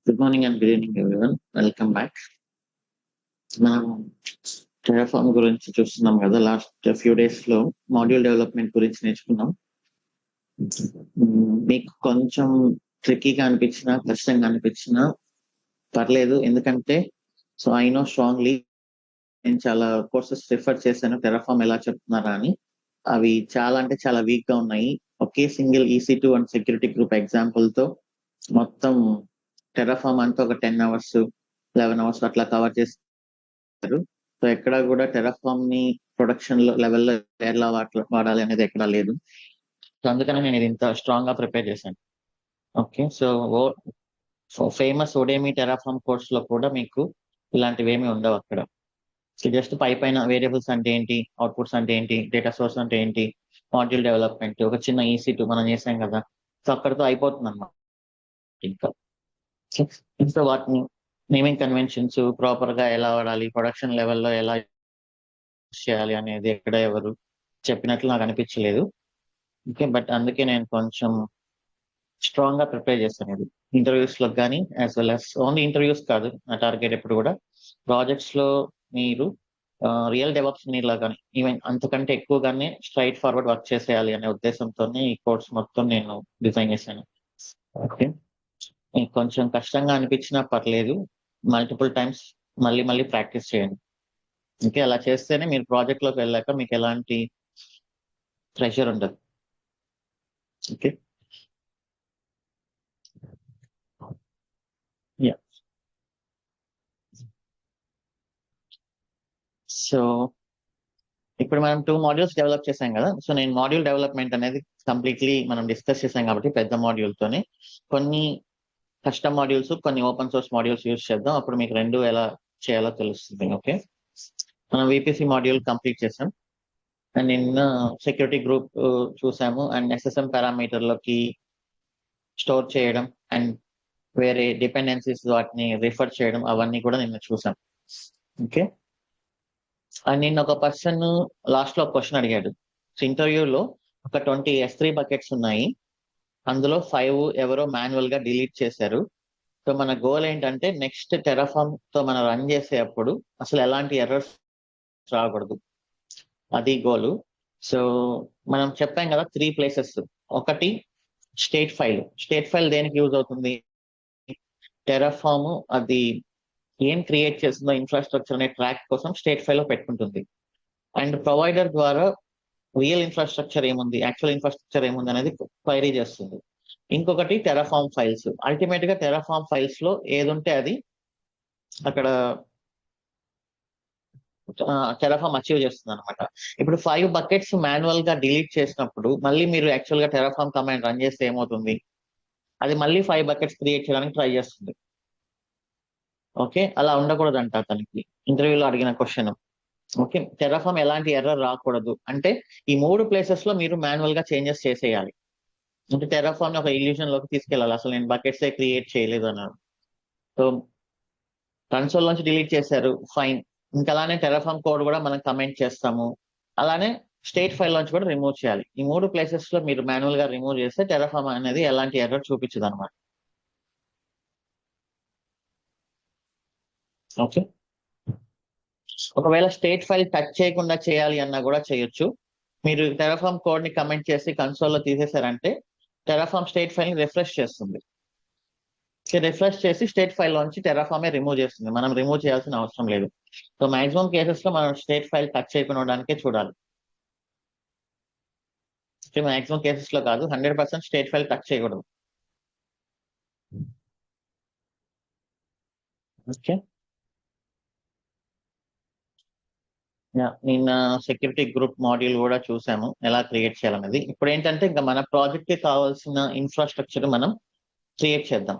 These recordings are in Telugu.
Good morning and good evening everyone. Welcome back. మనం టెరాఫార్మ్ గురించి చూస్తున్నాం కదా. లాస్ట్ ఫ్యూ డేస్ లో మాడ్యూల్ డెవలప్మెంట్ గురించి నేర్చుకున్నాం. మీకు కొంచెం ట్రిక్కీగా అనిపించినా కష్టంగా అనిపించినా పర్లేదు, ఎందుకంటే ఐ నో స్ట్రాంగ్లీ నేను చాలా కోర్సెస్ రిఫర్ చేశాను టెరాఫార్మ్ ఎలా చెప్తున్నారా అని. అవి చాలా అంటే చాలా వీక్ గా ఉన్నాయి. ఒకే single EC2 and security group example తో మొత్తం టెరాఫార్మ్ అంతా ఒక 10 అవర్స్ 11 అవర్స్ అట్లా కవర్ చేస్తారు. సో ఎక్కడ కూడా టెరాఫార్మ్ ని ప్రొడక్షన్ లెవెల్లో ఎలా వాడాలి అనేది ఎక్కడా లేదు. సో అందుకని నేను ఇది ఇంత స్ట్రాంగ్ గా ప్రిపేర్ చేశాను. Okay, so famous ఓడేమి Terraform course లో కూడా మీకు ఇలాంటివి ఏమి ఉండవు అక్కడ. సో జస్ట్ పైన వేరియబుల్స్ అంటే ఏంటి, అవుట్పుట్స్ అంటే ఏంటి, డేటా సోర్స్ అంటే ఏంటి, మాడ్యూల్ డెవలప్మెంట్, ఒక చిన్న EC2 మనం చేసాం కదా. సో అక్కడితో అయిపోతుంది అన్నమాట. ఇంకా వాటిని నేమింగ్ కన్వెన్షన్స్ ప్రాపర్ గా ఎలా వాడాలి, ప్రొడక్షన్ లెవెల్లో ఎలా చేయాలి అనేది ఎక్కడ ఎవరు చెప్పినట్లు నాకు అనిపించలేదు. ఓకే, బట్ అందుకే నేను కొంచెం స్ట్రాంగ్ గా ప్రిపేర్ చేస్తాను. ఇది ఇంటర్వ్యూస్ లో కానీ as well as only interviews కాదు, నా టార్గెట్ ఎప్పుడు కూడా ప్రాజెక్ట్స్ లో మీరు రియల్ డెవలప్స్ నీలా కానీ ఈవెన్ అంతకంటే ఎక్కువగానే స్ట్రైట్ ఫార్వర్డ్ వర్క్ చేసేయాలి అనే ఉద్దేశంతోనే ఈ కోర్స్ మొత్తం నేను డిజైన్ చేశాను. ఓకే, కొంచెం కష్టంగా అనిపించినా పర్లేదు, మల్టిపుల్ టైమ్స్ మళ్ళీ మళ్ళీ ప్రాక్టీస్ చేయండి. ఓకే, అలా చేస్తేనే మీరు ప్రాజెక్ట్ లోకి వెళ్ళాక మీకు ఎలాంటి ప్రెషర్ ఉండదు. Okay, yeah. సో ఇప్పుడు మనం 2 మాడ్యూల్స్ డెవలప్ చేసాం కదా. సో నేను మాడ్యూల్ డెవలప్మెంట్ అనేది కంప్లీట్లీ మనం డిస్కస్ చేసాం కాబట్టి పెద్ద మాడ్యూల్ తోనే కొన్ని కస్టమ్ మాడ్యూల్స్, కొన్ని ఓపెన్ సోర్స్ మాడ్యూల్స్ యూజ్ చేద్దాం. అప్పుడు మీకు రెండు ఎలా చేయాలో తెలుస్తుంది. ఓకే, మనం VPC మాడ్యూల్ కంప్లీట్ చేసాం అండ్ నిన్న సెక్యూరిటీ గ్రూప్ చూసాము అండ్ SSM పారామీటర్లోకి స్టోర్ చేయడం అండ్ వేరే డిపెండెన్సీస్ వాటిని రిఫర్ చేయడం అవన్నీ కూడా నిన్న చూసాం. ఓకే, అండ్ నిన్న ఒక పర్సన్ లాస్ట్ లో క్వశ్చన్ అడిగాడు. సో ఇంటర్వ్యూలో ఒక 20 S3 బకెట్స్ ఉన్నాయి, అందులో 5 ఎవరో మాన్యువల్ గా డిలీట్ చేశారు. సో మన గోల్ ఏంటంటే నెక్స్ట్ టెరాఫార్మ్ తో మనం రన్ చేసేటప్పుడు అసలు ఎలాంటి ఎర్రర్స్ రాకూడదు, అది గోలు. సో మనం చెప్పాం కదా 3 ప్లేసెస్. ఒకటి స్టేట్ ఫైల్ దేనికి యూజ్ అవుతుంది, టెరాఫార్మ్ అది ఏం క్రియేట్ చేస్తుందో ఇన్ఫ్రాస్ట్రక్చర్ అనే ట్రాక్ కోసం స్టేట్ ఫైల్ లో పెట్టుకుంటుంది. అండ్ ప్రొవైడర్ ద్వారా రియల్ ఇన్ఫ్రాస్ట్రక్చర్ ఏముంది, యాక్చువల్ ఇన్ఫ్రాస్ట్రక్చర్ ఏముంది అనేది క్వైరీ చేస్తుంది. ఇంకొకటి టెరాఫార్మ్ ఫైల్స్. అల్టిమేట్ గా టెరాఫార్మ్ ఫైల్స్ లో ఏది ఉంటే అది అక్కడ టెరాఫార్మ్ అచీవ్ చేస్తుంది అనమాట. ఇప్పుడు 5 బకెట్స్ మాన్యువల్ గా డిలీట్ చేసినప్పుడు మళ్ళీ మీరు యాక్చువల్ గా టెరాఫార్మ్ కమాండ్ రన్ చేస్తే ఏమవుతుంది, అది మళ్ళీ 5 బకెట్స్ క్రియేట్ చేయడానికి ట్రై చేస్తుంది. ఓకే, అలా ఉండకూడదంట అతనికి ఇంటర్వ్యూలో అడిగిన క్వశ్చన్. ఓకే, టెరాఫార్మ్ ఎలాంటి ఎర్రర్ రాకూడదు అంటే ఈ 3 ప్లేసెస్ లో మీరు మాన్యువల్ గా చేంజెస్ చేసేయాలి. అంటే టెరాఫార్మ్ ని ఒక ఇల్యూషన్ లోకి తీసుకెళ్ళాలి. అసలు నేను బకెట్స్ క్రియేట్ చేయలేదు అన్నాడు. సో కన్సోల్ నుంచి డిలీట్ చేశారు, ఫైన్. ఇంకా అలానే టెరాఫార్మ్ కోడ్ కూడా మనం కమెంట్ చేస్తాము. అలానే స్టేట్ ఫైల్ నుంచి కూడా రిమూవ్ చేయాలి. ఈ 3 ప్లేసెస్ లో మీరు మాన్యువల్ గా రిమూవ్ చేస్తే టెరాఫార్మ్ అనేది ఎలాంటి ఎర్రర్ చూపించదు అనమాట. ఓకే, ఒకవేళ స్టేట్ ఫైల్ టచ్ చేయకుండా చేయాలి అన్నా కూడా చేయొచ్చు. మీరు టెరాఫార్మ్ కోడ్ ని కమెంట్ చేసి కన్సోల్లో తీసేశారంటే టెరాఫార్మ్ స్టేట్ ఫైల్ ని రిఫ్రెష్ చేస్తుంది. రిఫ్రెష్ చేసి స్టేట్ ఫైల్ నుంచి టెరాఫార్మే రిమూవ్ చేస్తుంది, మనం రిమూవ్ చేయాల్సిన అవసరం లేదు. సో మాక్సిమం కేసెస్ లో మనం స్టేట్ ఫైల్ టచ్ చేయకుండానికే చూడాలి. మాక్సిమం కేసెస్ లో కాదు, 100% స్టేట్ ఫైల్ టచ్ చేయకూడదు. ఓకే, నిన్న సెక్యూరిటీ గ్రూప్ మాడ్యూల్ కూడా చూసాము ఎలా క్రియేట్ చేయాలనేది. ఇప్పుడు ఏంటంటే ఇంకా మన ప్రాజెక్ట్ కి కావాల్సిన ఇన్ఫ్రాస్ట్రక్చర్ మనం క్రియేట్ చేద్దాం.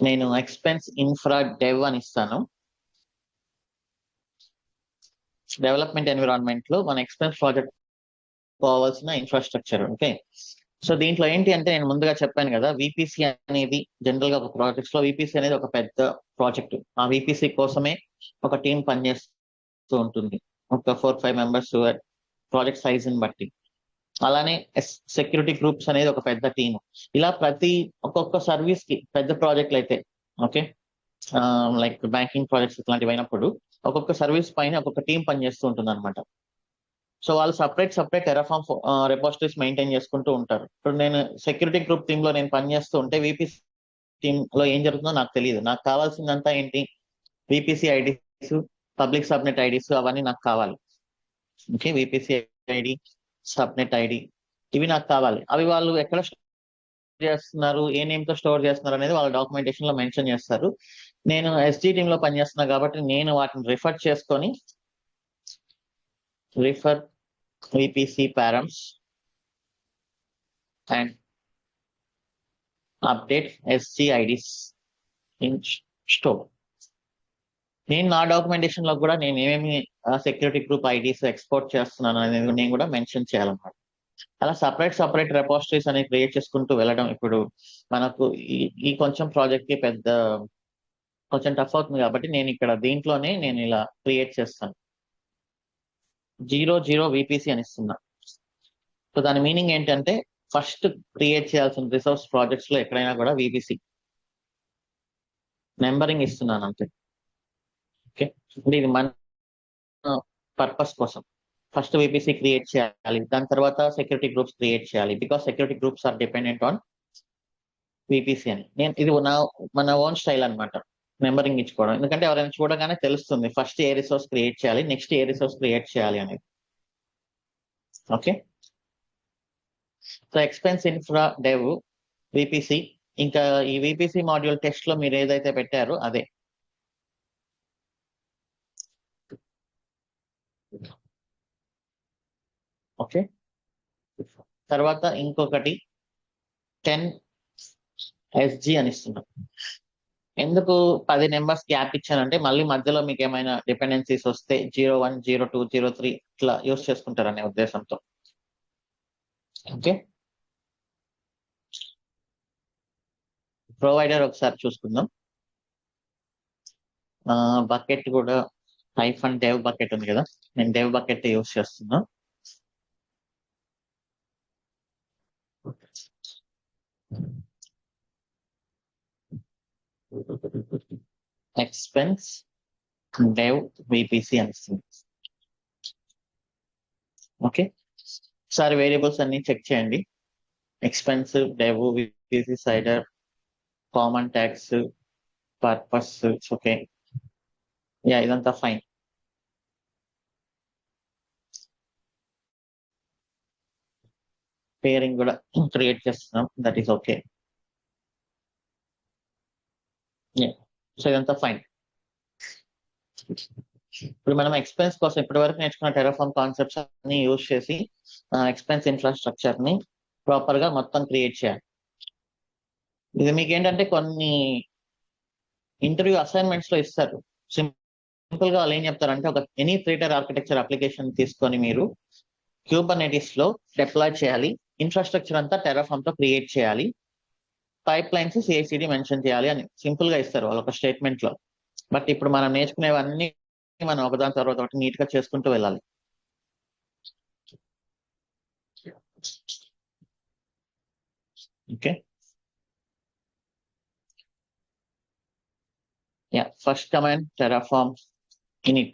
నేను ఎక్స్పెన్స్ ఇన్ఫ్రా డెవ్ అని ఇస్తాను. డెవలప్మెంట్ ఎన్విరాన్మెంట్ లో మన ఎక్స్పెన్స్ ప్రాజెక్ట్ కావాల్సిన ఇన్ఫ్రాస్ట్రక్చర్. ఓకే, సో దీంట్లో ఏంటి అంటే నేను ముందుగా చెప్పాను కదా, VPC అనేది జనరల్ గా ఒక ప్రాజెక్ట్స్ లో VPC అనేది ఒక పెద్ద ప్రాజెక్ట్. ఆ VPC కోసమే ఒక టీం పనిచేస్తూ ఉంటుంది, ఒక 4-5 మెంబర్స్ ప్రాజెక్ట్ సైజ్ ని బట్టి. అలానే సెక్యూరిటీ గ్రూప్స్ అనేది ఒక పెద్ద టీం. ఇలా ప్రతి ఒక్కొక్క సర్వీస్ కి పెద్ద ప్రాజెక్టులు అయితే ఓకే. లైక్ బ్యాంకింగ్ ప్రాజెక్ట్స్ ఇట్లాంటివి అయినప్పుడు ఒక్కొక్క సర్వీస్ పైన ఒక్కొక్క టీం పనిచేస్తూ ఉంటుంది అనమాట. సో వాళ్ళు సపరేట్ టెరాఫామ్ రెపాజిటరీస్ మెయింటైన్ చేసుకుంటూ ఉంటారు. ఇప్పుడు నేను సెక్యూరిటీ గ్రూప్ టీమ్ లో నేను పనిచేస్తూ ఉంటే VPC టీమ్ లో ఏం జరుగుతుందో నాకు తెలియదు. నాకు కావాల్సిందంతా ఏంటి, VPC IDs, public subnet IDs అవన్నీ నాకు కావాలి. Okay, VPC ID, subnet ID ఇవి నాకు కావాలి. అవి వాళ్ళు ఎక్కడ చేస్తున్నారు, ఏ నేమ్ తో స్టోర్ చేస్తున్నారు అనేది వాళ్ళ డాక్యుమెంటేషన్ లో మెన్షన్ చేస్తారు. నేను SG టీమ్ లో పనిచేస్తున్నా కాబట్టి నేను వాటిని రిఫర్ చేసుకొని refer VPC params and update SG IDs in store. నేను నా డాక్యుమెంటేషన్ లో కూడా నేను ఏమేమి సెక్యూరిటీ గ్రూప్ ఐడీస్ ఎక్స్పోర్ట్ చేస్తున్నాను అనేది నేను కూడా మెన్షన్ చేయాలన్నమాట. అలా సపరేట్ రెపాజిటరీస్ అనేవి క్రియేట్ చేసుకుంటూ వెళ్ళడం ఇప్పుడు మనకు ఈ కొంచెం ప్రాజెక్ట్ కి కొంచెం టఫ్ అవుతుంది కాబట్టి నేను ఇక్కడ దీంట్లోనే నేను ఇలా క్రియేట్ చేస్తాను. 00 VPC అని ఇస్తున్నా. సో దాని మీనింగ్ ఏంటంటే ఫస్ట్ క్రియేట్ చేయాల్సిన రిసోర్స్ ప్రాజెక్ట్స్ లో ఎక్కడైనా కూడా VPC నెంబరింగ్ ఇస్తున్నాను అంతే. ఓకే, ఇది మన పర్పస్ కోసం ఫస్ట్ VPC క్రియేట్ చేయాలి, దాని తర్వాత సెక్యూరిటీ గ్రూప్స్ క్రియేట్ చేయాలి. Because security groups are dependent on VPC అని నేను ఇది మన ఓన్ స్టైల్ అనమాట నెంబరింగ్ ఇచ్చుకోవడం. ఎందుకంటే ఎవరైనా చూడగానే తెలుస్తుంది ఫస్ట్ ఏ రిసోర్స్ క్రియేట్ చేయాలి, నెక్స్ట్ ఏ రిసోర్స్ క్రియేట్ చేయాలి అనేది. Okay, so expense infra dev VPC, ఇంకా ఈ VPC మాడ్యూల్ టెస్ట్ లో మీరు ఏదైతే పెట్టారో అదే. ఓకే, తర్వాత ఇంకొకటి 10 SG అని ఇస్తున్నాం. ఎందుకు 10 నెంబర్స్ గ్యాప్ ఇచ్చానంటే మళ్ళీ మధ్యలో మీకు ఏమైనా డిపెండెన్సీస్ వస్తే 01, 02, 03 ఇట్లా యూస్ చేసుకుంటారనే ఉద్దేశంతో. ఓకే, ప్రొవైడర్ ఒకసారి చూసుకుందాం. బకెట్ కూడా -dev బకెట్ ఉంది కదా, నేను dev బకెట్ యూస్ చేస్తున్నా. Expense dev VPC అనిస్తుంది. ఓకే, ఒకసారి వేరియబుల్స్ అన్ని చెక్ చేయండి. Expense dev VPC cider common tax purpose. Okay, yeah ఇదంతా ఫైన్. పేరింగ్ కూడా క్రియేట్ చేస్తున్నాం, దట్ ఈస్ ఓకే. సో ఇదంతా ఫైన్. ఇప్పుడు మనం ఎక్స్పెన్స్ కోసం ఇప్పటి వరకు నేర్చుకున్న టెరాఫామ్ కాన్సెప్ట్స్ అన్ని యూజ్ చేసి ఎక్స్పెన్స్ ఇన్ఫ్రాస్ట్రక్చర్ ని ప్రాపర్ గా మొత్తం క్రియేట్ చేయాలి. ఇది మీకు ఏంటంటే కొన్ని ఇంటర్వ్యూ అసైన్మెంట్స్ లో ఇస్తారు. సింపుల్ గా వాళ్ళు ఏం చెప్తారంటే ఒక ఎనీ థియేటర్ ఆర్కిటెక్చర్ అప్లికేషన్ తీసుకొని మీరు క్యూబర్నెటిస్ లో డిప్లాయ్ చేయాలి, ఇన్ఫ్రాస్ట్రక్చర్ అంతా టెరాఫామ్ తో క్రియేట్ చేయాలి, పైప్ లైన్స్ CI/CD మెన్షన్ చేయాలి అని సింపుల్ గా ఇస్తారు వాళ్ళు ఒక స్టేట్మెంట్ లో. బట్ ఇప్పుడు మనం నేర్చుకునేవన్నీ మనం ఒకదాని తర్వాత ఒకటి నీట్ గా చేసుకుంటూ వెళ్ళాలి. Okay, yeah first command Terraform init.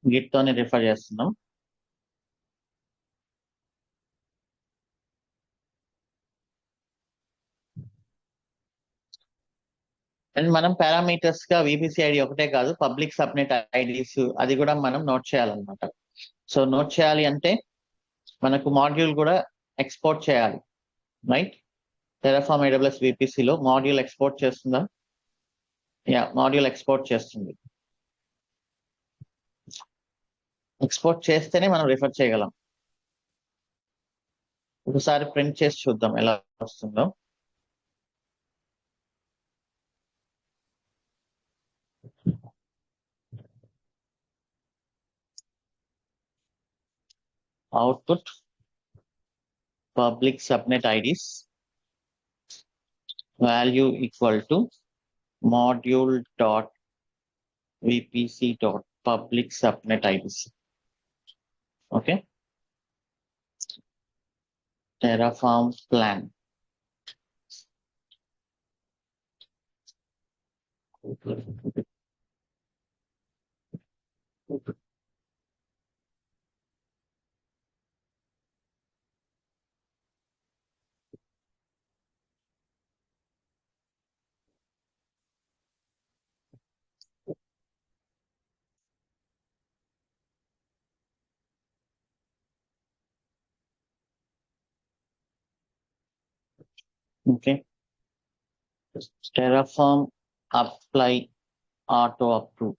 Git తోనే రిఫర్ చేస్తున్నాం. అండ్ మనం పారామీటర్స్ గా VPC ఐడి ఒకటే కాదు, పబ్లిక్ సబ్నెట్ ఐడీస్ అది కూడా మనం నోట్ చేయాలన్నమాట. సో నోట్ చేయాలి అంటే మనకు మాడ్యూల్ కూడా ఎక్స్పోర్ట్ చేయాలి, రైట్? టెరాఫామ్ AWS VPC లో మాడ్యూల్ ఎక్స్పోర్ట్ చేస్తుందా? యా, మాడ్యూల్ ఎక్స్పోర్ట్ చేస్తుంది. ఎక్స్పోర్ట్ చేస్తేనే మనం రిఫర్ చేయగలం. ఒకసారి ప్రింట్ చేసి చూద్దాం ఎలా వస్తుందో. output public subnet IDs value equal to module dot VPC dot public subnet IDs. Okay, Terraform plan. Okay. Terraform apply auto approve.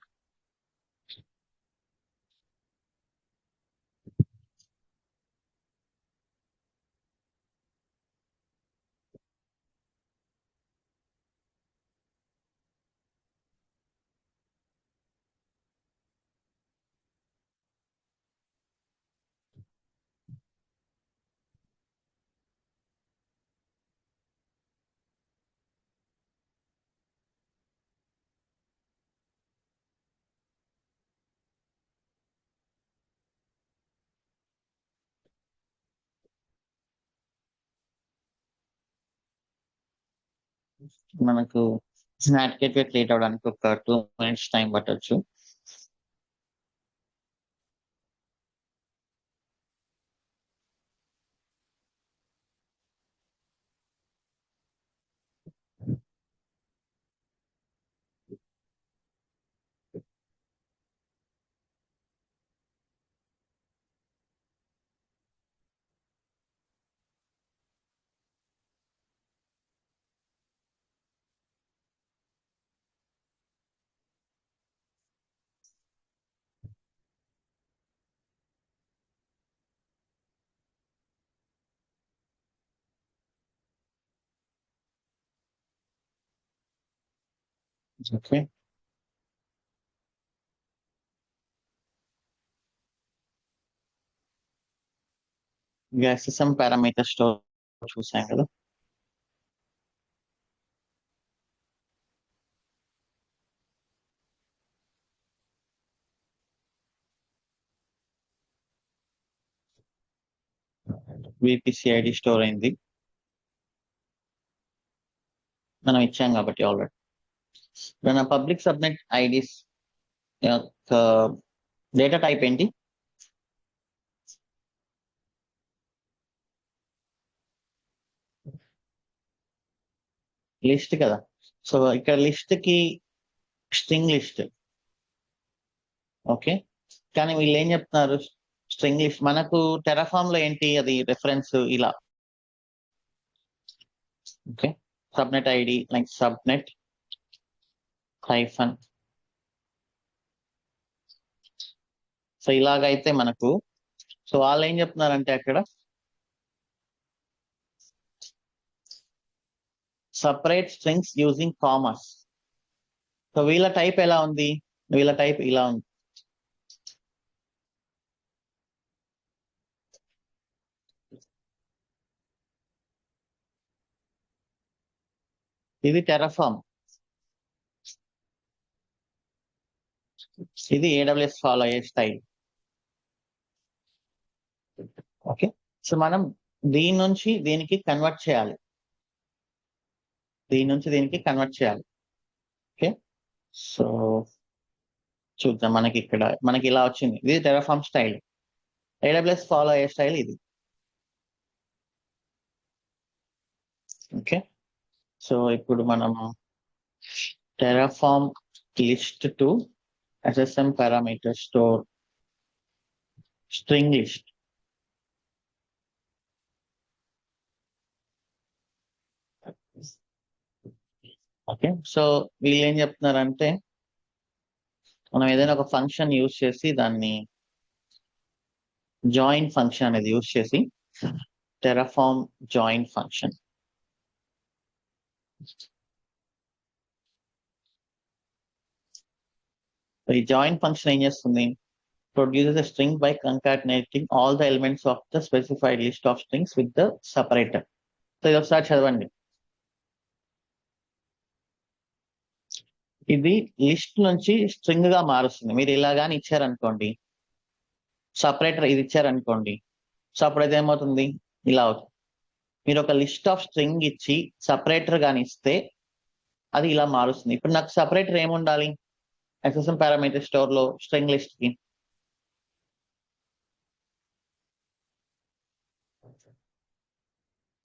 మనకు స్నాప్ గేట్వే క్రియేట్ అవడానికి ఒక 2 minutes టైం పట్టొచ్చు. ఓకే. SSM పారామీటర్ స్టోర్ చూసాం కదా. VPC ID స్టోర్ అయింది, మనం ఇచ్చాం కాబట్టి ఆల్రెడీ. మన పబ్లిక్ సబ్నెట్ ఐడీస్ యొక్క డేటా టైప్ ఏంటి? లిస్ట్ కదా. సో ఇక్కడ లిస్ట్ కి స్ట్రింగ్ లిస్ట్. ఓకే, కానీ వీళ్ళు ఏం చెప్తున్నారు, స్ట్రింగ్ లిస్ట్. మనకు టెరాఫామ్ లో ఏంటి అది రెఫరెన్స్ ఇలా. Okay, subnet ID like subnet hyphen. So ఇలాగైతే మనకు, సో వాళ్ళు ఏం చెప్తున్నారంటే అక్కడ separate strings using commerce. So వీళ్ళ టైప్ ఎలా ఉంది, వీళ్ళ టైప్ ఇలా ఉంది. ఇది టెరాఫామ్, ఇది AWS ఫాలో అయ్యే స్టైల్. ఓకే, సో మనం దీని నుంచి దీనికి కన్వర్ట్ చేయాలి, దీని నుంచి దీనికి కన్వర్ట్ చేయాలి. ఓకే, సో చూద్దాం. మనకి ఇక్కడ మనకి ఇలా వచ్చింది, ఇది టెరాఫామ్ స్టైల్. AWS ఫాలో అయ్యే స్టైల్ ఇది. ఓకే, సో ఇప్పుడు మనం Terraform list to SSM parameter store string list. Okay, so వీళ్ళు ఏం చెప్తున్నారంటే మనం ఏదైనా ఒక ఫంక్షన్ యూజ్ చేసి దాన్ని జాయిన్ ఫంక్షన్ అనేది యూజ్ చేసి టెరాఫామ్ జాయిన్ ఫంక్షన్. ఈ జాయిన్ ఫంక్షన్ ఏం చేస్తుంది, produces a string by concatenating all the elements of the specified list of strings with the separator. So ఇది ఒకసారి చదవండి. ఇది లిస్ట్ నుంచి స్ట్రింగ్ గా మారుస్తుంది. మీరు ఇలాగాని ఇచ్చారనుకోండి, సపరేటర్ ఇది ఇచ్చారనుకోండి, సో అప్పుడైతే ఏమవుతుంది, ఇలా అవుతుంది. మీరు ఒక లిస్ట్ ఆఫ్ స్ట్రింగ్ ఇచ్చి సపరేటర్ గాని ఇస్తే అది ఇలా మారుస్తుంది. ఇప్పుడు నాకు సపరేటర్ ఏముండాలి ఎస్ఎస్ఎం పారామీటర్ స్టోర్ లో స్ట్రింగ్ లిస్ట్ కి?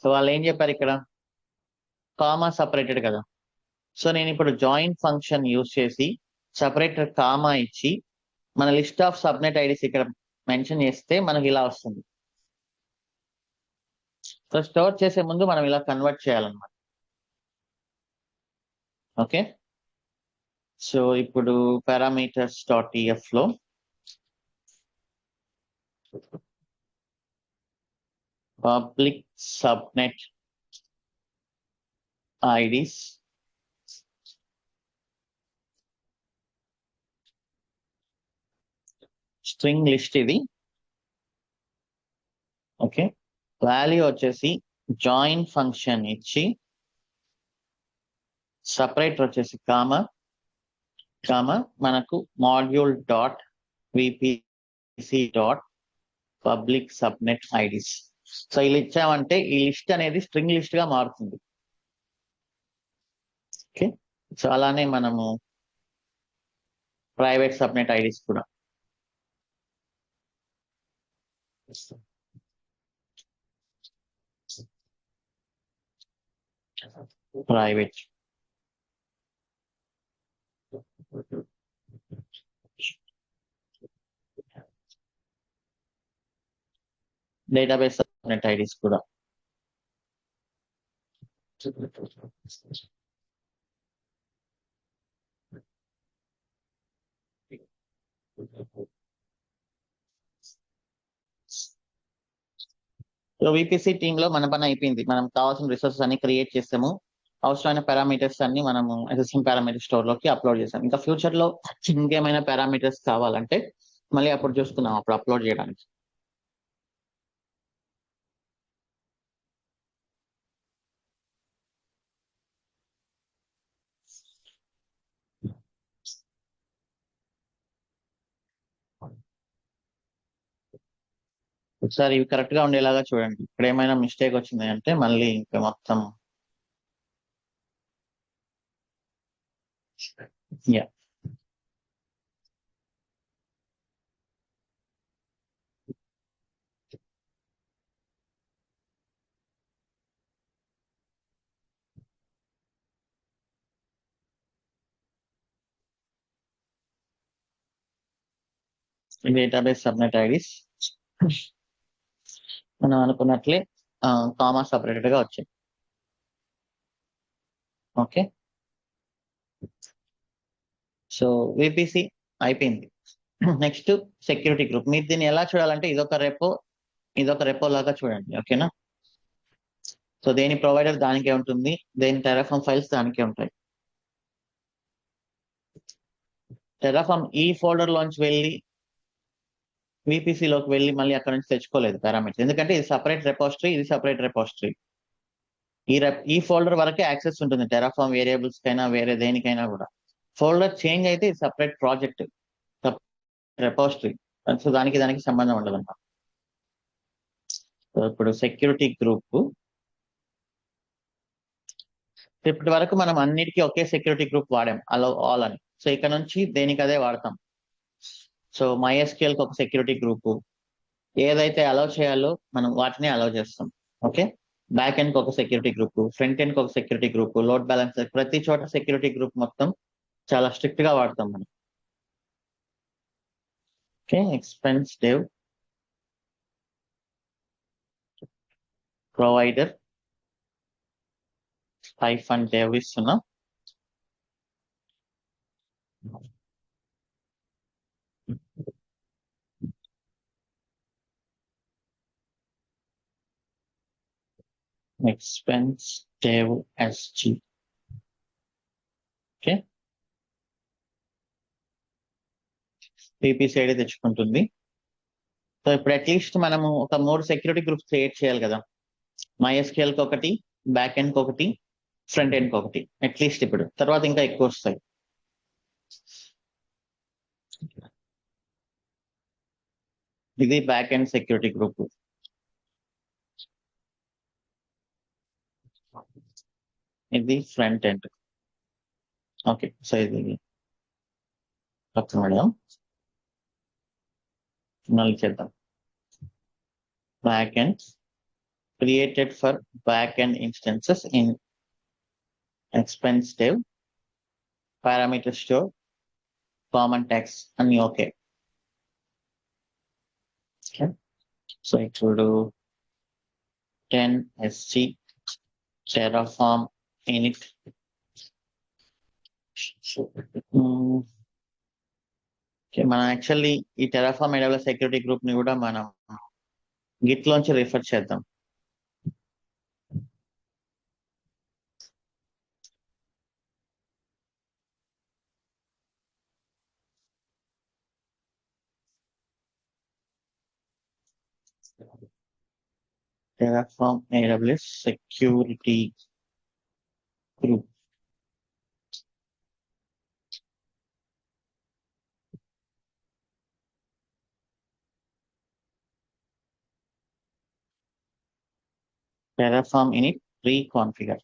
సో వాళ్ళు ఏం చెప్పారు ఇక్కడ? కామా సపరేటెడ్ కదా. సో నేను ఇప్పుడు జాయిన్ ఫంక్షన్ యూజ్ చేసి సపరేటర్ కామా ఇచ్చి మన లిస్ట్ ఆఫ్ సబ్నెట్ ఐడీస్ ఇక్కడ మెన్షన్ చేస్తే మనకి ఇలా వస్తుంది. సో స్టోర్ చేసే ముందు మనం ఇలా కన్వర్ట్ చేయాలన్నమాట. ఓకే, సో ఇప్పుడు పారామీటర్స్ డాట్ టిఎఫ్ లో public subnet IDs string list ఇది. ఓకే, వాల్యూ వచ్చేసి జాయిన్ ఫంక్షన్ ఇచ్చి సపరేటర్ వచ్చేసి కామా కామా మనకు module dot VPC dot public subnet IDs. So ఇలా ఇచ్చామంటే ఈ లిస్ట్ అనేది స్ట్రింగ్ లిస్ట్ గా మారుతుంది. ఓకే, సో అలానే మనము ప్రైవేట్ సబ్నెట్ ఐడీస్ కూడా ప్రైవేట్ డేటాబేస్ సబ్నెట్ ఐడీస్ కూడా. సో విపిసి టీమ్ లో మన పని అయిపోయింది. మనం కావాల్సిన రిసోర్సెస్ అన్ని క్రియేట్ చేసాము. అవసరమైన పారామీటర్స్ అన్ని మనం ఎస్ఎస్ఎం పారామీటర్ స్టోర్ లోకి అప్లోడ్ చేసాం. ఇంకా ఫ్యూచర్ లో ఇంకేమైనా పారామీటర్స్ కావాలంటే మళ్ళీ అప్పుడు చూసుకుందాం, అప్పుడు అప్లోడ్ చేయడానికి. ఒకసారి ఇవి కరెక్ట్ గా ఉండేలాగా చూడండి. ఇక్కడ ఏమైనా మిస్టేక్ వచ్చింది అంటే మళ్ళీ ఇంకా మొత్తం యా. డేటాబేస్ సబ్నెట్ ఐడీస్ మనం అనుకున్నట్లే కామా సపరేటెడ్ గా వచ్చాయి. ఓకే, సో విపిసి అయిపోయింది. Next security group. మీరు దీన్ని ఎలా చూడాలంటే ఇదొక రెపో లాగా చూడండి. ఓకేనా, సో దేని ప్రొవైడర్ దానికే ఉంటుంది, దేని టెరాఫామ్ ఫైల్స్ దానికే ఉంటాయి. టెరాఫామ్ ఈ ఫోల్డర్ లోంచి వెళ్ళి విపిసి లోకి వెళ్ళి మళ్ళీ అక్కడ నుంచి తెచ్చుకోలేదు పారామీటర్, ఎందుకంటే ఇది సపరేట్ రెపోజిటరీ, ఇది సపరేట్ రెపోజిటరీ. ఈ ఫోల్డర్ వరకే యాక్సెస్ ఉంటుంది టెరాఫామ్ వేరియబుల్స్ కైనా వేరే దేనికైనా కూడా. ఫోల్డర్ చేంజ్ అయితే ఇది సపరేట్ ప్రాజెక్ట్, రెపోజిటరీ. సో దానికి సంబంధం ఉండదు అన్నమాట. సో ఇప్పుడు సెక్యూరిటీ గ్రూప్, ఇప్పటి వరకు మనం అన్నిటికీ ఒకే సెక్యూరిటీ గ్రూప్ వాడాం, అలో ఆల్ అని. సో ఇక్కడ నుంచి దేనికి అదే వాడతాం. సో MySQL కి ఒక సెక్యూరిటీ గ్రూప్, ఏదైతే అలౌ చేయాలో మనం వాటిని అలౌ చేస్తాం. ఓకే, బ్యాక్ ఎండ్ కి ఒక సెక్యూరిటీ గ్రూప్, ఫ్రంట్ ఎండ్ కి ఒక సెక్యూరిటీ గ్రూప్, లోడ్ బ్యాలెన్సర్, ప్రతి చోట సెక్యూరిటీ గ్రూప్ మొత్తం చాలా స్ట్రిక్ట్ గా వాడతాం మనం. Okay, expense dev provider -dev ఇస్తున్నాం. Expense dev SG. Okay, VPC ID తెచ్చుకుంటుంది. సో ఇప్పుడు అట్లీస్ట్ మనము ఒక 3 సెక్యూరిటీ గ్రూప్స్ క్రియేట్ చేయాలి కదా. MySQL కి ఒకటి, బ్యాక్ ఎండ్ కి ఒకటి, ఫ్రంట్ ఎండ్ కి ఒకటి, అట్లీస్ట్ ఇప్పుడు. తర్వాత ఇంకా ఎక్కువ వస్తాయి. ఇది బ్యాక్ ఎండ్ సెక్యూరిటీ గ్రూప్. ఇది ఫ్రంట్ ఎండ్. ఓకే, సో ఇది మేడం మళ్ళీ చేద్దాం. Back end created for backend instances in expensive parameter store common text and okay. So it will do 10 sg terraform init. మనం యాక్చువల్లీ ఈ టెరాఫామ్ AWS సెక్యూరిటీ గ్రూప్ ని కూడా మనం గిట్ లోంచి రిఫర్ చేద్దాం. Terraform AWS security group. Terraform init reconfigure.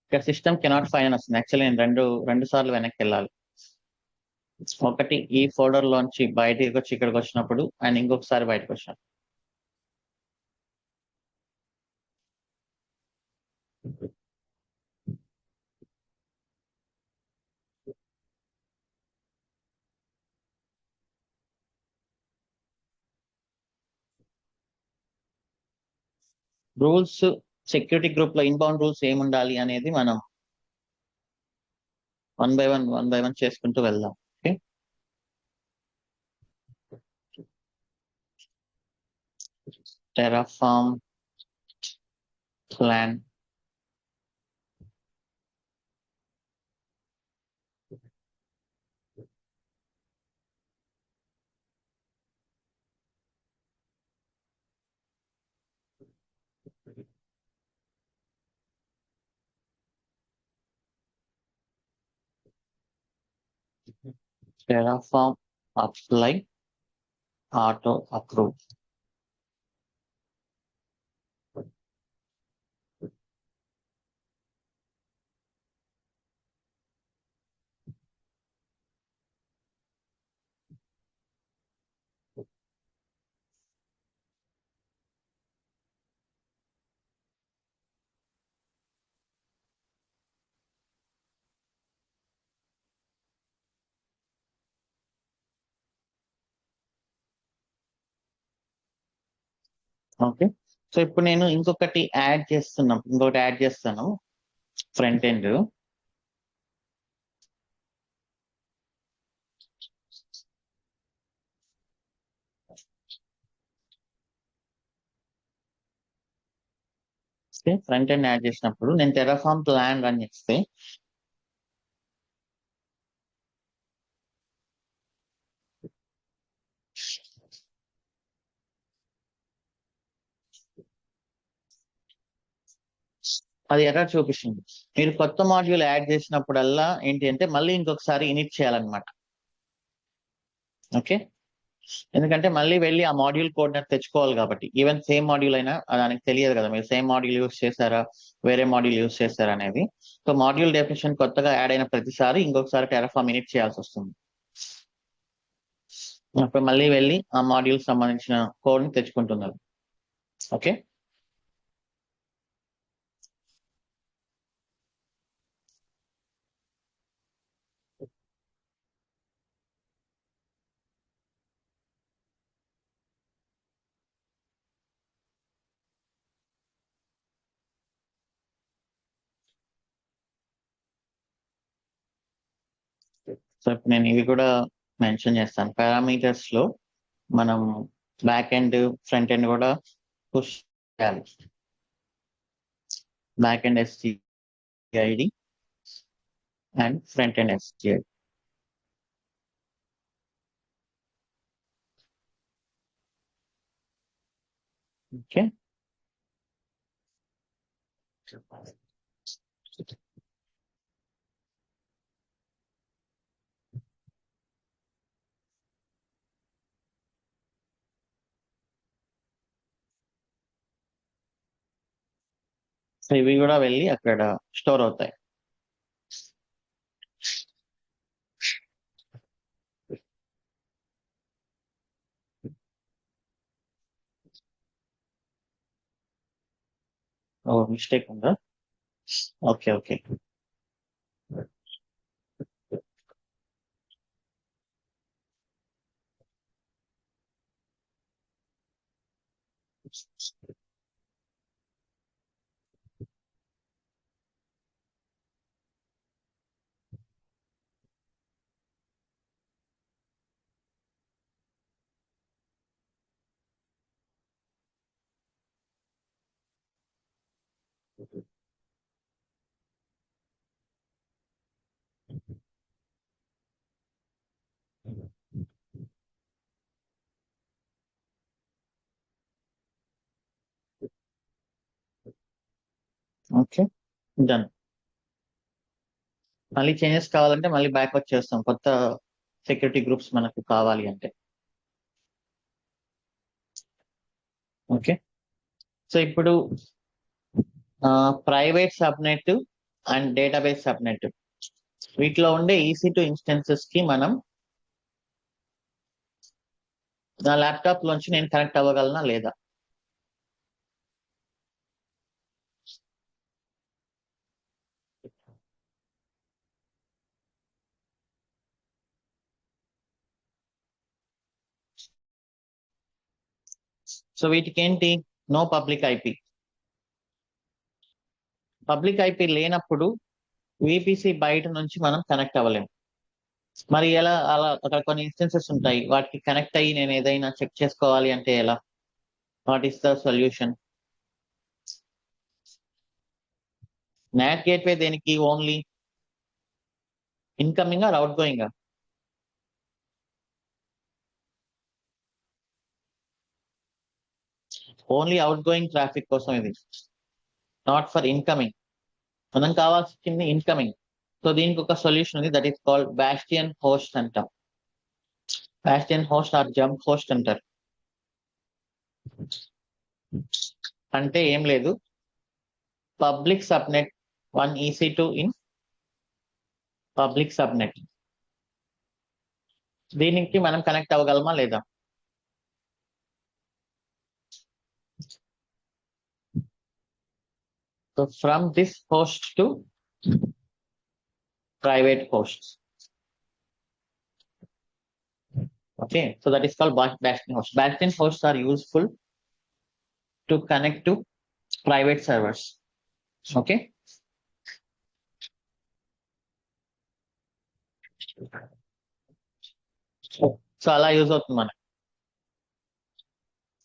ఇక్కడ సిస్టమ్ కెనాట్ ఫైండ్ అని వస్తుంది. యాక్చువల్లీ నేను రెండు సార్లు వెనక్కి వెళ్ళాలి. ఒకటి ఈ ఫోల్డర్ లోంచి బయటికి వచ్చి ఇక్కడికి వచ్చినప్పుడు అండ్ ఇంకొకసారి బయటకు వచ్చాను. రూల్స్ సెక్యూరిటీ గ్రూప్ లో ఇన్బౌండ్ రూల్స్ ఏముండాలి అనేది మనం వన్ బై వన్ చేసుకుంటూ వెళ్దాం. Okay, Terraform plan Terraform apply auto approve. Okay, so ఇప్పుడు నేను ఇంకొకటి యాడ్ చేస్తాను front end. Front end add చేసినప్పుడు నేను టెరాఫార్మ్ ప్లాన్ రన్ చేస్తే అది ఎర్రర్ చూపిస్తుంది. మీరు కొత్త మాడ్యూల్ యాడ్ చేసినప్పుడల్లా ఏంటి అంటే మళ్ళీ ఇంకొకసారి ఇనిట్ చేయాలన్నమాట. ఓకే, ఎందుకంటే మళ్ళీ వెళ్ళి ఆ మాడ్యూల్ కోడ్ తెచ్చుకోవాలి కాబట్టి. ఈవెన్ సేమ్ మాడ్యూల్ అయినా దానికి తెలియదు కదా మీరు సేమ్ మాడ్యూల్ యూస్ చేశారా వేరే మాడ్యూల్ యూస్ చేశారా అనేది. సో మాడ్యూల్ డెఫినేషన్ కొత్తగా యాడ్ అయిన ప్రతిసారి ఇంకొకసారి టెరాఫార్మ్ ఇనిట్ చేయాల్సి వస్తుంది. అప్పుడు మళ్ళీ వెళ్ళి ఆ మాడ్యూల్ సంబంధించిన కోడ్ ని తెచ్చుకుంటున్నారు. ఓకే, సో ఇప్పుడు నేను ఇవి కూడా మెన్షన్ చేస్తాను. పారామీటర్స్ లో మనం బ్యాక్ ఎండ్ ఫ్రంట్ ఎండ్ కూడా పుష్ చేయాలి. Back end SGID and front end SGID. Okay. So ఇవి కూడా వెళ్ళి అక్కడ స్టోర్ అవుతాయి. ఓ మిస్టేక్ ఉందా? Okay okay. Okay done. మళ్ళీ చేంజెస్ కావాలంటే మళ్ళీ బ్యాక్ వచ్చేస్తాం, కొత్త సెక్యూరిటీ గ్రూప్స్ మనకు కావాలి అంటే. ఓకే. సో ఇప్పుడు private subnet and database subnet వీటిలో ఉండే EC2 ఇన్స్టెన్సెస్ కి మనం నా ల్యాప్టాప్ లోంచి నేను కనెక్ట్ అవ్వగలనా లేదా? సో వీటికి ఏంటి? No public IP. Public IP లేనప్పుడు VPC బయట నుంచి మనం కనెక్ట్ అవ్వలేము. మరి ఎలా? అలా అక్కడ కొన్ని ఇన్స్టెన్సెస్ ఉంటాయి, వాటికి కనెక్ట్ అయ్యి నేను ఏదైనా చెక్ చేసుకోవాలి అంటే ఎలా? What is the solution? NAT gateway దేనికి? Only incoming or outgoing? Only outgoing traffic కోసం ఇది, నాట్ ఫర్ ఇన్కమింగ్. మనం కావాల్సింది ఇన్కమింగ్. సో దీనికి ఒక సొల్యూషన్ ఉంది, that is called bastion host అంటాం. Bastion host or jump host అంటారు. అంటే ఏం లేదు, public subnet 1 EC2 in public subnet, దీనికి మనం కనెక్ట్ అవ్వగలమా లేదా? So from this host to private hosts. Okay, so that is called bastion host. Bastion hosts are useful to connect to private servers. Okay. So అలా యూజ్ అవుతుంది మనకి.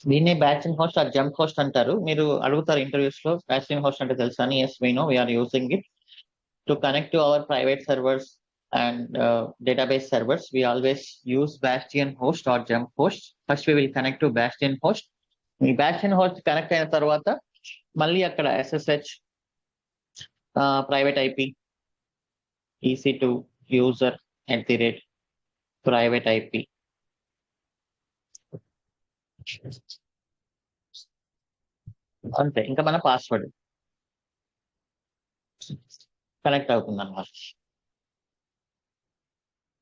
దీన్ని bastion host or jump host అంటారు. మీరు అడుగుతారు ఇంటర్వ్యూస్ లో బ్యాస్టియన్ హోస్ట్ అంటే తెలుసా అని. Yes we know, we're using it to connect to our private servers and database servers. We always use bastion host or jump host. First we will connect to bastion host. ఈ bastion host కనెక్ట్ అయిన తర్వాత మళ్ళీ అక్కడ SSH, private IP, EC2 user @private IP, అంతే. ఇంకా మన పాస్వర్డ్ కనెక్ట్ అవుతుంది అన్నమాట.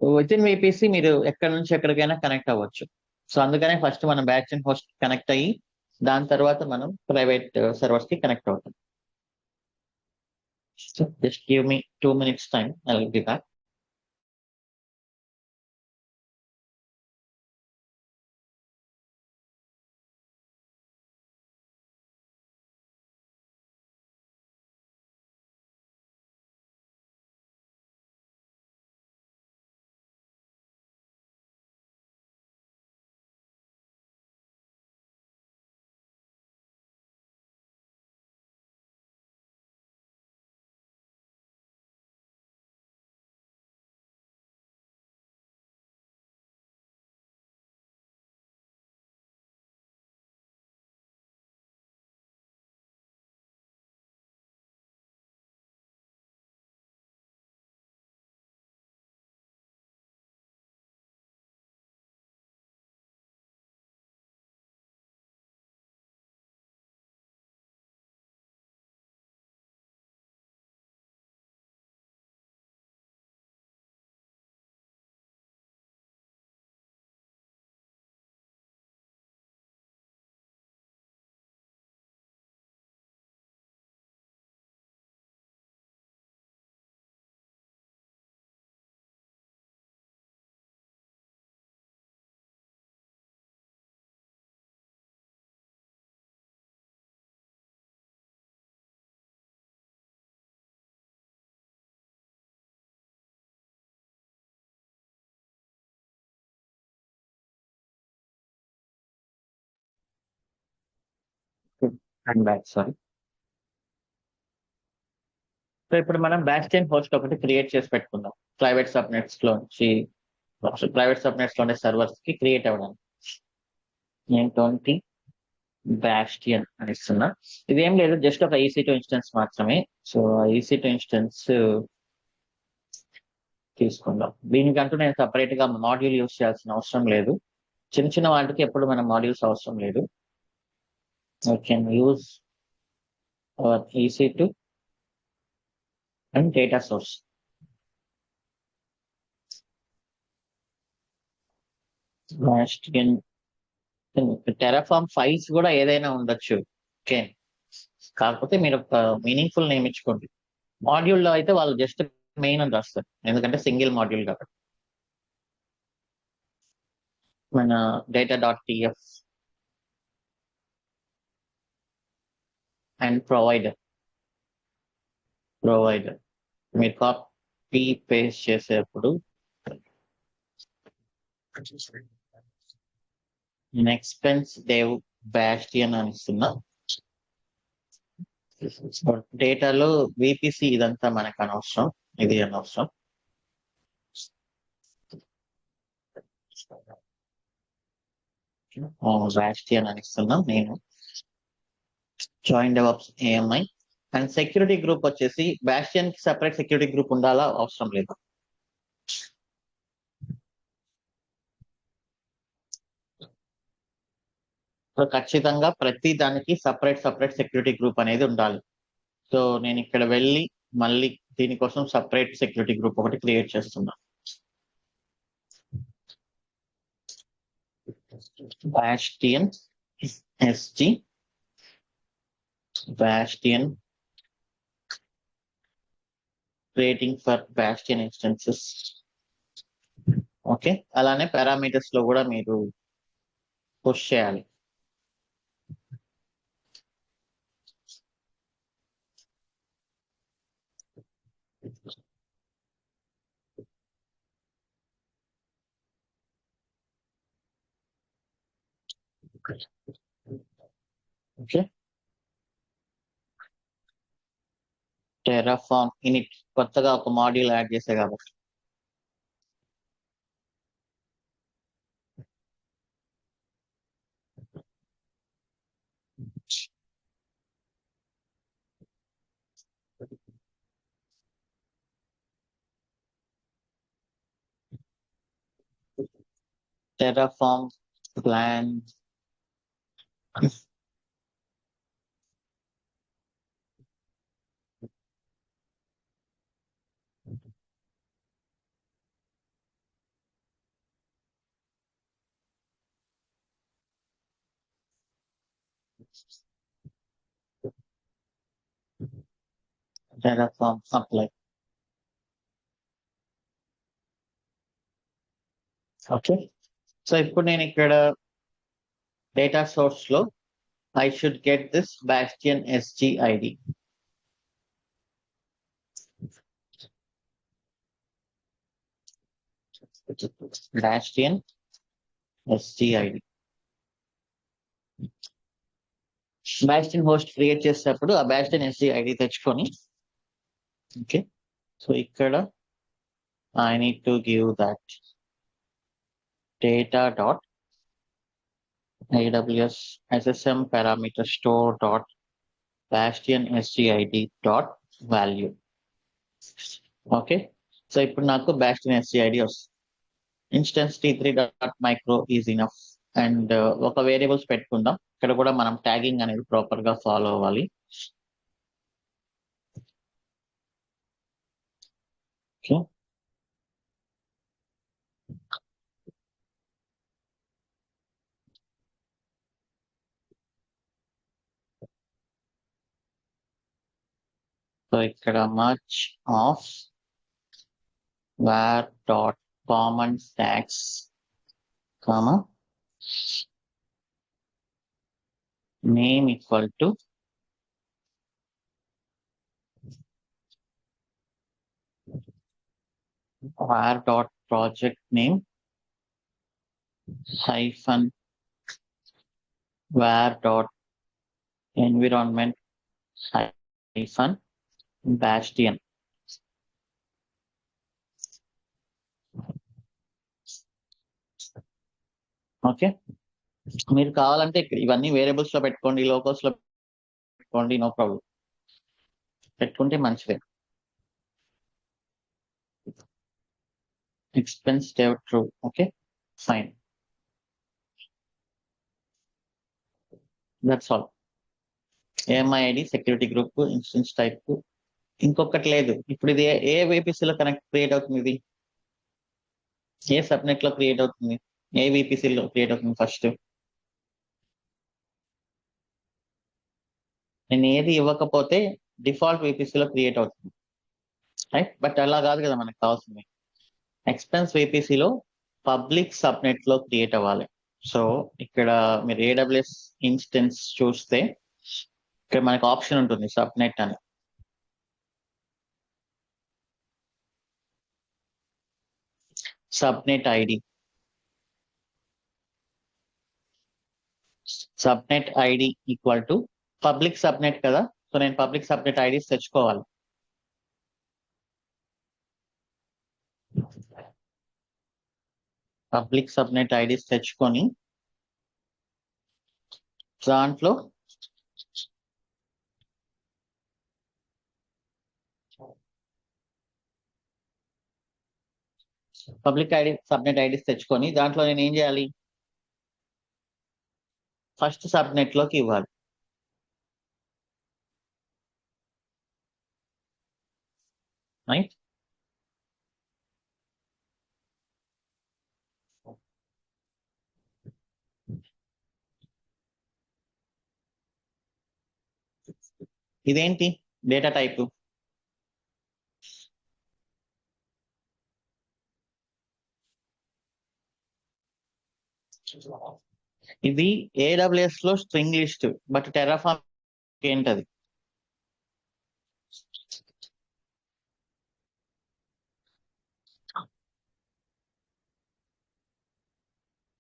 విత్ ఇన్ VPC మీరు ఎక్కడి నుంచి ఎక్కడికైనా కనెక్ట్ అవ్వచ్చు. సో అందుకనే ఫస్ట్ మనం బ్యాచ్ అండ్ హోస్ట్ కనెక్ట్ అయ్యి దాని తర్వాత మనం ప్రైవేట్ సర్వర్స్ కి కనెక్ట్ అవుతాం. Just give me 2 minutes time, I will be back. And back sorry. So ఇప్పుడు మనం బ్యాస్టియన్ హోస్ట్ ఒకటి క్రియేట్ చేసి పెట్టుకుందాం. ప్రైవేట్ సబ్నెట్స్ లోంచి ప్రైవేట్ సబ్నెట్స్ లోనే సర్వర్స్ కి క్రియేట్ అవ్వడానికి నేను 20 బ్యాస్టియన్ అని ఇస్తున్నా. ఇదేం లేదు, జస్ట్ ఒక EC2 ఇన్స్టెన్స్ మాత్రమే. సో EC2 ఇన్స్టెన్స్ తీసుకుందాం. దీనికంటూ నేను సపరేట్ గా మాడ్యూల్ యూస్ చేయాల్సిన అవసరం లేదు. చిన్న చిన్న వాటికి ఎప్పుడు మన మాడ్యూల్స్ అవసరం లేదు. I can use our EC2 and data source. Terraform files కూడా ఏదైనా ఉండొచ్చు. ఓకే, కాకపోతే మీరు ఒక మీనింగ్ఫుల్ నేమ్ ఇచ్చుకోండి. మాడ్యూల్లో అయితే వాళ్ళు జస్ట్ మెయిన్ అని రాస్తారు, ఎందుకంటే సింగిల్ మాడ్యూల్ కాబట్టి. మన data.tf అండ్ ప్రొవైడర్ మీరు కాపీ పేస్ట్ చేసేటప్పుడు ఎక్స్పెన్స్ డేవ్ బ్యాస్టియన్ అని ఇస్తున్నా. డేటాలో VPC ఇదంతా మనకు అనవసరం, ఇది అనవసరం. బ్యాస్టియన్ అని ఇస్తున్నాం. నేను join DevOps AMI and security group వచ్చేసి బ్యాస్టియన్ కి సెపరేట్ సెక్యూరిటీ గ్రూప్ ఉండాలా, అవసరం లేదు. సో ఖచ్చితంగా ప్రతి దానికి సపరేట్ సెక్యూరిటీ గ్రూప్ అనేది ఉండాలి. సో నేను ఇక్కడ వెళ్ళి మళ్ళీ దీనికోసం సపరేట్ సెక్యూరిటీ గ్రూప్ ఒకటి క్రియేట్ చేస్తున్నా. Bastion SG Bastion creating for Bastion instances. Okay, అలానే పారామీటర్స్ లో కూడా మీరు పుష్ చేయాలి. ఓకే, టెరాఫామ్ ఇనిట్ కొత్తగా ఒక మాడ్యూల్ యాడ్ చేసే కాబట్టి Terraform plan Terraform apply. Okay, so ఇప్పుడు నేను ఇక్కడ డేటా సోర్స్ లో I should get this Bastion SG ID. Bastion SG ID. Bastion host create చేసేటప్పుడు ఆ Bastion SG ID తెచ్చుకొని, ఓకే, సో ఇక్కడ I need to give that data dot AWS SSM parameter store dot Bastion SGID dot value. Okay, so ఇప్పుడు నాకు Bastion SGID వస్తుంది. Instance T3 dot micro is enough. And ఒక వేరియబుల్స్ పెట్టుకుందాం. ఇక్కడ కూడా మనం ట్యాగింగ్ అనేది ప్రాపర్ గా ఫాలో అవ్వాలి. ఓకే, సో ఇక్కడ much of var dot common stacks comma name equal to var dot project name hyphen var dot environment hyphen bastion. Okay, మీరు కావాలంటే ఇవన్నీ వేరియబుల్స్ లో పెట్టుకోండి, లోకల్స్ లో పెట్టుకోండి, నో ప్రాబ్లం, పెట్టుకుంటే మంచిదే. Expense true. Okay, fine, that's all. AMI ID, security group, instance type, ఇంకొకటి లేదు. ఇప్పుడు ఇది ఏ VPC లో క్రియేట్ అవుతుంది? ఇది ఏ సబ్నెట్ లో క్రియేట్ అవుతుంది? ఏ VPC లో క్రియేట్ అవుతుంది? ఫస్ట్ నేను ఏది ఇవ్వకపోతే డిఫాల్ట్ VPC లో క్రియేట్ అవుతుంది, రైట్? బట్ అలా కాదు కదా మనకు కావాల్సింది. ఎక్స్పెన్స్ VPC లో పబ్లిక్ సబ్నెట్ లో క్రియేట్ అవ్వాలి. సో ఇక్కడ మీరు AWS ఇన్స్టెన్స్ చూస్తే ఇక్కడ మనకు ఆప్షన్ ఉంటుంది సబ్నెట్ అని. Subnet ID, subnet ID equal to public subnet కదా. సో నేను పబ్లిక్ సబ్నెట్ ఐడీస్ తెచ్చుకోవాలి. పబ్లిక్ సబ్నెట్ ఐడీస్ తెచ్చుకొని దాంట్లో పబ్లిక్ సబ్నెట్ ఐడీస్ తెచ్చుకొని దాంట్లో నేను ఏం చేయాలి? ఫస్ట్ సబ్నెట్ లోకి ఇవ్వాలి. రైట్? ఇదేంటి డేటా టైప్? ఇది AWS లో స్ట్రింగ్ లిస్ట్, బట్ టెరాఫార్మ్ ఏంటది?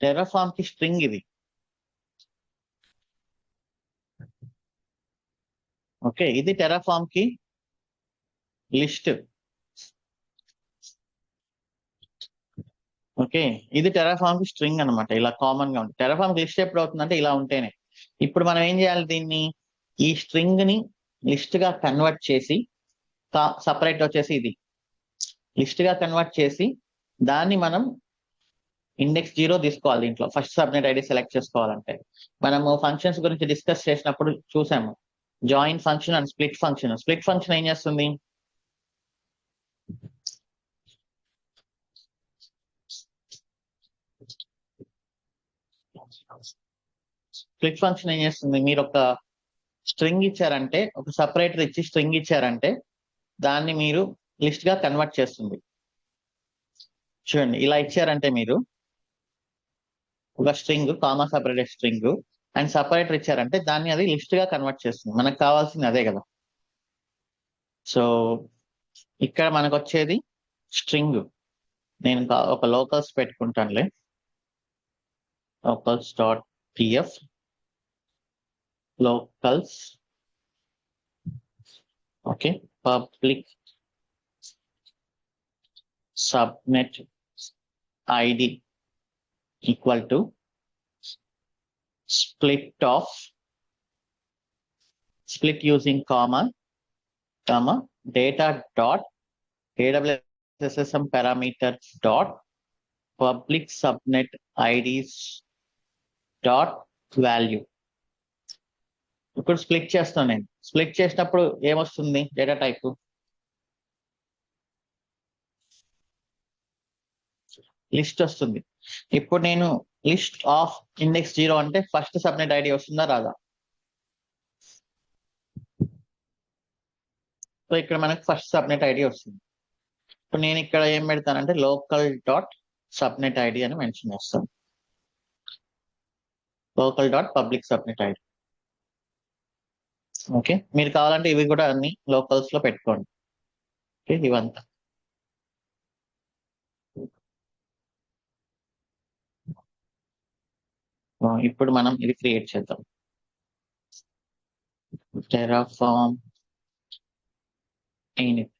టెరాఫార్మ్ కి స్ట్రింగ్ ఇది. ఓకే, ఇది టెరాఫార్మ్ కి లిస్ట్. ఓకే, ఇది టెరాఫార్మ్ కి స్ట్రింగ్ అనమాట. ఇలా కామన్ గా ఉంటుంది. టెరాఫార్మ్ కి లిస్ట్ ఎప్పుడు అవుతుందంటే ఇలా ఉంటేనే. ఇప్పుడు మనం ఏం చేయాలి? దీన్ని, ఈ స్ట్రింగ్ ని లిస్ట్ గా కన్వర్ట్ చేసి, సపరేట్ వచ్చేసి ఇది లిస్ట్ గా కన్వర్ట్ చేసి దాన్ని మనం ఇండెక్స్ 0 తీసుకోవాలి. దీంట్లో ఫస్ట్ సబ్నెట్ ఐడి సెలెక్ట్ చేసుకోవాలంటే మనము ఫంక్షన్స్ గురించి డిస్కస్ చేసినప్పుడు చూసాము, join function and split function. Split function ఏం చేస్తుంది? స్ప్లిట్ ఫంక్షన్ ఏం చేస్తుంది? మీరు ఒక స్ట్రింగ్ ఇచ్చారంటే, ఒక సపరేటర్ ఇచ్చి స్ట్రింగ్ ఇచ్చారంటే దాన్ని మీరు లిస్ట్ గా కన్వర్ట్ చేస్తుంది. చూడండి, ఇలా ఇచ్చారంటే మీరు ఒక string, comma separated string and separator ఇచ్చారంటే దాన్ని అది లిస్ట్ గా కన్వర్ట్ చేస్తుంది. మనకు కావాల్సింది అదే కదా. సో ఇక్కడ మనకు వచ్చేది స్ట్రింగ్. నేను ఒక లోకల్స్ పెట్టుకుంటానులే, locals dot pf locals. Okay, public subnet ID equal to split using comma data dot AWS SSM parameter dot public subnet IDs dot value. ఇప్పుడు స్ప్లిట్ చేస్తాను. నేను స్ప్లిట్ చేసినప్పుడు ఏమొస్తుంది? డేటా టైప్ లిస్ట్ వస్తుంది. ఇప్పుడు నేను లిస్ట్ ఆఫ్ ఇండెక్స్ 0 అంటే ఫస్ట్ సబ్నెట్ ఐడి వస్తుందా రాదా? సో ఇక్కడ మనకు ఫస్ట్ సబ్నెట్ ఐడి వస్తుంది. ఇప్పుడు నేను ఇక్కడ ఏం పెడతానంటే లోకల్ డాట్ సబ్నెట్ ఐడి అని మెన్షన్ చేస్తాను. Local dot public subnet ID. Okay, మీరు కావాలంటే ఇవి కూడా అన్ని లోకల్స్ లో పెట్టుకోండి. ఓకే, ఇవంతా ఇప్పుడు మనం ఇది క్రియేట్ చేద్దాం. Terraform init.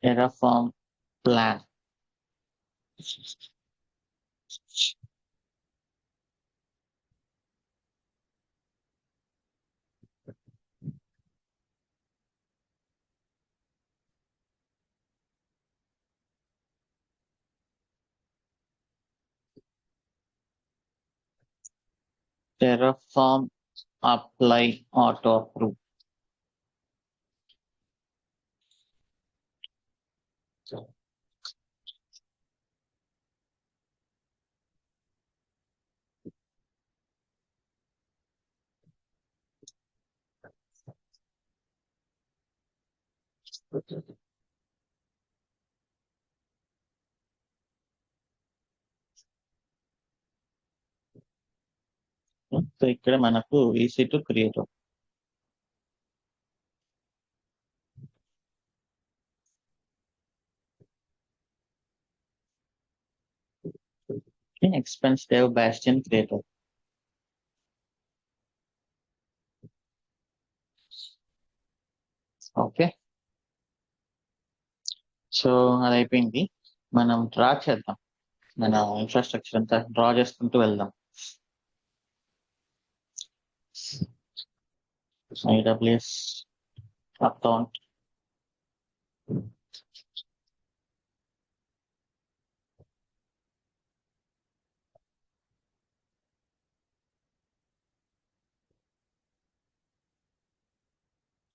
Terraform plan. Terraform apply auto approve. So ఇక్కడ మనకు EC2 create. Expense dev bastion creator. Okay, so అది అయిపోయింది. మనం డ్రా చేద్దాం, మన ఇన్ఫ్రాస్ట్రక్చర్ అంతా డ్రా చేసుకుంటూ వెళ్దాం. AWS account,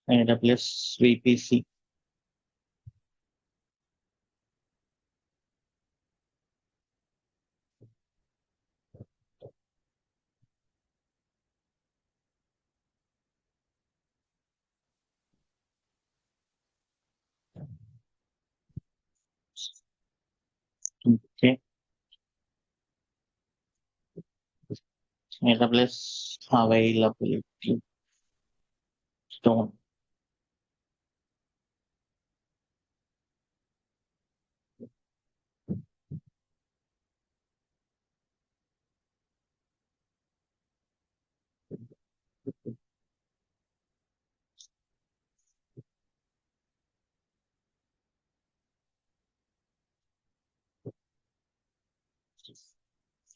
AWS VPC, okay, AWS availability stone,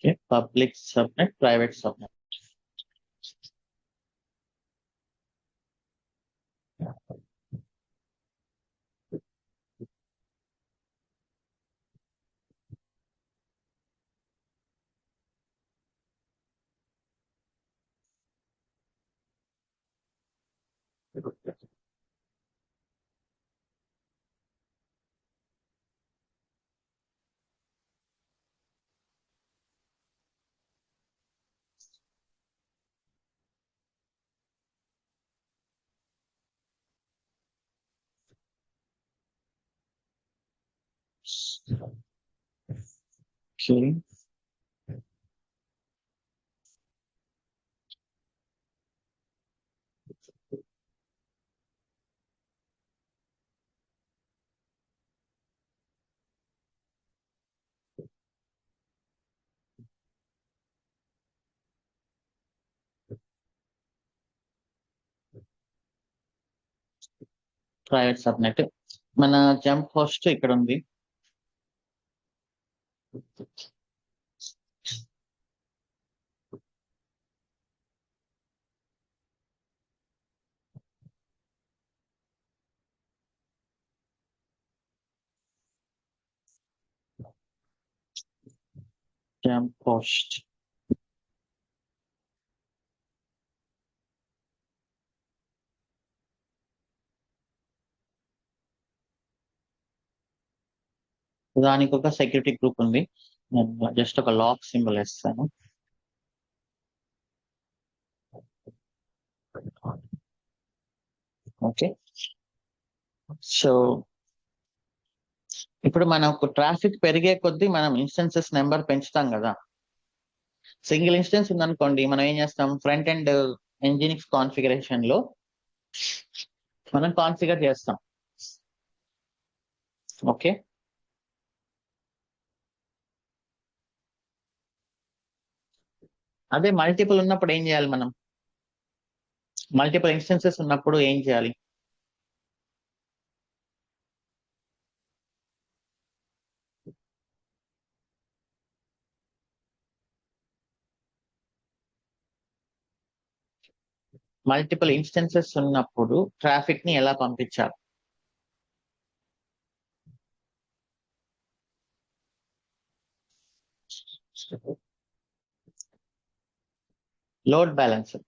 okay, public subnet, private subnet. Okay, private subnet. మన జంప్ హోస్ట్ ఇక్కడ ఉంది. జంప్ హోస్ట్, దానికి ఒక సెక్యూరిటీ గ్రూప్ ఉంది. నేను జస్ట్ ఒక లాక్ సింబల్ వేస్తాను. ఓకే, సో ఇప్పుడు మనకు ట్రాఫిక్ పెరిగే కొద్దీ మనం ఇన్స్టెన్సెస్ నెంబర్ పెంచుతాం కదా. సింగిల్ ఇన్స్టెన్స్ ఉందనుకోండి, మనం ఏం చేస్తాం, ఫ్రంట్ ఎండ్ ఎంజినిక్స్ కాన్ఫిగరేషన్ లో మనం కాన్ఫిగర్ చేస్తాం. ఓకే, అదే మల్టిపుల్ ఉన్నప్పుడు ఏం చేయాలి మనం, మల్టిపుల్ ఇన్స్టెన్సెస్ ఉన్నప్పుడు ఏం చేయాలి? మల్టిపుల్ ఇన్స్టెన్సెస్ ఉన్నప్పుడు ట్రాఫిక్ ని ఎలా పంపించాలి? Load balancer.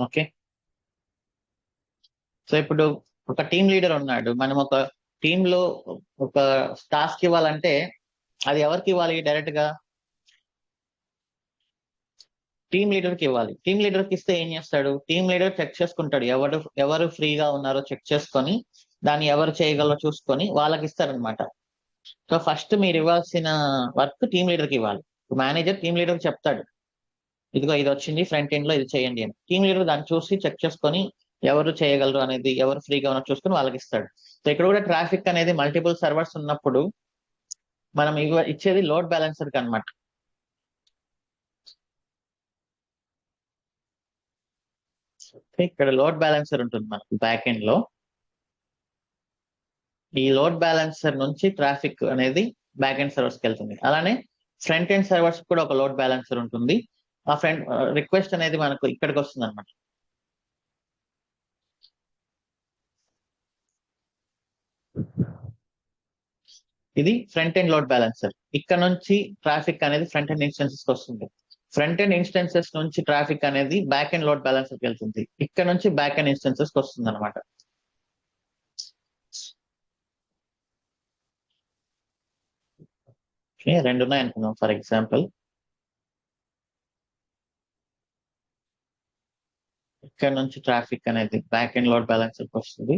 ఓకే, సో ఇప్పుడు ఒక టీమ్ లీడర్ ఉన్నాడు, మనం ఒక టీమ్ లో ఒక టాస్క్ ఇవ్వాలంటే అది ఎవరికి ఇవ్వాలి? డైరెక్ట్ గా టీమ్ లీడర్ కి ఇవ్వాలి. టీమ్ లీడర్ కి ఇస్తే ఏం చేస్తాడు? టీమ్ లీడర్ చెక్ చేసుకుంటాడు, ఎవరు ఫ్రీగా ఉన్నారో చెక్ చేసుకొని దాన్ని ఎవరు చేయగలరో చూసుకొని వాళ్ళకి ఇస్తారనమాట. సో ఫస్ట్ మీరు ఇవ్వాల్సిన వర్క్ టీమ్ లీడర్ కి ఇవ్వాలి. మేనేజర్ టీమ్ లీడర్ చెప్తాడు, ఇదిగో ఇది వచ్చింది ఫ్రంట్ ఎండ్ లో, ఇది చేయండి అని. టీమ్ లీడర్ దాన్ని చూసి చెక్ చేసుకొని ఎవరు చేయగలరు అనేది, ఎవరు ఫ్రీగా ఉన్నారో చూసుకొని వాళ్ళకి ఇస్తాడు. సో ఇక్కడ కూడా ట్రాఫిక్ అనేది మల్టిపుల్ సర్వర్స్ ఉన్నప్పుడు మనం ఇచ్చేది లోడ్ బ్యాలెన్సర్ కి అనమాట. ఇక్కడ లోడ్ బ్యాలెన్సర్ ఉంటుంది మనకు బ్యాక్ ఎండ్ లో. ఈ లోడ్ బ్యాలెన్సర్ నుంచి ట్రాఫిక్ అనేది బ్యాక్ ఎండ్ సర్వర్స్ కి వెళ్తుంది. అలానే ఫ్రంట్ ఎండ్ సర్వర్స్ కూడా ఒక లోడ్ బ్యాలెన్సర్ ఉంటుంది. ఆ ఫ్రంట్ రిక్వెస్ట్ అనేది మనకు ఇక్కడికి వస్తుంది అనమాట. ఇది ఫ్రంట్ ఎండ్ లోడ్ బ్యాలెన్సర్. ఇక్కడ నుంచి ట్రాఫిక్ అనేది ఫ్రంట్ ఎండ్ ఇన్స్టెన్సెస్ కి వస్తుంది. ఫ్రంట్ ఎండ్ ఇన్స్టెన్సెస్ నుంచి ట్రాఫిక్ అనేది బ్యాక్ ఎండ్ లోడ్ బ్యాలెన్సర్ కి వెళ్తుంది. ఇక్కడ నుంచి బ్యాక్ ఎండ్ ఇన్స్టెన్సెస్ కి వస్తుంది అనమాట. రెండు ఉన్నాయి అనుకుందాం ఫర్ ఎగ్జాంపుల్. ఇక్కడ నుంచి ట్రాఫిక్ అనేది బ్యాక్ ఎండ్ లోడ్ బ్యాలెన్సర్ కి వస్తుంది.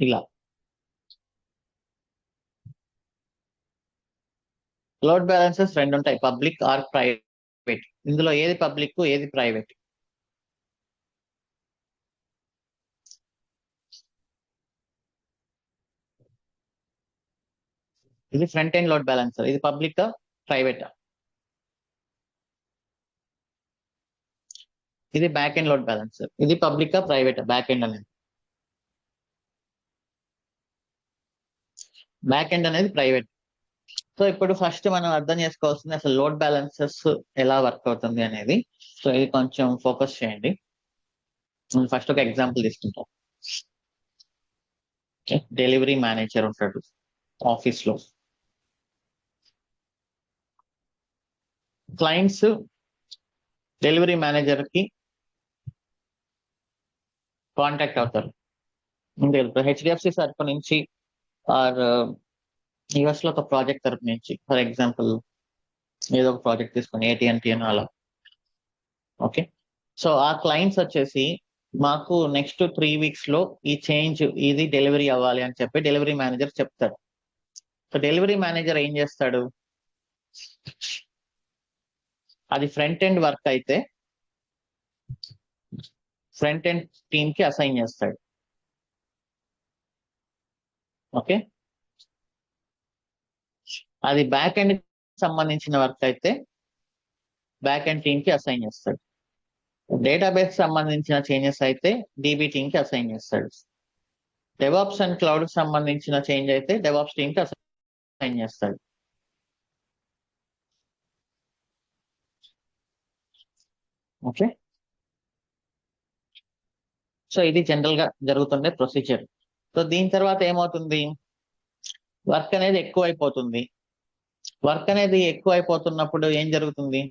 ఇలా లోడ్ బ్యాలెన్సెస్ రెండు ఉంటాయి, పబ్లిక్ ఆర్ ప్రైవేట్. ఇందులో ఏది పబ్లిక్, ఏది ప్రైవేట్? ఇది ఫ్రంట్ ఎండ్ లోడ్ బ్యాలెన్సర్. ఇది పబ్లిక్ ప్రైవేట్? ఇది బ్యాక్ ఎండ్ లోడ్ బ్యాలెన్సర్. ఇది పబ్లిక్ ప్రైవేట్ బ్యాక్ ఎండ్ అనేది? బ్యాక్ ఎండ్ అనేది ప్రైవేట్. సో ఇప్పుడు ఫస్ట్ మనం అర్థం చేసుకోవాల్సింది అసలు లోడ్ బ్యాలెన్సెస్ ఎలా వర్క్ అవుతుంది అనేది. సో ఇది కొంచెం ఫోకస్ చేయండి. ఫస్ట్ ఒక ఎగ్జాంపుల్ తీసుకుంటాం. డెలివరీ మేనేజర్ ఉంటాడు ఆఫీస్ లో. క్లయింట్స్ డెలివరీ మేనేజర్ కి కాంటాక్ట్ అవుతారు. హెచ్డిఎఫ్సి తరపు నుంచి ఆర్ యుఎస్ లో ఒక ప్రాజెక్ట్ తరపు నుంచి, ఫర్ ఎగ్జాంపుల్ ఏదో ఒక ప్రాజెక్ట్ తీసుకొని AT&T అని అలా. ఓకే, సో ఆ క్లయింట్స్ వచ్చేసి మాకు నెక్స్ట్ 3 weeks లో ఈ చేంజ్ ఇది డెలివరీ అవ్వాలి అని చెప్పి డెలివరీ మేనేజర్ చెప్తాడు. సో డెలివరీ మేనేజర్ ఏం చేస్తాడు? అది ఫ్రంట్ ఎండ్ వర్క్ అయితే ఫ్రంట్ ఎండ్ టీమ్ కి అసైన్ చేస్తాడు. ఓకే, అది బ్యాక్ ఎండ్ సంబంధించిన వర్క్ అయితే బ్యాక్ ఎండ్ టీమ్ కి అసైన్ చేస్తాడు. డేటాబేస్ సంబంధించిన చేంజెస్ అయితే DB టీమ్ కి అసైన్ చేస్తాడు. డెవాప్స్ అండ్ క్లౌడ్ సంబంధించిన చేంజ్ అయితే డెవాప్స్ టీమ్ కి అసైన్ చేస్తాడు. ఓకే, సో ఇది జనరల్ గా జరుగుతుండే ప్రొసీజర్. సో దీని తర్వాత ఏమవుతుంది, వర్క్ అనేది ఎక్కువ అయిపోతుంది. వర్క్ అనేది ఎక్కువ అయిపోతున్నప్పుడు ఏం జరుగుతుంది,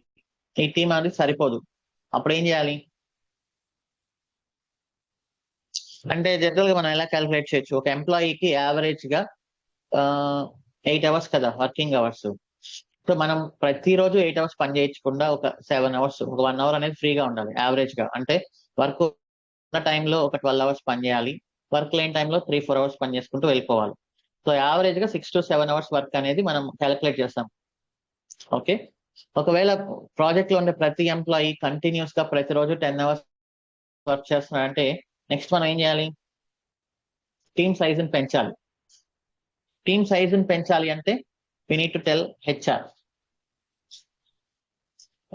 ఈ టీం అనేది సరిపోదు. అప్పుడు ఏం చేయాలి అంటే జనరల్ గా మనం ఎలా క్యాలిక్యులేట్ చేయొచ్చు, ఒక ఎంప్లాయీకి యావరేజ్ గా 8 అవర్స్ కదా వర్కింగ్ అవర్స్. సో మనం ప్రతిరోజు 8 అవర్స్ పని చేయించకుండా ఒక 7 అవర్స్, ఒక 1 అవర్ అనేది ఫ్రీగా ఉండాలి యావరేజ్ గా. అంటే వర్క్ ఉన్న టైంలో ఒక 12 అవర్స్ పని చేయాలి, వర్క్ లేని టైంలో 3-4 అవర్స్ పని చేసుకుంటూ వెళ్ళిపోవాలి. సో యావరేజ్ గా 6 to 7 అవర్స్ వర్క్ అనేది మనం క్యాలిక్యులేట్ చేస్తాం. ఓకే, ఒకవేళ ప్రాజెక్ట్ లో ఉండే ప్రతి ఎంప్లాయీ కంటిన్యూస్ గా ప్రతిరోజు 10 అవర్స్ వర్క్ చేస్తున్నారంటే నెక్స్ట్ మనం ఏం చేయాలి, టీమ్ సైజ్ ని పెంచాలి. టీమ్ సైజ్ ని పెంచాలి అంటే we need to tell HR,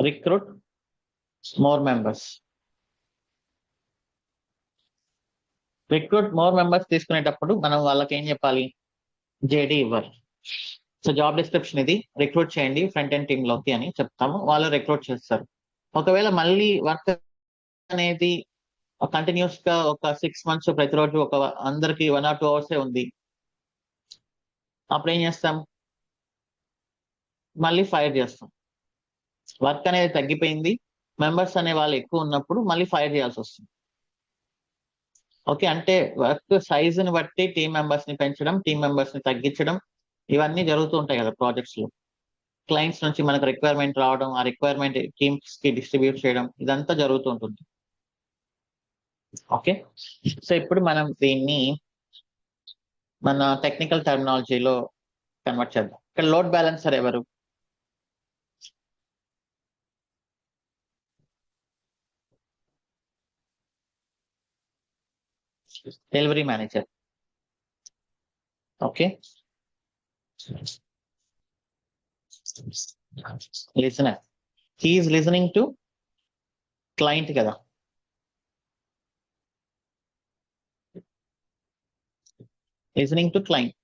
recruit more members. Recruit more members తీసుకునేటప్పుడు మనం వాళ్ళకి ఏం చెప్పాలి, జేడీ ఇవ్వాలి. సో జాబ్ డిస్క్రిప్షన్ ఇది, రిక్రూట్ చేయండి ఫ్రంట్ ఎండ్ టీమ్ లోకి అని చెప్తాము, వాళ్ళు రిక్రూట్ చేస్తారు. ఒకవేళ మళ్ళీ వర్క్ అనేది కంటిన్యూస్ గా ఒక 6 months ప్రతిరోజు ఒక అందరికి 1 or 2 అవర్సే ఉంది, అప్పుడు ఏం చేస్తాం, మళ్ళీ ఫైర్ చేస్తాం. వర్క్ అనేది తగ్గిపోయింది, మెంబర్స్ అనే వాళ్ళు ఎక్కువ ఉన్నప్పుడు మళ్ళీ ఫైర్ చేయాల్సి వస్తుంది. ఓకే, అంటే వర్క్ సైజ్ ని బట్టి టీం మెంబర్స్ ని పెంచడం, టీం మెంబర్స్ ని తగ్గించడం, ఇవన్నీ జరుగుతూ ఉంటాయి కదా ప్రాజెక్ట్స్ లో. క్లయింట్స్ నుంచి మనకు రిక్వైర్మెంట్ రావడం, ఆ రిక్వైర్మెంట్ టీమ్స్ కి డిస్ట్రిబ్యూట్ చేయడం, ఇదంతా జరుగుతూ ఉంటుంది. ఓకే, సో ఇప్పుడు మనం దీన్ని మన టెక్నికల్ టర్మినాలజీలో కన్వర్ట్ చేద్దాం. ఇక్కడ లోడ్ బ్యాలెన్సర్ ఎవరు, delivery manager. Okay, listener, he is listening to client కదా. Listening to client.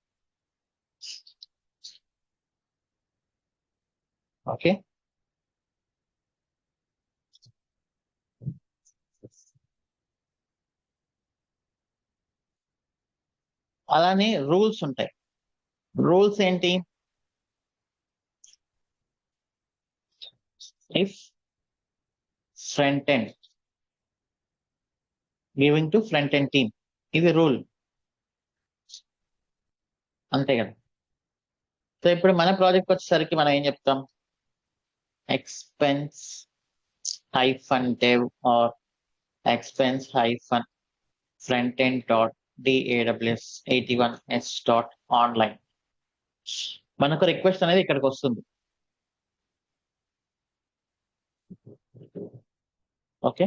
ఓకే, అలానే రూల్స్ ఉంటాయి. రూల్స్ ఏంటి, if front end giving to front end team, ఇది రూల్, అంతే కదా. సో ఇప్పుడు మన ప్రాజెక్ట్ వచ్చేసరికి మనం ఏం చెప్తాం, expense hyphen dev or expense hyphen front end dot DAWS81S dot online. మనకు రిక్వెస్ట్ అనేది ఇక్కడికి వస్తుంది. Okay,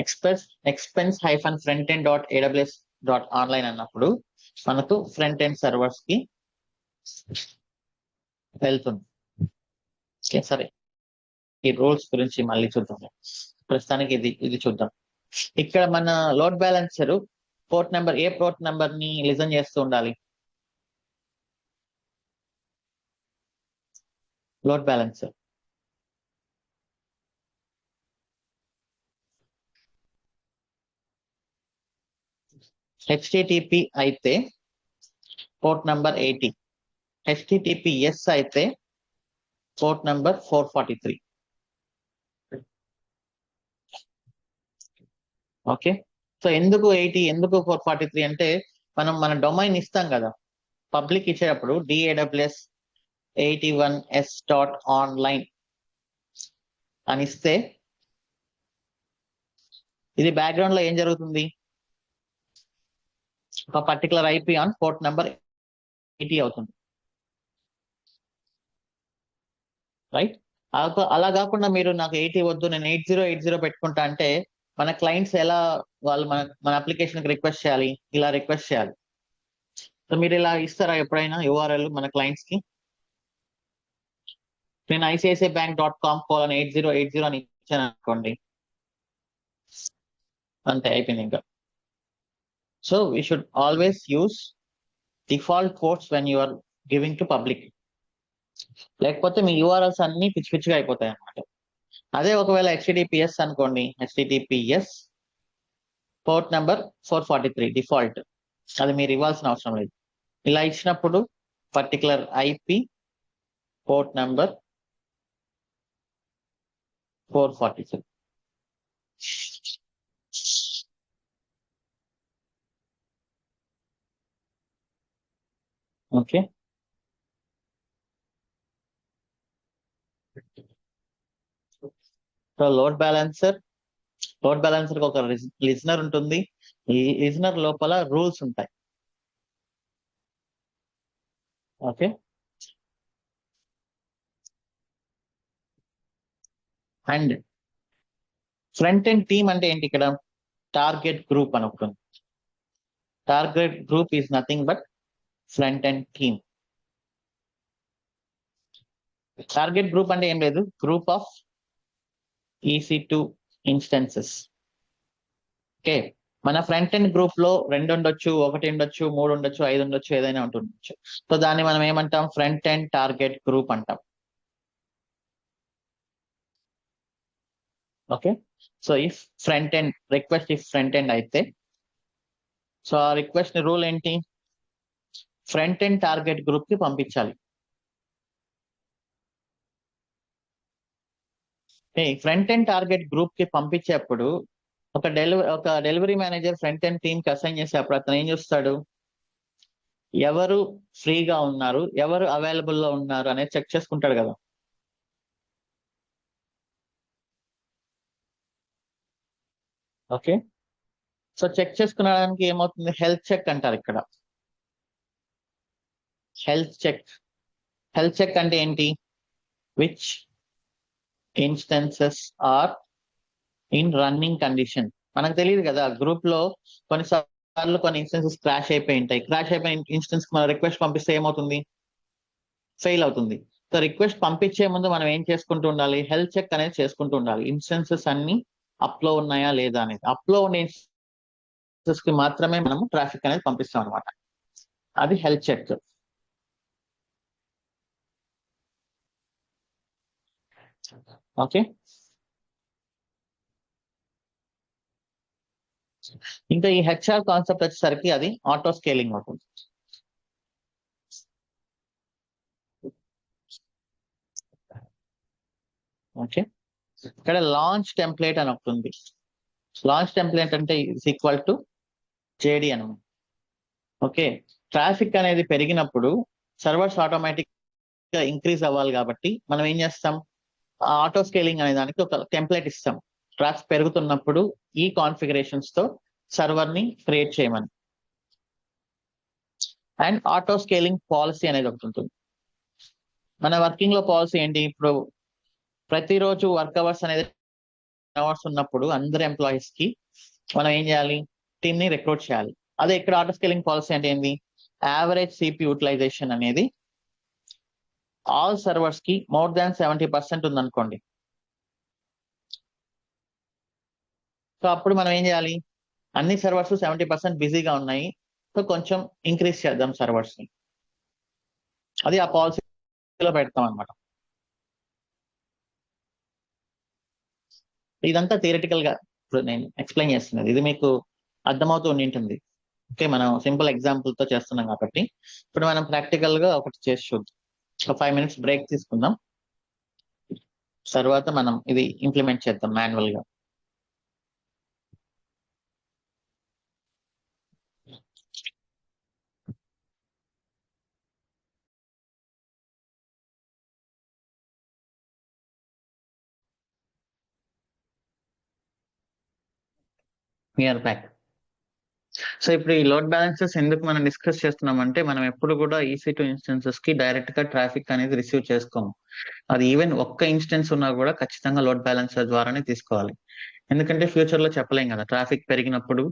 expense hyphen front end dot AWS dot online అన్నప్పుడు మనకు ఫ్రంట్ ఎండ్ సర్వర్స్ కి వెళ్తుంది. ఓకే, సరే ఈ రూల్స్ గురించి మళ్ళీ చూద్దాం, ప్రస్తుతానికి ఇది చూద్దాం. ఇక్కడ మన లోడ్ బ్యాలెన్సర్ పోర్ట్ నెంబర్, ఏ పోర్ట్ నెంబర్ ని లిజన్ చేస్తూ ఉండాలి, లోడ్ బ్యాలెన్సర్ HTTP అయితే పోర్ట్ నెంబర్ 80, HTTPS అయితే పోర్ట్ నెంబర్ 443. ఓకే, సో ఎందుకు 80, ఎందుకు 443 అంటే మనం మన డొమైన్ ఇస్తాం కదా పబ్లిక్ ఇచ్చేటప్పుడు, DAWS81S డాట్ ఆన్లైన్ అని ఇస్తే ఇది బ్యాక్గ్రౌండ్ లో ఏం జరుగుతుంది, ఒక particular IP on port number 80 అవుతుంది, రైట్. అలా కాకుండా మీరు నాకు 80 వద్దు నేను 8080 పెట్టుకుంటా అంటే మన క్లయింట్స్ ఎలా, వాళ్ళు మన అప్లికేషన్ రిక్వెస్ట్ చేయాలి, ఇలా రిక్వెస్ట్ చేయాలి. సో మీరు ఇలా ఇస్తారా ఎప్పుడైనా URL మన క్లయింట్స్ కి, నేను ICICIbank.com 8080 అని ఇచ్చాను అనుకోండి, అంతే అయిపోయింది ఇంకా. So we should always use default ports when you are giving to public, లేకపోతే మీ URLs అన్ని పిచ్చి పిచ్చిగా అయిపోతాయి అన్నమాట. అదే ఒకవేళ HTTPS అనుకోండి, HTTPS పోర్ట్ నెంబర్ 443 డిఫాల్ట్, అది మీరు ఇవ్వాల్సిన అవసరం లేదు. ఇలా ఇచ్చినప్పుడు particular IP port number 447. Okay, so load balancer ఒక లిజనర్ ఉంటుంది. ఈ లిజనర్ లోపల రూల్స్ ఉంటాయి. Okay, and front end team అంటే ఏంటి? ఇక్కడ టార్గెట్ గ్రూప్ అని ఒకటి ఉంది. Target group is nothing but front end team. Target group అంటే ఏం లేదు, group of EC2 instances. Okay, మన ఫ్రంట్ ఎండ్ గ్రూప్ లో 2 ఉండొచ్చు, 1 ఉండొచ్చు, 3 ఉండొచ్చు, 5 ఉండొచ్చు, ఏదైనా ఉంటుండొచ్చు. సో దాన్ని మనం ఏమంటాం? ఫ్రంట్ ఎండ్ టార్గెట్ గ్రూప్ అంటాం. Okay, so if front end request front end అయితే, సో ఆ రిక్వెస్ట్ రూల్ ఏంటి? ఫ్రంట్ ఎండ్ టార్గెట్ గ్రూప్ కి పంపించాలి. ఫ్రంట్ ఎండ్ టార్గెట్ గ్రూప్ కి పంపించేప్పుడు ఒక delivery manager front end team కి అసైన్ చేసేప్పుడు అతను ఏం చూస్తాడు? ఎవరు ఫ్రీగా ఉన్నారు, ఎవరు అవైలబుల్ లో ఉన్నారు అనేది చెక్ చేసుకుంటాడు కదా. ఓకే, సో చెక్ చేసుకునడానికి ఏమవుతుంది? హెల్త్ చెక్ అంటారు ఇక్కడ. హెల్త్ చెక్ అంటే ఏంటి? Which instances are in running condition. మనకు తెలియదు కదా, గ్రూప్ లో కొన్నిసార్లు కొన్ని ఇన్స్టెన్సెస్ క్రాష్ అయిపోయి ఉంటాయి. క్రాష్ అయిపోయిన ఇన్స్టెన్స్ మనం రిక్వెస్ట్ పంపిస్తే ఏమవుతుంది? ఫెయిల్ అవుతుంది. సో రిక్వెస్ట్ పంపించే ముందు మనం ఏం చేసుకుంటూ ఉండాలి? హెల్త్ చెక్ అనేది చేసుకుంటూ ఉండాలి. ఇన్స్టెన్సెస్ అన్ని అప్లో ఉన్నాయా లేదా అనేది. అప్లో ఉన్న ఇన్స్టెన్సెస్ కి మాత్రమే మనం ట్రాఫిక్ అనేది పంపిస్తాం అనమాట. అది హెల్త్ చెక్. ఓకే, ఇంకా ఈ హెచ్ఆర్ కాన్సెప్ట్ వచ్చేసరికి అది ఆటో స్కేలింగ్ అవుతుంది. ఓకే, ఇక్కడ లాంచ్ టెంప్లేట్ అని ఒకటి ఉంది. లాంచ్ టెంప్లేట్ అంటే ఈక్వల్ టు JD అనమాట. ఓకే, ట్రాఫిక్ అనేది పెరిగినప్పుడు సర్వర్స్ ఆటోమేటిక్ గా ఇంక్రీజ్ అవ్వాలి కాబట్టి మనం ఏం చేస్తాం? ఆటో స్కేలింగ్ అనే దానికి ఒక టెంప్లెట్ ఇస్తాం. ట్రాఫిక్ పెరుగుతున్నప్పుడు ఈ కాన్ఫిగరేషన్స్ తో సర్వర్ ని క్రియేట్ చేయమని. అండ్ ఆటో స్కేలింగ్ పాలసీ అనేది ఒకటి ఉంటుంది. మన వర్కింగ్ లో పాలసీ ఏంటి? ఇప్పుడు ప్రతిరోజు వర్క్ అవర్స్ అనేది అవర్స్ ఉన్నప్పుడు అందరు ఎంప్లాయీస్ కి మనం ఏం చేయాలి? టీమ్ ని రిక్రూట్ చేయాలి. అదే ఇక్కడ ఆటో స్కేలింగ్ పాలసీ అంటే ఏంది? యావరేజ్ సిపి యూటిలైజేషన్ అనేది ఆల్ సర్వర్స్ కి మోర్ దాన్ 70% ఉందనుకోండి. సో అప్పుడు మనం ఏం చేయాలి? అన్ని సర్వర్స్ 70% బిజీగా ఉన్నాయి, సో కొంచెం ఇంక్రీజ్ చేద్దాం సర్వర్స్ ని. అది ఆ పాలసీలో పెడతాం అనమాట. ఇదంతా థియరిటికల్ గా ఇప్పుడు నేను ఎక్స్ప్లెయిన్ చేస్తున్నది. ఇది మీకు అర్థమవుతూ ఉంటుంది. ఓకే, మనం సింపుల్ ఎగ్జాంపుల్ తో చేస్తున్నాం కాబట్టి ఇప్పుడు మనం ప్రాక్టికల్ గా ఒకటి చేసి చూద్దాం. ఒక 5 minutes బ్రేక్ తీసుకుందాం. తర్వాత మనం ఇది ఇంప్లిమెంట్ చేద్దాం మాన్యువల్ గా. Near back. సో ఇప్పుడు ఈ లోడ్ బ్యాలెన్సెస్ ఎందుకు మనం డిస్కస్ చేస్తున్నాం అంటే, మనం ఎప్పుడు కూడా EC2 ఇన్స్టెన్సెస్ కి డైరెక్ట్ గా ట్రాఫిక్ అనేది రిసీవ్ చేసుకోము. అది ఈవెన్ ఒక్క ఇన్స్టెన్స్ ఉన్నా కూడా ఖచ్చితంగా లోడ్ బ్యాలెన్సర్ ద్వారానే తీసుకోవాలి. ఎందుకంటే ఫ్యూచర్ లో చెప్పలేం కదా, ట్రాఫిక్ పెరిగినప్పుడు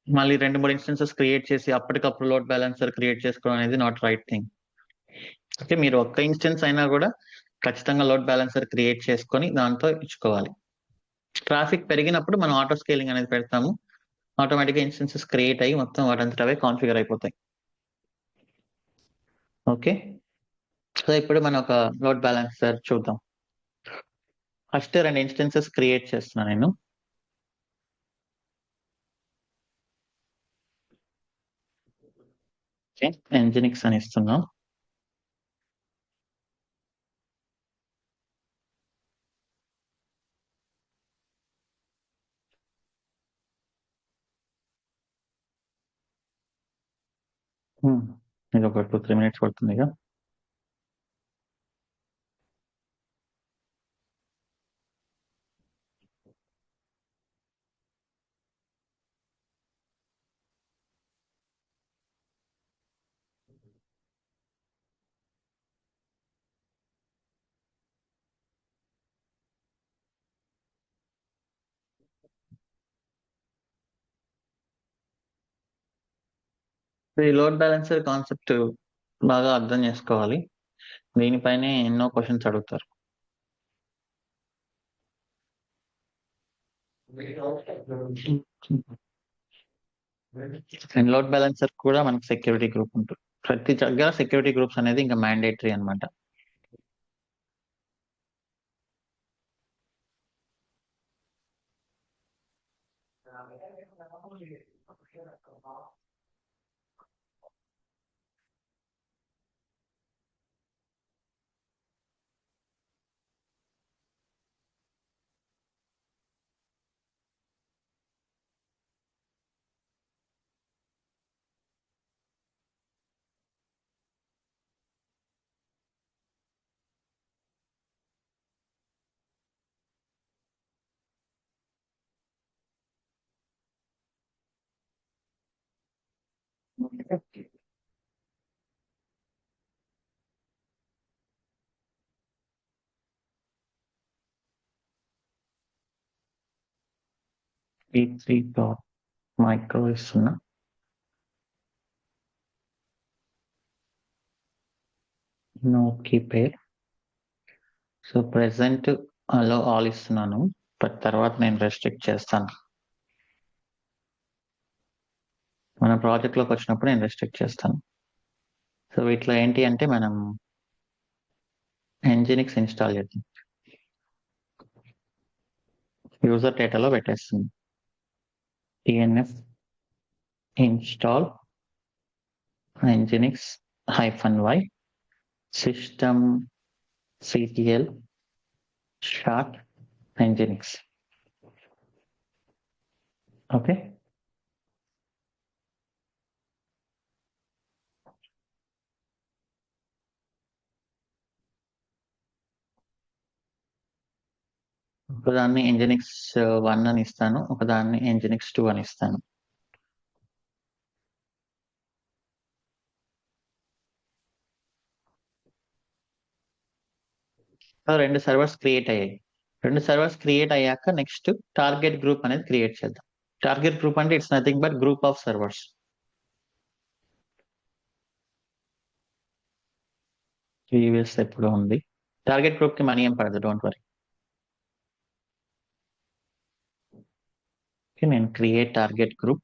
మళ్ళీ 2-3 ఇన్స్టెన్సెస్ క్రియేట్ చేసి అప్పటికప్పుడు లోడ్ బ్యాలెన్సర్ క్రియేట్ చేసుకోవడం అనేది నాట్ రైట్ థింగ్. ఓకే, మీరు ఒక్క ఇన్స్టెన్స్ అయినా కూడా ఖచ్చితంగా లోడ్ బ్యాలెన్సర్ క్రియేట్ చేసుకొని దాంతో ఇచ్చుకోవాలి. ట్రాఫిక్ పెరిగినప్పుడు మనం ఆటో స్కేలింగ్ అనేది పెడతాము. ఆటోమేటిక్ గా ఇన్స్టెన్సెస్ క్రియేట్ అయ్యి మొత్తం వాటంతట అవే కాన్ఫిగర్ అయిపోతాయి. ఓకే, సో ఇప్పుడు మనం ఒక లోడ్ బ్యాలెన్సర్ చూద్దాం. ఫస్ట్ 2 ఇన్స్టెన్సెస్ క్రియేట్ చేస్తున్నా నేను. ఓకే, Nginx అని ఇస్తున్నాం. ఇది ఒక 2-3 minutes పడుతుంది ఇక. ఈ లోడ్ బ్యాలెన్సర్ కాన్సెప్ట్ బాగా అర్థం చేసుకోవాలి. దీనిపైనే ఎన్నో క్వశ్చన్స్ అడుగుతారు. అండ్ లోడ్ బ్యాలెన్సర్ కూడా మనకి సెక్యూరిటీ గ్రూప్ ఉంటుంది. ప్రతి దగ్గర సెక్యూరిటీ గ్రూప్స్ అనేది ఇంకా మ్యాండేటరీ అనమాట. P3 మైక్రో ఇస్తున్నా. No key pair. So present allow all ఇస్తున్నాను, బట్ తర్వాత నేను రెస్ట్రిక్ట్ చేస్తాను. మన ప్రాజెక్ట్ లోకి వచ్చినప్పుడు నేను రెస్ట్రిక్ట్ చేస్తాను. సో వీటిలో ఏంటి అంటే మనం Nginx ఇన్స్టాల్ చేద్దాం. యూజర్ డేటాలో పెట్టేస్తుంది. tnf install Nginx -y system ctl start Nginx. Okay, ఒకదాన్ని Nginx 1 అని ఇస్తాను, ఒకదాన్ని Nginx 2 అని ఇస్తాను. రెండు సర్వర్స్ క్రియేట్ అయ్యాయి. రెండు సర్వర్స్ క్రియేట్ అయ్యాక నెక్స్ట్ టార్గెట్ గ్రూప్ అనేది క్రియేట్ చేద్దాం. టార్గెట్ గ్రూప్ అంటే it's nothing but group of servers. Previous ఎప్పుడు ఉంది. టార్గెట్ గ్రూప్ కి మనీ ఏం పడదు, డోంట్ వరీ. నేను క్రియేట్ టార్గెట్ గ్రూప్,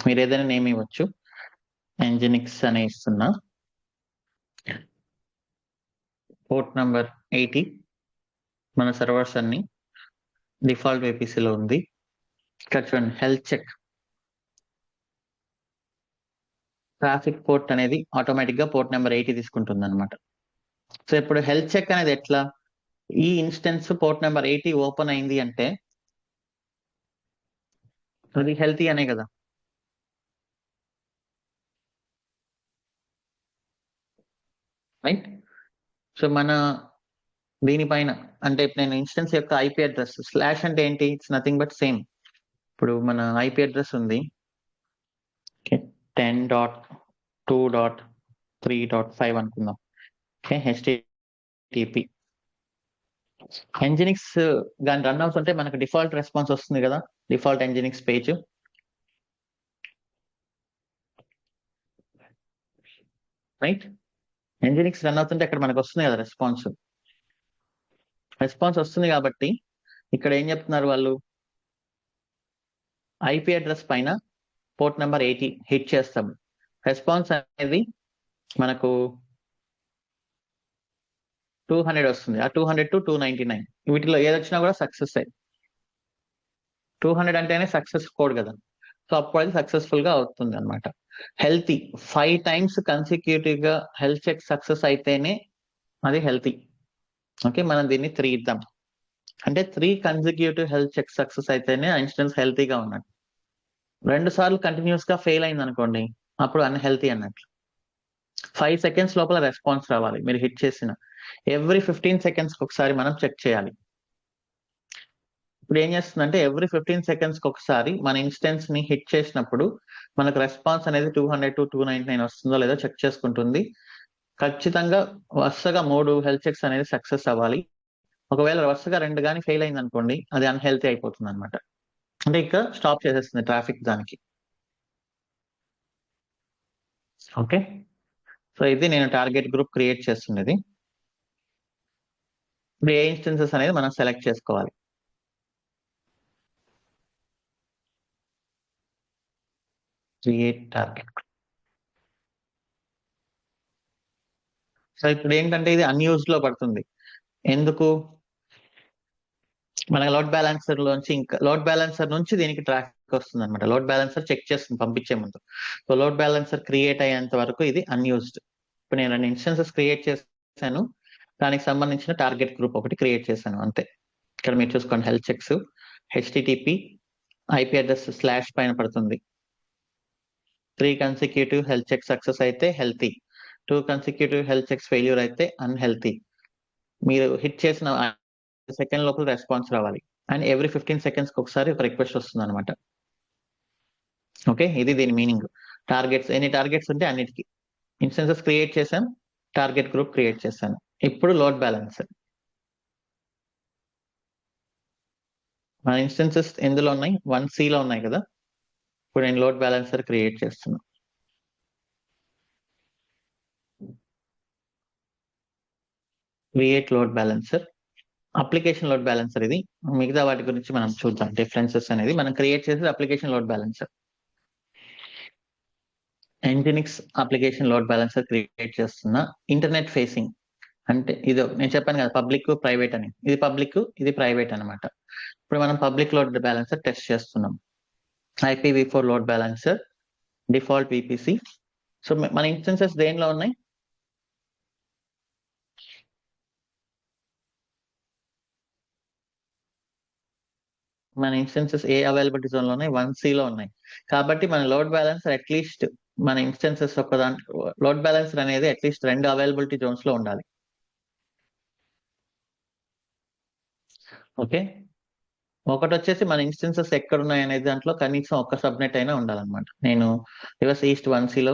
మీరు ఏదైనా నేమ్ ఇవ్వచ్చు. Nginx అనే ఇస్తున్నా. Port number 80. మన సర్వర్స్ అన్ని డిఫాల్ట్ VPCలో ఉంది. ఇక్కడ చూడండి, హెల్త్ చెక్ ట్రాఫిక్ పోర్ట్ అనేది ఆటోమేటిక్ గా పోర్ట్ నెంబర్ 80 తీసుకుంటుంది అనమాట. సో ఇప్పుడు హెల్త్ చెక్ అనేది ఎట్లా, ఈ ఇన్స్టెన్స్ పోర్ట్ నెంబర్ 80 ఓపెన్ అయింది అంటే అది హెల్తీ అనే కదా. రైట్. సో మన దీనిపైన అంటే నేను ఇన్స్టెన్స్ యొక్క IP అడ్రస్ స్లాష్ అంటే ఏంటి, ఇట్స్ నథింగ్ బట్ సేమ్. ఇప్పుడు మన IP అడ్రస్ ఉంది 10.2.3.5 అనుకుందాం. Okay, HTTP. Nginx దాని రన్ అవుతుంటే మనకు డిఫాల్ట్ రెస్పాన్స్ వస్తుంది కదా, default Nginx page. Right, Nginx run అవుతుంటే అక్కడ మనకు వస్తుంది కదా రెస్పాన్స్. రెస్పాన్స్ వస్తుంది కాబట్టి ఇక్కడ ఏం చెప్తున్నారు వాళ్ళు, IP అడ్రస్ పైన పోర్ట్ నెంబర్ 80 హిట్ చేస్తాం. రెస్పాన్స్ అనేది మనకు 200 వస్తుంది. ఆ 200 to 299 వీటిలో ఏదొచ్చినా కూడా సక్సెస్. 200 అంటేనే సక్సెస్ కోడ్ కదా, సో అప్పుడు అది సక్సెస్ఫుల్ గా అవుతుంది అనమాట. హెల్తీ 5 times కన్సిక్యూటివ్ గా హెల్త్ చెక్ సక్సెస్ అయితేనే అది హెల్తీ. ఓకే, మనం దీన్ని 3 ఇద్దాం. అంటే 3 కన్సిక్యూటివ్ హెల్త్ చెక్ సక్సెస్ అయితేనే ఇన్స్టెన్స్ హెల్తీగా ఉన్నట్టు. 2 సార్లు కంటిన్యూస్ గా ఫెయిల్ అయింది అనుకోండి, అప్పుడు అన్హెల్తీ అన్నట్లు. 5 సెకండ్స్ లోపల రెస్పాన్స్ రావాలి మీరు హిట్ చేసిన. ఎవ్రీ 15 సెకండ్స్ ఒకసారి మనం చెక్ చేయాలి. ఇప్పుడు ఏం చేస్తుందంటే ఎవ్రీ 15 సెకండ్స్ ఒకసారి మన ఇన్స్టెన్స్ ని హిట్ చేసినప్పుడు మనకు రెస్పాన్స్ అనేది 200 to 299 వస్తుందో లేదో చెక్ చేసుకుంటుంది. ఖచ్చితంగా వరుసగా 3 హెల్త్ చెక్స్ అనేది సక్సెస్ అవ్వాలి. ఒకవేళ వరుసగా 2 కానీ ఫెయిల్ అయింది అనుకోండి, అది అన్హెల్తీ అయిపోతుంది అనమాట. అంటే ఇక స్టాప్ చేసేస్తుంది ట్రాఫిక్ దానికి. ఓకే, సో ఇది నేను టార్గెట్ గ్రూప్ క్రియేట్ చేస్తున్నది. ఇప్పుడు ఏ ఇన్స్టెన్సెస్ అనేది మనం సెలెక్ట్ చేసుకోవాలి. Create target. సో ఇప్పుడు ఏంటంటే ఇది అన్యూజ్డ్ లో పడుతుంది. ఎందుకు? మన లోడ్ బ్యాలెన్సర్ లోంచి ఇంకా లోడ్ బ్యాలెన్సర్ నుంచి దీనికి ట్రాఫిక్ వస్తుంది అనమాట. లోడ్ బ్యాలెన్సర్ చెక్ చేస్తుంది పంపించే ముందు. సో లోడ్ బ్యాలెన్సర్ క్రియేట్ అయ్యేంత వరకు ఇది అన్యూజ్డ్. ఇప్పుడు నేను 2 ఇన్స్టెన్సెస్ క్రియేట్ చేశాను, దానికి సంబంధించిన టార్గెట్ గ్రూప్ ఒకటి క్రియేట్ చేశాను అంతే. ఇక్కడ మీరు చూసుకోండి, health checks HTTP IP address slash పైన పడుతుంది. 3 కన్సిక్యూటివ్ హెల్త్ చెక్ సక్సెస్ అయితే healthy, 2 consecutive health checks failure అయితే అన్హెల్తీ. మీరు హిట్ చేసిన సెకండ్ లోపల రెస్పాన్స్ రావాలి. అండ్ ఎవ్రీ 15 సెకండ్స్ ఒకసారి ఒక రిక్వెస్ట్ వస్తుంది అనమాట. ఓకే, ఇది దీని మీనింగ్. టార్గెట్స్, ఎన్ని టార్గెట్స్ ఉంటే అన్నిటికీ ఇన్స్టెన్సెస్ క్రియేట్ చేశాను, టార్గెట్ గ్రూప్ క్రియేట్ చేశాను. ఇప్పుడు లోడ్ బ్యాలెన్సర్. మన ఇన్స్టెన్సెస్ ఎందులో ఉన్నాయి? 1C లో ఉన్నాయి కదా. ఇప్పుడు నేను లోడ్ బ్యాలెన్సర్ క్రియేట్ చేస్తున్నా. Create load balancer. Application load balancer ఇది. మిగతా వాటి గురించి మనం చూద్దాం. డిఫరెన్సెస్ అనేది మనం క్రియేట్ చేసేది application load balancer. Nginx application load balancer create చేస్తున్నా. ఇంటర్నెట్ ఫేసింగ్ అంటే ఇది నేను చెప్పాను కదా, పబ్లిక్ ప్రైవేట్ అని. ఇది పబ్లిక్, ఇది ప్రైవేట్ అనమాట. ఇప్పుడు మనం పబ్లిక్ లోడ్ బ్యాలెన్సర్ టెస్ట్ చేస్తున్నాం. IPv4 load balancer, default VPC. So మన ఇన్స్టెన్సెస్ దేనిలో ఉన్నాయి? మన ఇన్స్టెన్సెస్ ఏ అవైలబిలిటీ జోన్ లో ఉన్నాయి? 1C లో ఉన్నాయి. కాబట్టి మన లోడ్ బ్యాలెన్సర్ అట్లీస్ట్ మన ఇన్స్టెన్సెస్ ఒక లోడ్ బ్యాలెన్సర్ అనేది అట్లీస్ట్ 2 అవైలబిలిటీ జోన్స్ లో ఉండాలి. ఓకే, ఒకటి వచ్చేసి మన ఇన్స్టెన్సెస్ ఎక్కడ ఉన్నాయి అనే దాంట్లో కనీసం ఒక సబ్నెట్ అయినా ఉండాలన్నమాట. నేను యుఎస్ ఈస్ట్ 1C లో,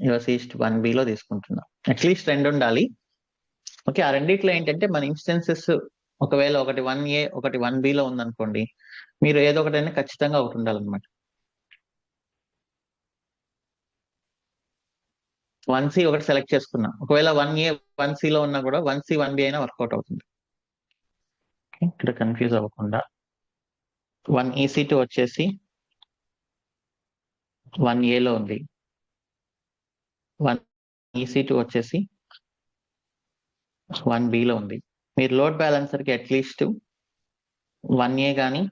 యుఎస్ ఈస్ట్ 1B లో తీసుకుంటున్నా. అట్లీస్ట్ 2 ఉండాలి. ఓకే, ఆ రెండిట్లో ఏంటంటే మన ఇన్స్టెన్సెస్ ఒకవేళ ఒకటి 1A ఒకటి 1B లో ఉందనుకోండి, మీరు ఏదో ఒకటైనా ఖచ్చితంగా ఒకటి ఉండాలన్నమాట. 1C ఒకటి సెలెక్ట్ చేసుకున్నా. ఒకవేళ 1A 1C లో ఉన్నా కూడా 1C 1B అయినా వర్కౌట్ అవుతుంది. ఇక్కడ కన్ఫ్యూజ్ అవ్వకుండా 1EC2 వచ్చేసి 1A లో ఉంది, 1EC2 వచ్చేసి 1B లో ఉంది. మీరు లోడ్ బ్యాలెన్సర్ కి అట్లీస్ట్ 1A కానీ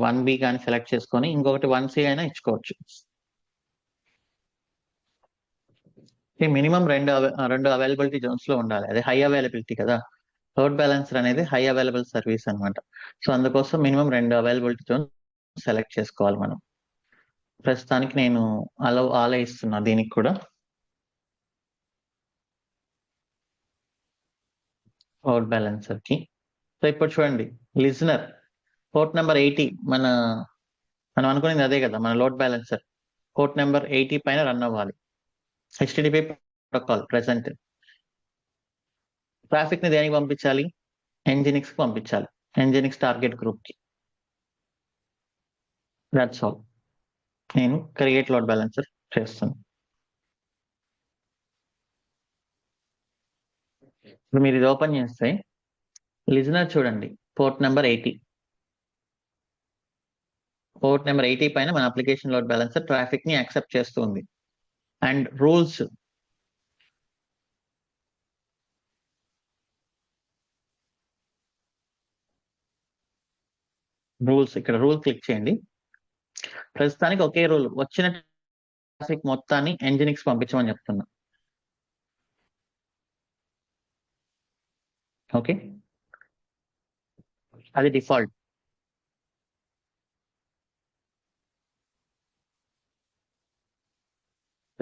1B కానీ సెలెక్ట్ చేసుకొని ఇంకొకటి 1C అయినా ఇచ్చుకోవచ్చు. మినిమం రెండు అవైలబిలిటీ జోన్స్ లో ఉండాలి. అదే హై అవైలబిలిటీ కదా. లోడ్ బ్యాలెన్సర్ అనేది హై అవైలబుల్ సర్వీస్ అనమాట. సో అందుకోసం మినిమం 2 అవైలబిలిటీ జోన్స్ సెలెక్ట్ చేసుకోవాలి మనం. ప్రస్తుతానికి నేను ఆలోచిస్తున్నా దీనికి కూడా. లోడ్ బ్యాలెన్సర్ కి సో ఇప్పుడు చూడండి, లిజనర్ పోర్ట్ నెంబర్ 80 మనం అనుకునేది అదే కదా. మన లోడ్ బ్యాలెన్సర్ పోర్ట్ నెంబర్ 80 పైన రన్ అవ్వాలి. HTTP protocol present. ట్రాఫిక్ ని దేనికి పంపించాలి? Nginx కి పంపించాలి, Nginx టార్గెట్ గ్రూప్ కి. That's all. నేను క్రియేట్ లోడ్ బ్యాలెన్సర్ చేస్తాను. ఇప్పుడు మీరు ఇది ఓపెన్ చేస్తే లిజనర్ చూడండి, పోర్ట్ నెంబర్ 80. పోర్ట్ నెంబర్ 80 పైన మన అప్లికేషన్ లోడ్ బ్యాలెన్సర్ ట్రాఫిక్ ని యాక్సెప్ట్ చేస్తుంది. అండ్ రూల్స్, ఇక్కడ రూల్ క్లిక్ చేయండి. ప్రస్తుతానికి ఒకే రూల్, వచ్చిన ట్రాఫిక్ మొత్తాన్ని Nginx పంపించమని చెప్తున్నా. ఓకే, అది డిఫాల్ట్.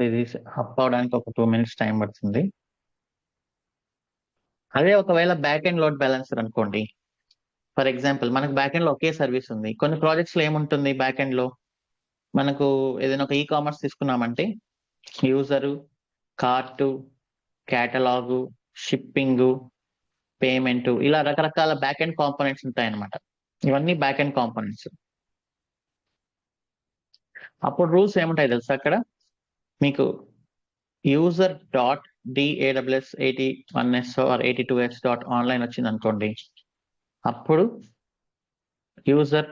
ఇది అప్ అవడానికి ఒక 2 minutes టైం పడుతుంది. అదే ఒకవేళ బ్యాక్ ఎండ్ లోడ్ బ్యాలెన్సర్ అనుకోండి. ఫర్ ఎగ్జాంపుల్ మనకు బ్యాక్ ఎండ్ లో ఒకే సర్వీస్ ఉంది. కొన్ని ప్రాజెక్ట్స్ లో ఏముంటుంది బ్యాక్ ఎండ్ లో మనకు ఏదైనా ఒక కామర్స్ తీసుకున్నామంటే user, cart, catalogue, shipping, payment ఇలా రకరకాల బ్యాక్ ఎండ్ కాంపోనెంట్స్ ఉంటాయన్నమాట. ఇవన్నీ బ్యాక్ ఎండ్ కాంపోనెంట్స్. అప్పుడు రూల్స్ ఏముంటాయి తెలుసా అక్కడ మీకు user dot DAWS 81s or 82s dot online వచ్చింది అనుకోండి, అప్పుడు యూజర్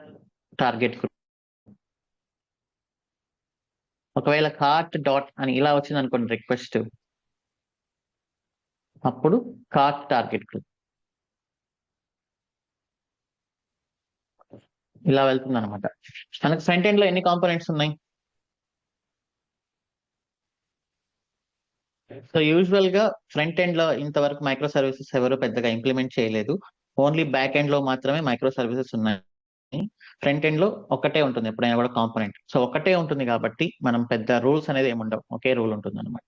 టార్గెట్ గ్రూప్. ఒకవేళ కార్ట్ డాట్ అని ఇలా వచ్చింది అనుకోండి రిక్వెస్ట్, అప్పుడు కార్ట్ టార్గెట్ గ్రూప్. ఇలా వెళ్తుంది అనమాట. మనకు ఫ్రంట్ ఎండ్ లో ఎన్ని కాంపోనెంట్స్ ఉన్నాయి? సో యూజువల్ గా ఫ్రంట్ ఎండ్ లో ఇంతవరకు మైక్రో సర్వీసెస్ ఎవరు పెద్దగా ఇంప్లిమెంట్ చేయలేదు. ఓన్లీ బ్యాక్ ఎండ్ లో మాత్రమే మైక్రో సర్వీసెస్ ఉన్నాయి. ఫ్రంట్ ఎండ్ లో ఒకటే ఉంటుంది ఎప్పుడైనా కూడా కాంపోనెంట్. సో ఒకటే ఉంటుంది కాబట్టి మనం పెద్ద రూల్స్ అనేది ఏముండవు, ఒకే రూల్ ఉంటుంది అనమాట.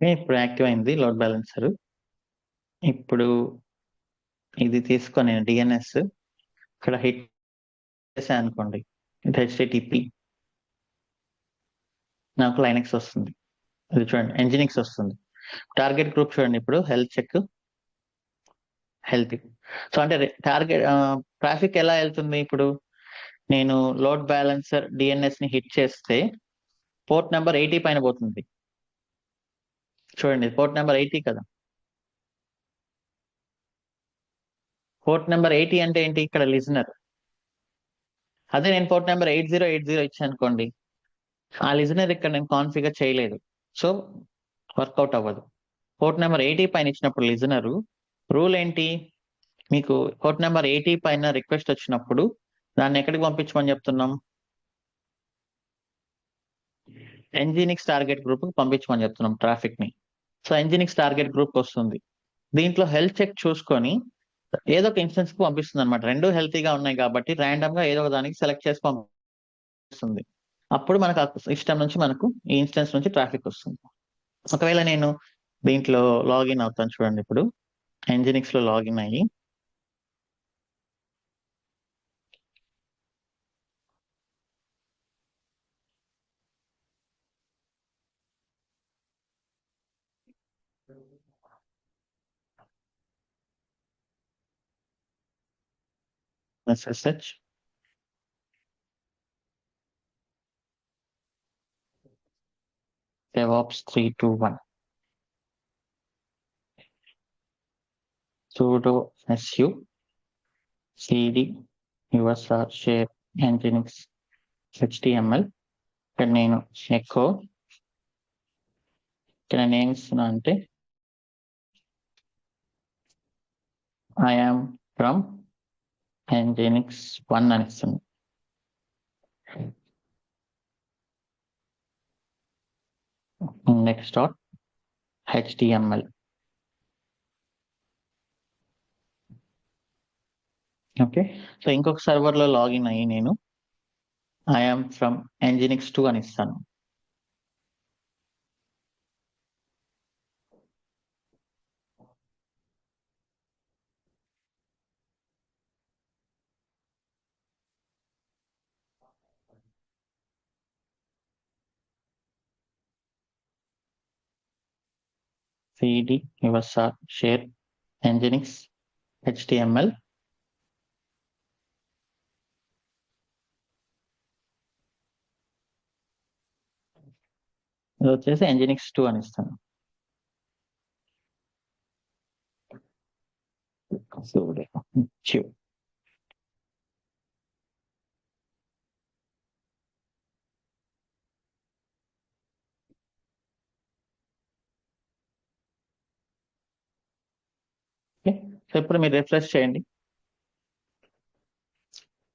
ఇప్పుడు యాక్టివ్ అయింది లోడ్ బ్యాలెన్సర్. ఇప్పుడు ఇది తీసుకొని డిఎన్ఎస్ ఇక్కడ హిట్ చేసా అనుకోండి, ఇది HTTP, నాకు లైనక్స్ వస్తుంది. ఇది చూడండి ఎంజినిక్స్ వస్తుంది. టార్గెట్ గ్రూప్ చూడండి ఇప్పుడు హెల్త్ చెక్, హెల్త్. సో అంటే టార్గెట్ ట్రాఫిక్ ఎలా వెళ్తుంది? ఇప్పుడు నేను లోడ్ బ్యాలెన్సర్ డిఎన్ఎస్ ని హిట్ చేస్తే పోర్ట్ నెంబర్ 80 పైన పోతుంది. చూడండి పోర్ట్ నెంబర్ 80 కదా. పోర్ట్ నెంబర్ 80 అంటే ఏంటి? ఇక్కడ లిజనర్. అదే నేను పోర్ట్ నెంబర్ 8080 ఇచ్చాను అనుకోండి, ఆ లిజనర్ ఇక్కడ నేను కాన్ఫిగర్ చేయలేదు, సో వర్కౌట్ అవ్వదు. పోర్ట్ నెంబర్ 80 పైన ఇచ్చినప్పుడు లిజనరు రూల్ ఏంటి? మీకు పోర్ట్ నెంబర్ 80 పైన రిక్వెస్ట్ వచ్చినప్పుడు దాన్ని ఎక్కడికి పంపించమని చెప్తున్నాం? ఎంజినిక్స్ టార్గెట్ గ్రూప్ కి పంపించమని చెప్తున్నాం ట్రాఫిక్ ని. సో ఎంజినిక్స్ టార్గెట్ గ్రూప్ వస్తుంది. దీంట్లో హెల్త్ చెక్ చూసుకొని ఏదో ఒక ఇన్స్టెన్స్ కి పంపిస్తుంది అనమాట. రెండు హెల్తీగా ఉన్నాయి కాబట్టి ర్యాండమ్ గా ఏదో ఒక దానికి సెలెక్ట్ చేసి పంపిస్తుంది. అప్పుడు మనకు ఆ సిస్టమ్ నుంచి మనకు ఈ ఇన్స్టెన్స్ నుంచి ట్రాఫిక్ వస్తుంది. ఒకవేళ నేను దీంట్లో లాగిన్ అవుతాను చూడండి, ఇప్పుడు ఎంజినిక్స్ లో లాగిన్ అయ్యి SSH DevOps 321 sudo su cd usr share nginx html. ఇక్కడ నేను ఎకో ఇక్కడ నేను ఇస్తున్నా అంటే ఐఆమ్ ఫ్రమ్ nginx 1 అని ఇస్తుంది. Next dot HTML. Okay, so ఇంకొక సర్వర్ లో లాగిన్ అయ్యి నేను ఐఆమ్ ఫ్రమ్ nginx 2 అని ఇస్తాను. cd usr share nginx html. ఇది వచ్చేసి nginx 2 అని ఇస్తాను. సో ఇప్పుడు మీరు రిఫ్రెష్ చేయండి.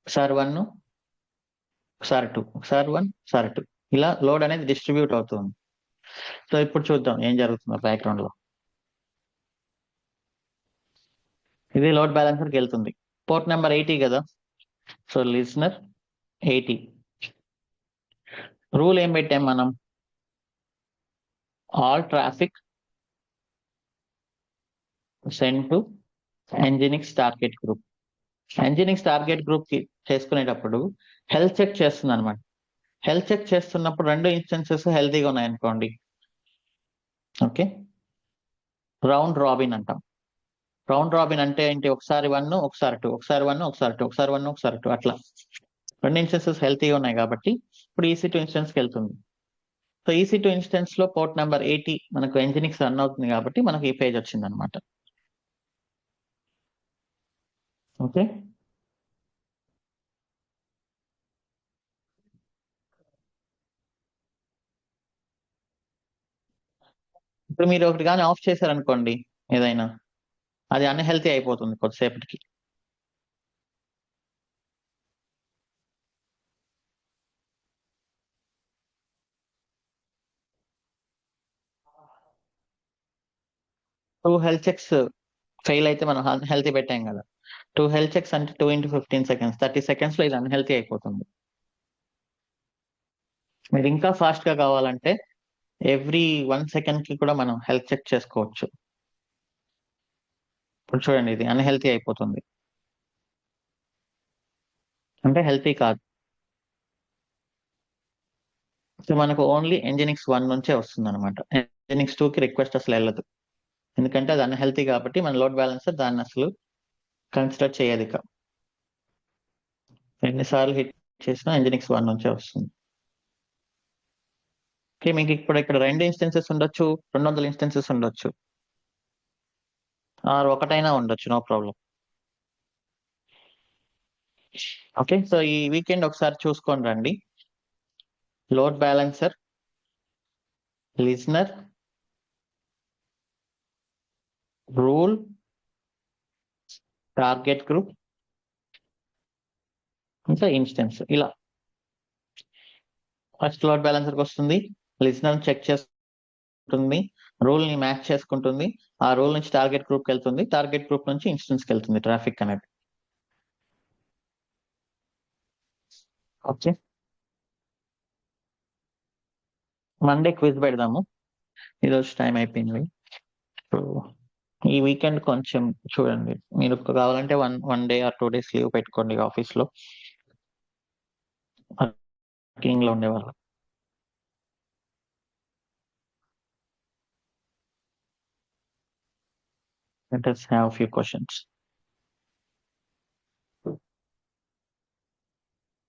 ఒకసారి 1, ఒకసారి 2, ఒకసారి 1, ఒకసారి 2, ఇలా లోడ్ అనేది డిస్ట్రిబ్యూట్ అవుతుంది. సో ఇప్పుడు చూద్దాం ఏం జరుగుతుందో బ్యాక్గ్రౌండ్ లో. ఇది లోడ్ బ్యాలెన్సర్కి వెళ్తుంది. పోర్ట్ నెంబర్ 80 కదా. So listener 80. రూల్ ఏం పెట్టాం మనం? All traffic send to Nginx target group. Nginx target group కి చేసుకునేటప్పుడు హెల్త్ చెక్ చేస్తుంది అనమాట. హెల్త్ చెక్ చేస్తున్నప్పుడు 2 ఇన్స్టెన్సెస్ హెల్తీగా ఉన్నాయనుకోండి, ఓకే, రౌండ్ రాబిన్ అంటాం. రౌండ్ రాబిన్ అంటే ఏంటి? ఒకసారి 1, ఒకసారి 2, ఒకసారి 1, ఒకసారి 2, ఒకసారి 1, ఒకసారి 2, అట్లా 2 ఇన్స్టెన్సెస్ హెల్తీగా ఉన్నాయి కాబట్టి ఇప్పుడు EC2 ఇన్స్టెన్స్కి వెళ్తుంది. సో EC2 ఇన్స్టెన్స్ లో పోర్ట్ నెంబర్ 80 మనకు Nginx రన్ అవుతుంది కాబట్టి మనకు ఈ పేజ్ వచ్చింది అనమాట. ఓకే, ఇప్పుడు మీరు ఒకటి కానీ ఆఫ్ చేశారనుకోండి ఏదైనా, అది అన్హెల్తీ అయిపోతుంది కొద్దిసేపటికి. టూ హెల్త్ చెక్స్ ఫెయిల్ అయితే మనం అన్హెల్తీ పెట్టాం కదా. 2 హెల్త్ చెక్స్ అంటే 2 × 15 seconds, 30 seconds లో ఇది అన్హెల్తీ అయిపోతుంది. మీరు ఇంకా ఫాస్ట్ గా కావాలంటే ఎవ్రీ 1 second కి కూడా మనం హెల్త్ చెక్ చేసుకోవచ్చు. ఇప్పుడు చూడండి ఇది అన్హెల్తీ అయిపోతుంది, అంటే హెల్తీ కాదు. సో మనకు ఓన్లీ Nginx 1 నుంచే వస్తుంది అనమాట. Nginx 2 కి రిక్వెస్ట్ అసలు వెళ్ళదు, ఎందుకంటే అది అన్హెల్తీ కాబట్టి మన లోడ్ బ్యాలెన్సర్ దాన్ని అసలు కన్సిడర్ చేయదు. ఇక ఎన్నిసార్లు హిట్ చేసినా Nginx 1 నుంచే వస్తుంది. ఓకే, మీకు ఇప్పుడు ఇక్కడ 2 ఇన్స్టెన్సెస్ ఉండొచ్చు, 200 ఇన్స్టెన్సెస్ ఉండొచ్చు, ఆర్ ఒకటైనా ఉండొచ్చు, నో ప్రాబ్లం. ఓకే, సో ఈ వీకెండ్ ఒకసారి చూసుకొని రండి. Load balancer, listener, rule, target group, ఇంకా ఇన్స్టెన్స్, ఇలా ఫస్ట్ లోడ్ బ్యాలెన్సర్కి వస్తుంది, లిజనర్ చెక్ చేసుకుంటుంది, రూల్ ని మ్యాచ్ చేసుకుంటుంది, ఆ రూల్ నుంచి టార్గెట్ గ్రూప్కి వెళ్తుంది, టార్గెట్ గ్రూప్ నుంచి ఇన్స్టెన్స్కి వెళ్తుంది ట్రాఫిక్ అనేది. ఓకే, మండే క్విజ్ పెడదాము. ఈరోజు టైం అయిపోయింది. సో ఈ వీకెండ్ కొంచెం చూడండి, మీరు కావాలంటే one day or 2 days leave పెట్టుకోండి ఆఫీస్ లో, వర్కింగ్ లో ఉండేవాళ్ళు. Let us have a few questions.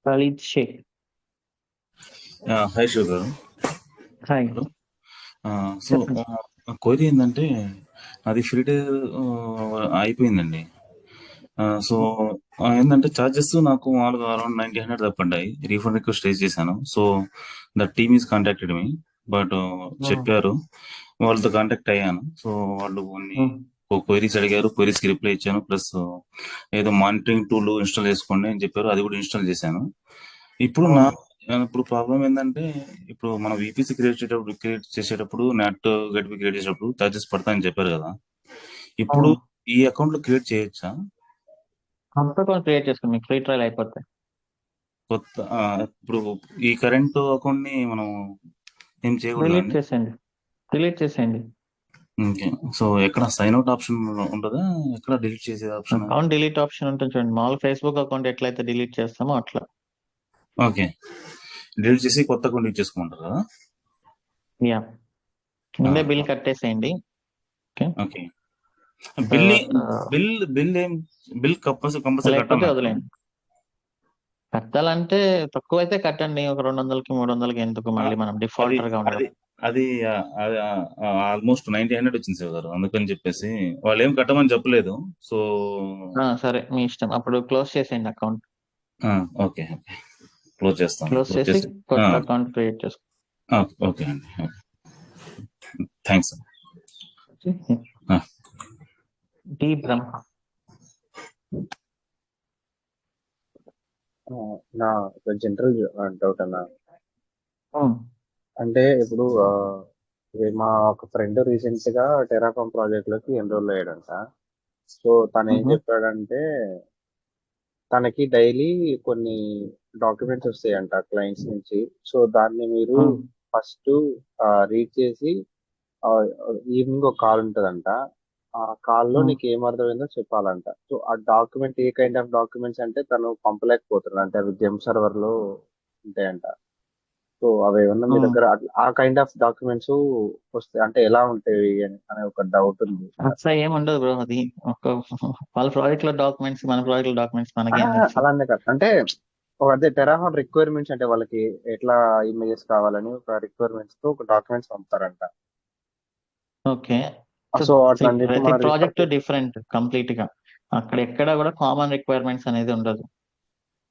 Khalid Sheikh. Hi Shiva గారు. Hi. సో క్వైరీ ఏంటంటే అది ఫ్రీ డే అయిపోయిందండి. సో ఏంటంటే ఛార్జెస్ నాకు మామూలుగా అరౌండ్ 90-100 తప్పండాయి. రీఫండ్ రిక్వెస్ట్ రేజ్ చేశాను. So the team is contacted me, but చెప్పారు, వాళ్ళతో కాంటాక్ట్ అయ్యాను. సో వాళ్ళు కొన్ని క్వైరీస్ అడిగారు, క్వైరీస్ కి రిప్లై ఇచ్చాను. ప్లస్ ఏదో మానిటరింగ్ టూల్ ఇన్స్టాల్ చేసుకోండి అని చెప్పారు, అది కూడా ఇన్స్టాల్ చేశాను. ఇప్పుడు ప్రాబ్లం ఏంటంటే, ఇప్పుడు మనం VPC క్రియేట్ చేసేటప్పుడు నెట్ గేట్వే క్రియేట్ చేసేటప్పుడు చార్జెస్ పడతాయని చెప్పారు కదా. ఇప్పుడు ఈ అకౌంట్ లో క్రియేట్ చేయొచ్చా? కొత్త అకౌంట్ క్రియేట్ చేసుకోండి, మీకు ఫ్రీ ట్రయల్ అయిపోతాయి. కొత్త ఇప్పుడు ఈ కరెంట్ అకౌంట్ ని మనం ఏం చేయకూడదు, డిలీట్ చేసేయండి. ఓకే, సో ఎక్కడ సైన్ అవుట్ ఆప్షన్ ఉంటుందా? ఎక్కడ డిలీట్ చేసే ఆప్షన్? అకౌంట్ డిలీట్ ఆప్షన్ ఉంటుంది చూడండి, మామూలు ఫేస్బుక్ అకౌంట్ ఎట్లయితే డిలీట్ చేస్తామో అట్లా. ఓకే, డిలీట్ చేసి కొత్త అకౌంట్ యూజ్ చేసుకుంటారు కదా. యా, ముందే బిల్ కట్టేసేయండి. ఓకే, బిల్ కంపల్సరీ లేకపోతే వదిలేండి. కట్టాలంటే తక్కువ అయితే కట్టండి, ఒక 200కి 300కి ఎందుకు మళ్ళీ మనం డిఫాల్టర్ గా ఉండదు. అది ఆల్మోస్ట్ 90-100 వచ్చింది సార్ గారు, అందుకని చెప్పేసి వాళ్ళు ఏం కట్టమని చెప్పలేదు. సో సరే, మీ ఇష్టం. అప్పుడు క్లోజ్ చేసేయండి అకౌంట్. ఓకే, క్లోజ్ చేస్తాం. క్లోజ్ చేసి కొత్త అకౌంట్ క్రియేట్ చేసుకో. ఓకే అండి, థ్యాంక్స్. డి బ్రహ్మ. ఆ, నా జనరల్ డౌట్ అన్న. ఉమ్, అంటే ఇప్పుడు ఇది మా ఒక ఫ్రెండ్ రీసెంట్ గా టెరాఫామ్ ప్రాజెక్ట్ లోకి ఎన్రోల్ అయ్యాడంట. సో తను ఏం మ్హూ, చెప్పాడంటే తనకి డైలీ కొన్ని డాక్యుమెంట్స్ వస్తాయంట క్లయింట్స్ నుంచి. సో దాన్ని మీరు ఉమ్, ఫస్ట్ రీడ్ చేసి ఈవినింగ్ ఒక కాల్ ఉంటదంట. ఆ కాల్లో ఉమ్, నీకు ఏం అర్థమైందో చెప్పాలంట. సో ఆ document A kind of documents అంటే తను పంపలేకపోతున్నాడు, అంటే అవి జెమ్ సర్వర్ లో ఉంటాయంట. సో అవి ఏమన్నా మీ ఉమ్. దగ్గర ఆ కైండ్ ఆఫ్ డాక్యుమెంట్స్ వస్తాయి అంటే ఎలా ఉంటాయి అనే ఒక డౌట్ ఉంది. అట్లా ఏం ఉండదు బ్రో. అది ఒక వాళ్ళ ప్రాజెక్ట్ లో డాక్యుమెంట్స్, మన ప్రాజెక్ట్ లో డాక్యుమెంట్స్ మనకేం తెలుసు. అలానే కాదు అంటే అదే టెరాహాన్ రిక్వైర్మెంట్స్ అంటే వాళ్ళకి ఎట్లా ఇమేజెస్ కావాలని ఒక రిక్వైర్మెంట్స్ తో ఒక డాక్యుమెంట్స్ పంపుతారంట. ఓకే. సో అట్లా అని చెప్పి ప్రతి మనం రిఫర్ ప్రాజెక్ట్ డిఫరెంట్ కంప్లీట్ గా. అక్కడ ఎక్కడ కూడా కామన్ రిక్వైర్మెంట్స్ అనేది ఉండదు.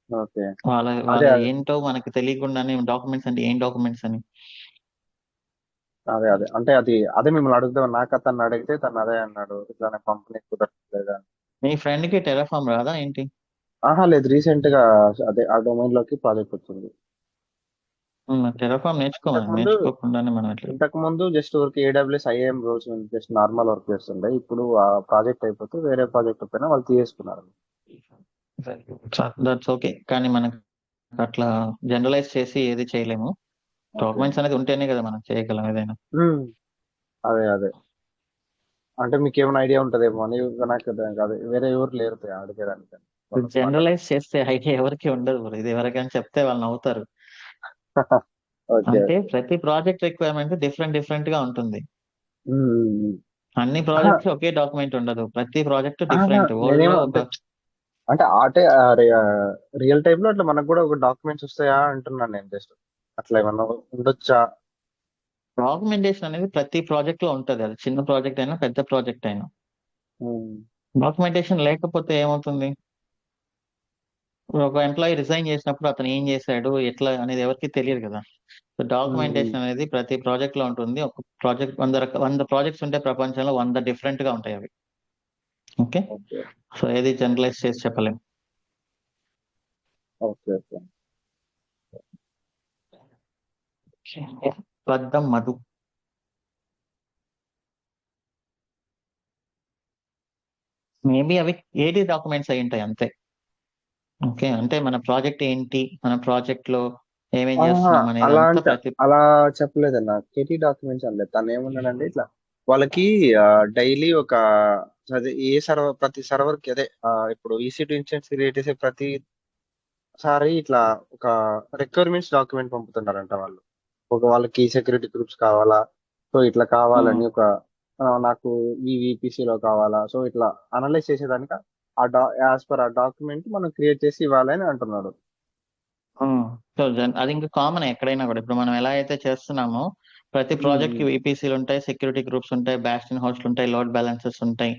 ఓకే. వాళ్ళ అదే వాళ్ళ అదే ఏంటో మనకి తెలియకుండానే డాక్యుమెంట్స్ అంటే ఏం డాక్యుమెంట్స్ అని. అదే అంటే అదే మిమ్మల్ని అడుగుదాం. నాకు అతను అడిగితే తను అదే అన్నాడు, ఇట్లా కంపెనీ కుదరట్లేదు అని. మీ ఫ్రెండ్ కి టెరాఫామ్ రాదా ఏంటి? ఆహా లేదు, రీసెంట్ గా అదే ఆ డొమైన్ లోకి ప్రాజెక్ట్ వచ్చింది. టెరాఫామ్ నేర్చుకోమని, ఇంతకు ముందు నేర్చుకోకుండానే మనం ఎట్లా. ఇంతకు ముందు జస్ట్ ఊరికి AWS IAM roles just normal work చేస్తుండే. ఇప్పుడు ఆ ప్రాజెక్ట్ అయిపోతే వేరే ప్రాజెక్ట్ పైన వాళ్ళు తీసుకున్నారు. దట్స్ ఓకే, కానీ మనకు అట్లా జనరలైజ్ చేసి ఏది చేయలేము. ఓకే. డాక్యుమెంట్స్ అనేది ఉంటేనే కదా మనం చేయగలం ఏదైనా. ఉమ్, అదే అంటే మీకు ఏమైనా ఐడియా ఉంటదేమో అని. నాకు అర్థం కాదు, వేరే ఎవరు లేరు అడిగేదానికి వాళ్ళతో మాట్లాడ. జనరలైజ్ చేస్తే ఐడియా ఎవరికి ఉండదు bro. ఇది ఎవరికైనా చెప్తే వాళ్ళు నవ్వుతారు. ఓకే. అంటే ప్రతి ప్రాజెక్ట్ రిక్వైర్మెంట్ డిఫరెంట్ డిఫరెంట్ గా ఉంటుంది. ఉమ్. అన్ని ఆహా, ప్రాజెక్ట్స్ ఒకే డాక్యుమెంట్ ఉండదు. ప్రతి ప్రాజెక్ట్ ఆహా, డిఫరెంట్. వరల్డ్ లో నేనేమో ఒక అంటే ఆటే రియల్ టైమ్ లో అట్లా మనకు కూడా ఒక డాక్యుమెంట్స్ వస్తాయా అంటున్నాను నేను జస్ట్. అట్లా ఏమన్నా ఉండొచ్చా? డాక్యుమెంటేషన్ అనేది ప్రతి ప్రాజెక్ట్ లో ఉంటది. అది చిన్న ప్రాజెక్ట్ అయినా పెద్ద ప్రాజెక్ట్ అయినా ఉమ్, డాక్యుమెంటేషన్ లేకపోతే ఏమవుతుంది? ఒక ఎంప్లాయీ రిజైన్ చేసినప్పుడు అతను ఏం చేశాడు ఎట్లా అనేది ఎవరికి తెలియదు కదా. సో ఉమ్, డాక్యుమెంటేషన్ అనేది ప్రతి ప్రాజెక్ట్ లో ఉంటుంది. ఒక ప్రాజెక్ట్ 100 ప్రాజెక్ట్స్ ఉంటే ప్రపంచంలో 100 డిఫరెంట్ గా ఉంటాయి అవి. ఓకే. ఓకే. సో ఏది జనరలైజ్ చేసి చెప్పలేం. ఓకే. బద్దం మధు. మేబీ అవి ఏడి డాక్యుమెంట్స్ అయి ఉంటాయి అంతే. ఓకే, అంటే మన ప్రాజెక్ట్ ఏంటి, మన ప్రాజెక్ట్ లో ఏమేం ఆహా, చేస్తున్నాం అనేది అలా అంతా అంటే ప్రతి. అలా చెప్పలేదన్న. కేటీ డాక్యుమెంట్స్ అనలేదు. తను ఏమన్నాడంటే ఇట్లా వాళ్ళకి డైలీ ఒక అదే ఏ సర్వర్ ప్రతి సర్వర్ కి అదే ఇప్పుడు ఈసీ2 ఇన్స్టెన్స్ క్రియేట్ చేసే ప్రతిసారి ఇట్లా ఒక రిక్వైర్మెంట్స్ డాక్యుమెంట్ పంపుతున్నారంట వాళ్ళు. ఒక వాళ్ళకి సెక్యూరిటీ గ్రూప్స్ కావాలా, సో ఇట్లా కావాలని ఒక నాకు ఈ VPC లో కావాలా, సో ఇట్లా అనలైజ్ చేసేదానికి యాజ్ పర్ ఆ డాక్యుమెంట్ మనం క్రియేట్ చేసి ఇవ్వాలి అని అంటున్నాడు. సో అది ఇంకా కామన్ ఎక్కడైనా కూడా. ఇప్పుడు మనం ఎలా అయితే చేస్తున్నామో ప్రతి ప్రాజెక్ట్ కి ఉమ్, VPCలు ఉంటాయి, సెక్యూరిటీ గ్రూప్స్ ఉంటాయి, బ్యాస్టిన్ హోస్ట్లు ఉంటాయి, లోడ్ బ్యాలెన్సెస్ ఉంటాయి.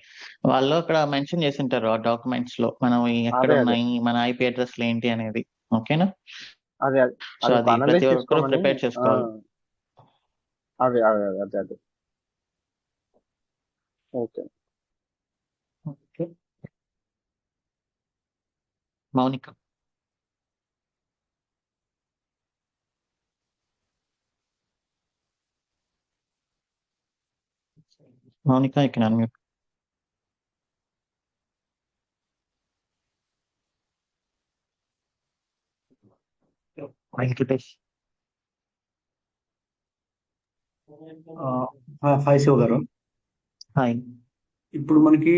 వాళ్ళు అక్కడ మెన్షన్ చేసి ఉంటారు ఆ డాక్యుమెంట్స్ లో మనం ఎక్కడ అదే ఉన్నాయి, మన IP అడ్రస్లు ఏంటి అనేది. ఓకేనా? అదే సో అది ఒక అది ప్రతి అనలైజ్ ఒక్కరు చేసుకోమని. ప్రిపేర్ ఆ, చేసుకోవాలి. అదే ఓకే. ఓకే. మౌనిక. మౌనిక ఇక్కడ unmute. Venkatesh. Hi Shiva garu. Hi. ఇప్పుడు మనకి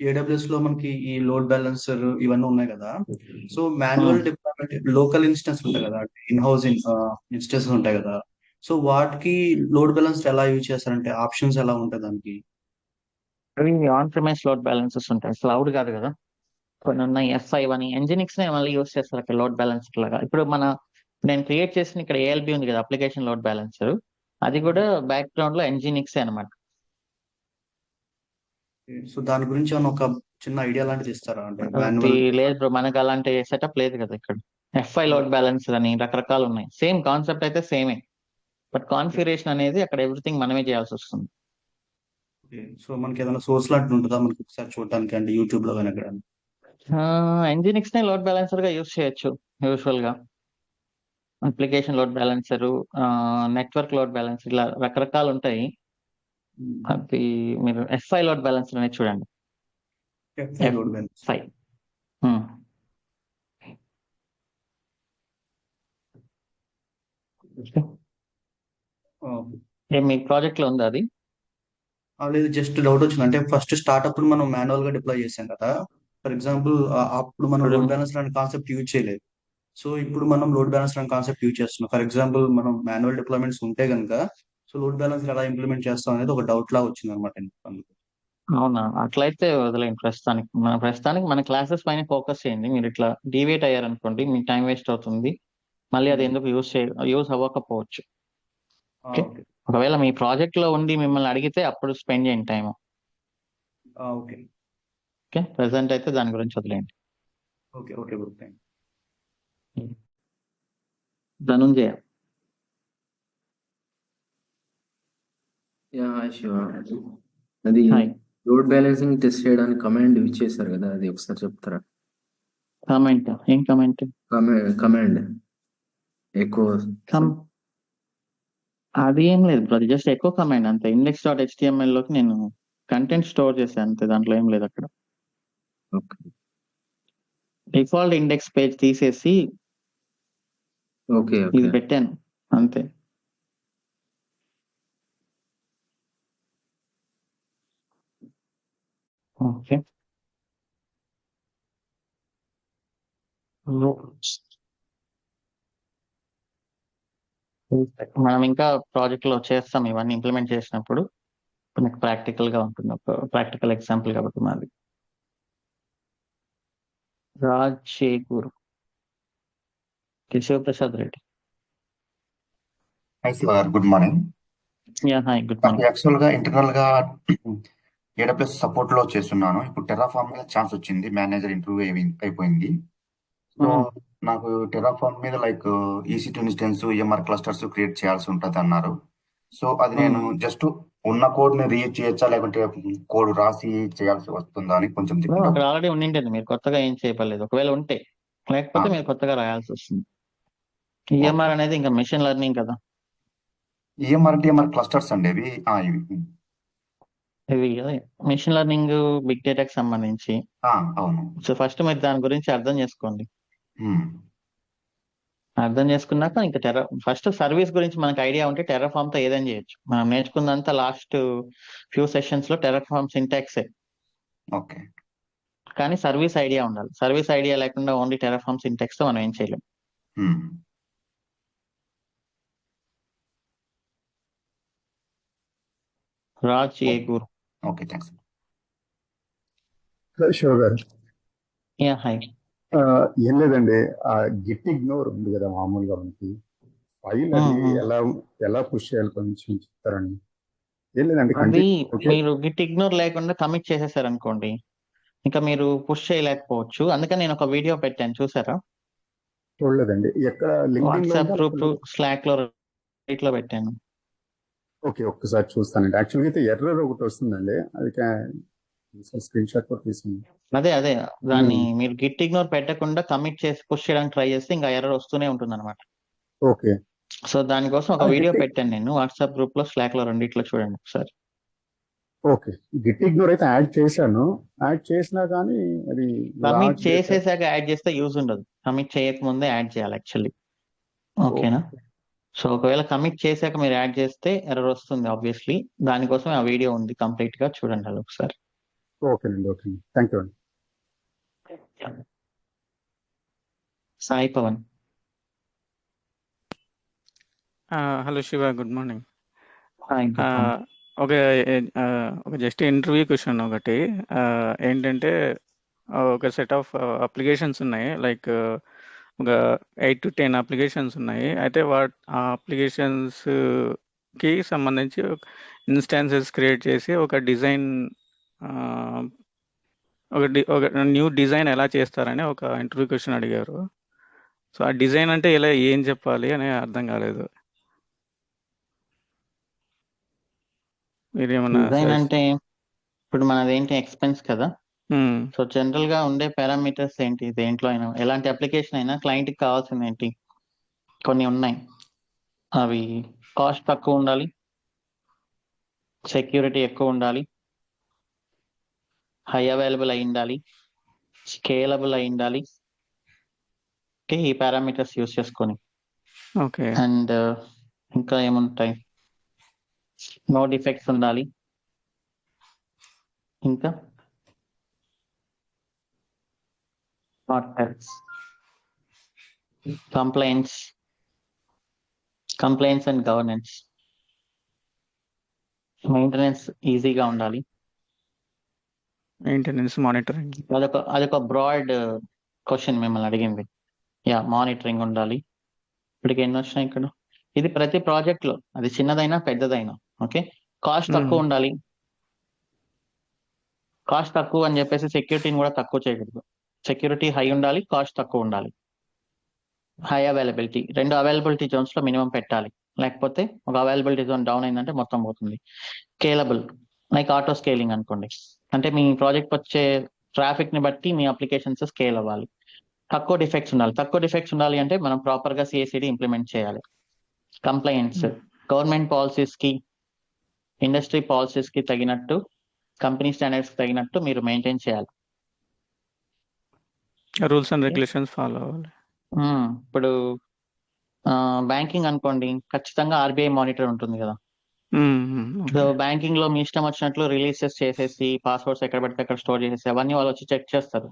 AWS లో మనకి ఈ లోడ్ బ్యాలెన్సర్ ఇవన్నీ ఉన్నాయి కదా. So manual deployment local instance ఉంటాయి కదా, ఇన్ హౌస్ ఇన్స్టెన్స్ ఉంటాయి కదా. సో వాటికి లోడ్ బ్యాలెన్స్ ఎలా యూజ్ చేస్తారంటే ఆప్షన్స్ ఎలా ఉంటాయి దానికి? అవి ఆన్ ప్రిమైస్ లోడ్ బ్యాలెన్సెస్ ఉంటాయి, క్లౌడ్ కాదు కదా. కొన్ని ఉన్నాయి F5 అని, Nginx నే మళ్ళీ యూస్ చేస్తారు అక్కడ లోడ్ బ్యాలెన్సర్ లాగా. ఇప్పుడు నేను క్రియేట్ చేసిన ఇక్కడ ALB ఉంది కదా, అప్లికేషన్ లోడ్ బ్యాలెన్సర్. అది కూడా బ్యాక్గ్రౌండ్ లో Nginx అనమాట. సో దాని గురించి ఏమైనా ఒక చిన్న ఐడియా లాంటిది ఇస్తారా అంటే అది మాన్యువల్? లేదు బ్రో, మనకు అలాంటి సెటప్ లేదు కదా ఇక్కడ. F5 లోడ్ బ్యాలెన్సర్ అని రకరకాలు ఉన్నాయి. సేమ్ కాన్సెప్ట్ అయితే సేమే, బట్ కాన్ఫిగరేషన్ అనేది అక్కడ ఎవ్రీథింగ్ మనమే చేయాల్సి వస్తుంది. సో మనకి ఏదైనా సోర్స్ లాంటిది ఉంటుందా మనకి ఒకసారి చూడడానికి అంటే యూట్యూబ్ లో కానీ ఎక్కడ? Nginx నే లోడ్ బ్యాలెన్సర్ గా యూజ్ చేయొచ్చు యూజువల్ గా. Application load balancer, network load balancer, ఇలా రకరకాలు ఉంటాయి. అది మీరు F5 లోడ్ బ్యాలెన్సర్ అనేది చూడండి. F5 load balance. F5. మీ ప్రాజెక్ట్ లో ఉందా అది? లేదు, జస్ట్ డౌట్ వచ్చింది. అంటే ఫస్ట్ స్టార్ట్ అప్పుడు మనం మాన్యువల్ గా డిప్లాయ్ చేసాం కదా. ఫర్ ఎగ్జాంపుల్ అప్పుడు మనం ఇప్పుడు లోడ్ బ్యాలెన్స్ అనే కాన్సెప్ట్ యూజ్ చేయలేదు. సో ఇప్పుడు మనం లోడ్ బ్యాలెన్స్ అనే కాన్సెప్ట్ యూజ్ చేస్తున్నాం. ఫర్ ఎగ్జాంపుల్ మనం మాన్యువల్ డిప్లాయ్మెంట్స్ ఉంటే కనుక సో లోడ్ బ్యాలెన్స్ ఎలా ఇంప్లిమెంట్ చేస్తాం అనేది ఒక డౌట్ లా వచ్చింది అనమాట. అవునా, అట్లయితే వదిలేండి ప్రస్తుతానికి మన క్లాసెస్ పైన ఫోకస్ చేయండి. మీరు ఇట్లా డివేట్ అయ్యారనుకోండి మీ టైం వేస్ట్ అవుతుంది. మళ్ళీ అది ఎందుకు యూజ్ అవ్వకపోవచ్చు. ఓకే, ఒకవేళ మీ ప్రాజెక్ట్ లో ఉండి మిమ్మల్ని అడిగితే అప్పుడు స్పెండ్ చేయండి టైం. ఓకే ఓకే, ప్రెసెంట్ అయితే దాని గురించి వదిలేండి. Okay okay bro, thank Dhananjaya. Shiva, అది హాయ్. లోడ్ బ్యాలెన్సింగ్ టెస్ట్ చేయడానికి కమాండ్ యూజ్ చేశారు కదా, అది ఒకసారి చెప్తారా? కామెంట్? ఏం కామెంట్? కమాండ్ ఎక్కువ. అది ఏం లేదు బ్రో, అది జస్ట్ ఎకో కమాండ్ అంతే. index.html లోకి నేను కంటెంట్ స్టోర్ చేశాను అంతే, దాంట్లో ఏం లేదు అక్కడ. డిఫాల్ట్ ఇండెక్స్ పేజ్ తీసేసి ఇది పెట్టాను అంతే. ఓకే, మనం ఇంకా ప్రాజెక్ట్ లో చేస్తాం ఇవన్నీ ఇంప్లిమెంట్ చేసినప్పుడు. మీకు ప్రాక్టికల్ గా ఉంటుంది, ఒక ప్రాక్టికల్ ఎగ్జాంపుల్ కాబట్టి మాది. Raj Shegur, Shivaprasad Reddy. Hi sir, good morning. Hi, good నాకు మార్నింగ్. యాక్చువల్ గా ఇంటర్నల్ గా AWS సపోర్ట్ లో చేస్తున్నాను. ఇప్పుడు టెర్రాఫార్మ్ మీద ఛాన్స్ వచ్చింది, మేనేజర్ ఇంటర్వ్యూ అయిపోయింది. సో నాకు టెర్రాఫార్మ్ మీద like EC2 instance, EMR clusters create చేయాల్సి ఉంటుంది అన్నారు. సో అది నేను జస్ట్ ఉన్న కోడ్ ని రీయూజ్ చేయొచ్చా, లేకుంటే కోడ్ రాసి చేయాల్సి వస్తుందా అని కొంచెం అక్కడ ఆల్రెడీ ఉండింటది, మీరు కొత్తగా ఏం చేయలేదు ఒకవేళ ఉంటే. లేకపోతే మీరు కొత్తగా రాయాల్సి వస్తుంది. EMR అనేది ఇంకా మెషిన్ లెర్నింగ్ కదా. EMR అంటే EMR క్లస్టర్స్ అండి ఇవి. ఇవి మెషిన్ లెర్నింగ్, బిగ్ డేటాకి సంబంధించి. అవును. సో ఫస్ట్ మీరు దాని గురించి అర్థం చేసుకోండి. అర్థం చేసుకున్నాక ఇంకా ఫస్ట్ సర్వీస్ గురించి మనకు ఐడియా ఉంటే టెర్రాఫార్మ్ తో ఏదైనా చేయొచ్చు. మనం నేర్చుకున్నంత లాస్ట్ ఫ్యూ సెషన్స్ లో టెర్రాఫార్మ్ సింటాక్సే. ఓకే, కానీ సర్వీస్ ఐడియా ఉండాలి. సర్వీస్ ఐడియా లేకుండా ఓన్లీ టెర్రాఫార్మ్ సింటాక్స్ తో మనం ఏం చేయలేం. Raj Shegur. Okay, thanks. Shiva garu, hi. ఏం లేదండి, ఆ గిట్ ఇగ్నోర్ ఉంది కదా మామూలుగా మనకి ఫైల్, అది ఎలా పుష్ చేయాలి కొంచెం చెప్తారండి? ఏం లేదండి, అది మీరు గిట్ ఇగ్నోర్ లేకుండా కమిట్ చేసేసారు అనుకోండి, ఇంకా మీరు పుష్ చేయలేకపోవచ్చు. అందుకని నేను ఒక వీడియో పెట్టాను, చూసారా? చూడలేదండి. ఎక్కడ? వాట్సాప్ గ్రూప్, స్లాక్ లో లో పెట్టాను. ఓకే, ఒక్కసారి చూస్తానండి. యాక్చువల్గా అయితే ఎర్రర్ ఒకటి వస్తుందండి, అది స్క్రీన్ షాట్ కూడా తీసుకుంది. అదే దాన్ని మీరు గిట్ ఇగ్నోర్ పెట్టకుండా కమిట్ చేసి పుష్ చేయడానికి ట్రై చేస్తే ఇంకా ఎర్రర్ వస్తూనే ఉంటుంది అనమాట. ఓకే, సో దానికోసం ఒక వీడియో పెట్టాను నేను వాట్సాప్ గ్రూప్ లో, స్లాక్ లో, రెండిట్లో చూడండి ఒకసారి. ఓకే, గిట్ ఇగ్నోర్ అయితే యాడ్ చేశాను. యాడ్ చేసినా కానీ అది కమిట్ చేసేసాక యాడ్ చేస్తే యూజ్ ఉండదు. కమిట్ చేయక ముందే యాడ్ చేయాలి యాక్చువల్లీ. ఓకేనా? సో ఒకవేళ కమిట్ చేశాక మీరు యాడ్ చేస్తే ఎర్రర్ వస్తుంది ఆబ్వియస్లీ. దానికోసం ఆ వీడియో ఉంది, కంప్లీట్ గా చూడండి అది ఒకసారి. ఓకేనండి, ఓకే, థ్యాంక్ యూ అండి. Sai Pavan. Hello Shiva, good morning. Hi, good morning. ఒక జస్ట్ ఇంటర్వ్యూ క్వశ్చన్ ఒకటి. ఏంటంటే ఒక సెట్ ఆఫ్ అప్లికేషన్స్ ఉన్నాయి, లైక్ ఒక 8 to 10 అప్లికేషన్స్ ఉన్నాయి. అయితే ఆ అప్లికేషన్స్ కి సంబంధించి ఇన్స్టాన్సెస్ క్రియేట్ చేసి ఒక డిజైన్, ఒక న్యూ డిజైన్ ఎలా చేస్తారని ఒక ఇంటర్వ్యూ క్వశ్చన్ అడిగారు. సో ఆ డిజైన్ అంటే ఏం చెప్పాలి అని అర్థం కాలేదు. డిజైన్ అంటే ఇప్పుడు మనది ఏంటి, ఎక్స్పెన్స్ కదా. సో జనరల్ గా ఉండే పారామీటర్స్ ఏంటి దేంట్లో అయినా, ఎలాంటి అప్లికేషన్ అయినా క్లయింట్కి కావాల్సింది ఏంటి, కొన్ని ఉన్నాయి. అవి కాస్ట్ తక్కువ ఉండాలి, సెక్యూరిటీ ఎక్కువ ఉండాలి, హై అవైలబుల్ అయి ఉండాలి, స్కేలబుల్ అయి ఉండాలి. ఓకే, ఈ పారామీటర్స్ యూస్ చేసుకొని. ఓకే. అండ్ ఇంకా ఏముంటాయి, నో డిఫెక్ట్స్ ఉండాలి, ఇంకా కంప్లైంట్స్ అండ్ గవర్నెన్స్, మెయింటెనెన్స్ ఈజీగా ఉండాలి. Maintenance, monitoring. అదొక బ్రాడ్ క్వశ్చన్ మిమ్మల్ని అడిగింది. మానిటరింగ్ ఉండాలి. ఇప్పటికి ఎన్ని వచ్చినాయి ఇక్కడ? ఇది ప్రతి ప్రాజెక్ట్ లో, అది చిన్నదైనా పెద్దదైనా. ఓకే, కాస్ట్ తక్కువ ఉండాలి. కాస్ట్ తక్కువ అని చెప్పేసి సెక్యూరిటీని కూడా తక్కువ చేయకూడదు. సెక్యూరిటీ హై ఉండాలి, కాస్ట్ తక్కువ ఉండాలి. హై అవైలబిలిటీ, 2 అవైలబిలిటీ జోన్స్ లో మినిమం పెట్టాలి, లేకపోతే ఒక అవైలబిలిటీ జోన్ డౌన్ అయిందంటే మొత్తం పోతుంది. స్కేలబుల్, లైక్ ఆటో స్కేలింగ్ అనుకోండి, అంటే మీ ప్రాజెక్ట్ వచ్చే ట్రాఫిక్ ని బట్టి మీ అప్లికేషన్స్ స్కేల్ అవ్వాలి. తక్కువ డిఫెక్ట్స్ ఉండాలి అంటే మనం ప్రాపర్ గా CI/CD ఇంప్లిమెంట్ చేయాలి. కంప్లైంట్స్, గవర్నమెంట్ పాలసీస్ కి, ఇండస్ట్రీ పాలసీస్ కి తగినట్టు, కంపెనీ స్టాండర్డ్స్ కి తగినట్టు మీరు మెయింటైన్ చేయాలి. రూల్స్ అండ్ రెగ్యులేషన్స్ ఫాలో అవ్వాలి. ఇప్పుడు బ్యాంకింగ్ అనుకోండి, ఖచ్చితంగా RBI మానిటర్ ఉంటుంది కదా. సో బ్యాంకింగ్ లో మీ ఇష్టం వచ్చినట్లు రిలీజెస్ చేసేసి పాస్వర్డ్స్ ఎక్కడ పెడితే అక్కడ స్టోర్ చేసేసి అవన్నీ వాళ్ళు వచ్చి చెక్ చేస్తారు.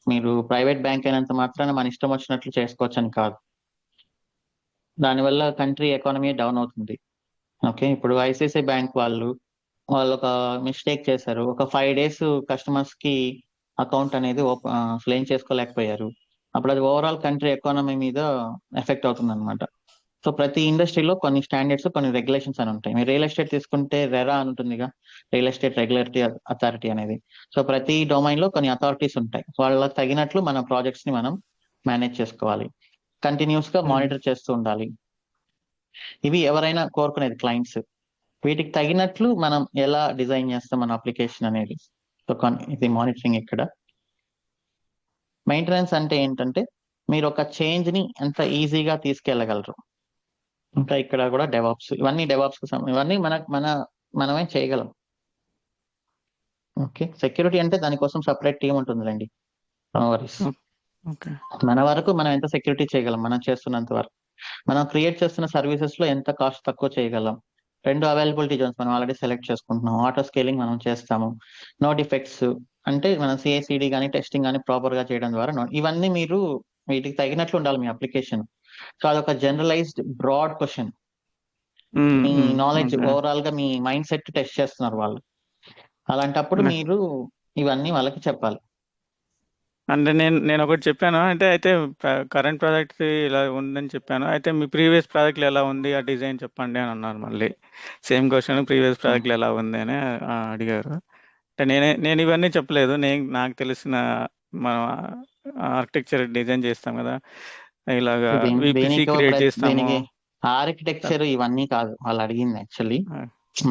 మీరు ప్రైవేట్ బ్యాంక్ అయినంత మాత్రాన మన ఇష్టం వచ్చినట్లు చేసుకోవచ్చు అని కాదు. దానివల్ల కంట్రీ ఎకానమీ డౌన్ అవుతుంది. ఓకే, ఇప్పుడు ICICI బ్యాంక్ వాళ్ళు ఒక మిస్టేక్ చేశారు. ఒక 5 days కస్టమర్స్ కి అకౌంట్ అనేది క్లెయిమ్ చేసుకోలేకపోయారు. అప్పుడు అది ఓవరాల్ కంట్రీ ఎకానమీ మీద ఎఫెక్ట్ అవుతుంది అనమాట. సో ప్రతి ఇండస్ట్రీలో కొన్ని స్టాండర్డ్స్, కొన్ని రెగ్యులేషన్స్ అని ఉంటాయి. మీరు రియల్ ఎస్టేట్ తీసుకుంటే రెరా అని ఉంటుందిగా, రియల్ ఎస్టేట్ రెగ్యులేటరీ అథారిటీ అనేది. సో ప్రతి డొమైన్ లో కొన్ని అథారిటీస్ ఉంటాయి. వాళ్ళకి తగినట్లు మన ప్రాజెక్ట్స్ ని మనం మేనేజ్ చేసుకోవాలి. కంటిన్యూస్ గా మానిటర్ చేస్తూ ఉండాలి. ఇవి ఎవరైనా కోరుకునేది క్లయింట్స్. వీటికి తగినట్లు మనం ఎలా డిజైన్ చేస్తాం మన అప్లికేషన్ అనేది. సో ఇది మానిటరింగ్. ఇక్కడ మెయింటెనెన్స్ అంటే ఏంటంటే మీరు ఒక చేంజ్ ని ఎంత ఈజీగా తీసుకెళ్ళగలరు. ఇంకా ఇక్కడ కూడా డెవాప్స్, ఇవన్నీ డెవాప్స్ ఇవన్నీ మనమే చేయగలం. ఓకే, సెక్యూరిటీ అంటే దానికోసం సపరేట్ టీం ఉంటుందిలేండి. మన వరకు మనం ఎంత సెక్యూరిటీ చేయగలం, మనం చేస్తున్నంత వరకు. మనం క్రియేట్ చేస్తున్న సర్వీసెస్ లో ఎంత కాస్ట్ తక్కువ చేయగలం. 2 అవైలబిలిటీ జోన్స్ మనం ఆల్రెడీ సెలెక్ట్ చేసుకుంటున్నాం. ఆటో స్కేలింగ్ మనం చేస్తాము. నో డిఫెక్ట్స్ అంటే మనం CI/CD కానీ టెస్టింగ్ కానీ ప్రాపర్ గా చేయడం ద్వారా ఇవన్నీ మీరు వీటికి తగినట్లు ఉండాలి మీ అప్లికేషన్. సో అదొక జనరలైజ్డ్ బ్రాడ్ క్వశ్చన్. మీ నాలెడ్జ్ ఓవరాల్ గా మీ మైండ్ సెట్ టెస్ట్ చేస్తున్నారు వాళ్ళు. అలాంటప్పుడు మీరు ఇవన్నీ వాళ్ళకి చెప్పాలి. అంటే నేను ఒకటి చెప్పాను, అంటే అయితే కరెంట్ ప్రాజెక్ట్ ఇలా ఉందని చెప్పాను. అయితే మీ ప్రీవియస్ ప్రాజెక్ట్లో ఎలా ఉంది ఆ డిజైన్ చెప్పండి అని అన్నారు. మళ్ళీ సేమ్ క్వశ్చన్, ప్రీవియస్ ప్రాజెక్ట్లో ఎలా ఉంది అని అడిగారు. అంటే నేను ఇవన్నీ చెప్పలేదు. నాకు తెలిసిన మనం ఆర్కిటెక్చర్ డిజైన్ చేస్తాం కదా, ఇలాగా VPC క్రియేట్ చేస్తాము. ఆర్కిటెక్చర్ ఇవన్నీ కాదు వాళ్ళు అడిగింది. యాక్చువల్లీ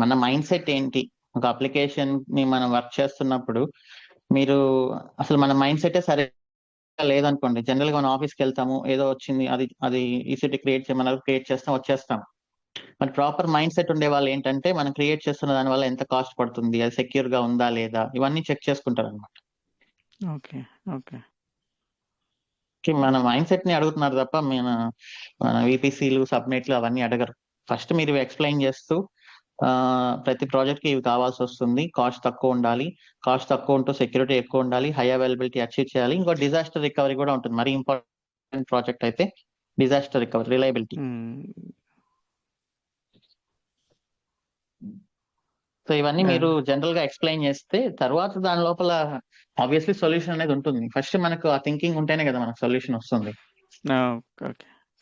మన మైండ్ సెట్ ఏంటి, ఒక అప్లికేషన్ ని మనం వర్క్ చేస్తున్నప్పుడు మీరు అసలు మన మైండ్ సెటే సరే లేదనుకోండి, జనరల్ గా మనం ఆఫీస్కి వెళ్తాము, ఏదో వచ్చింది అది ECT క్రియేట్ చేయమన్నారు, క్రియేట్ చేస్తాం, వచ్చేస్తాం. మరి ప్రాపర్ మైండ్ సెట్ ఉండే వాళ్ళు ఏంటంటే మనం క్రియేట్ చేస్తున్న దాని వల్ల ఎంత కాస్ట్ పడుతుంది, అది సెక్యూర్ గా ఉందా లేదా, ఇవన్నీ చెక్ చేసుకుంటారు అనమాట. ఓకే, మన మైండ్ సెట్ ని అడుగుతున్నారు తప్ప మన VPCలు సబ్నెట్లు అవన్నీ అడగరు. ఫస్ట్ మీరు ఎక్స్ప్లెయిన్ చేస్తూ ప్రతి ప్రాజెక్ట్ కి ఇవి కావాల్సి వస్తుంది, కాస్ట్ తక్కువ ఉండాలి, కాస్ట్ తక్కువ ఉంటూ సెక్యూరిటీ ఎక్కువ ఉండాలి, హై అవైలబిలిటీ అచీవ్ చేయాలి. ఇంకో డిజాస్టర్ రికవరీ కూడా ఉంటుంది. మరి ఇంపార్టెంట్ ప్రాజెక్ట్ అయితే డిజాస్టర్ రికవరీ, రిలయబిలిటీ. సో ఇవన్నీ మీరు జనరల్ గా ఎక్స్ప్లెయిన్ చేస్తే తర్వాత దాని లోపల ఆబ్వియస్లీ సొల్యూషన్ అనేది ఉంటుంది. ఫస్ట్ మనకు ఆ థింకింగ్ ఉంటేనే కదా మనకు సొల్యూషన్ వస్తుంది.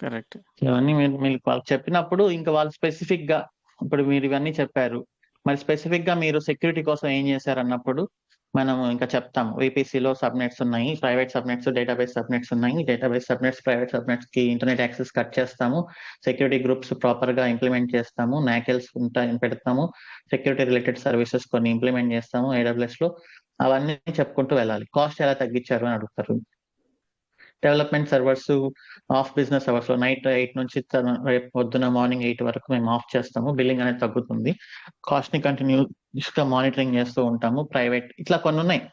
కరెక్ట్. ఇవన్నీ మీరు వాళ్ళకి చెప్పినప్పుడు ఇంకా వాళ్ళు స్పెసిఫిక్ గా, ఇప్పుడు మీరు ఇవన్నీ చెప్పారు, మరి స్పెసిఫిక్ గా మీరు సెక్యూరిటీ కోసం ఏం చేశారు అన్నప్పుడు మనం ఇంకా చెప్తాము. VPCలో సబ్నెట్స్ ఉన్నాయి, ప్రైవేట్ సబ్నెట్స్, డేటాబేస్ సబ్నెట్స్ ఉన్నాయి. డేటాబేస్ సబ్నెట్స్, ప్రైవేట్ సబ్నెట్స్ కి ఇంటర్నెట్ యాక్సెస్ కట్ చేస్తాము, సెక్యూరిటీ గ్రూప్స్ ప్రాపర్ గా ఇంప్లిమెంట్ చేస్తాము, నాకెల్స్ పెడతాము, సెక్యూరిటీ రిలేటెడ్ సర్వీసెస్ కొన్ని ఇంప్లిమెంట్ చేస్తాము AWS లో. అవన్నీ చెప్పుకుంటూ వెళ్ళాలి. కాస్ట్ ఎలా తగ్గించారు అని అడుగుతారు. Development servers of business hours లో నైట్ 8 నుంచి రేపు పొద్దున మార్నింగ్ 8 వరకు మేము ఆఫ్ చేస్తాము. బిల్లింగ్ అనేది తగ్గుతుంది. కాస్ట్ ని కంటిన్యూస్ గా మానిటరింగ్ చేస్తూ ఉంటాము. ప్రైవేట్ ఇట్లా కొన్ని ఉన్నాయి.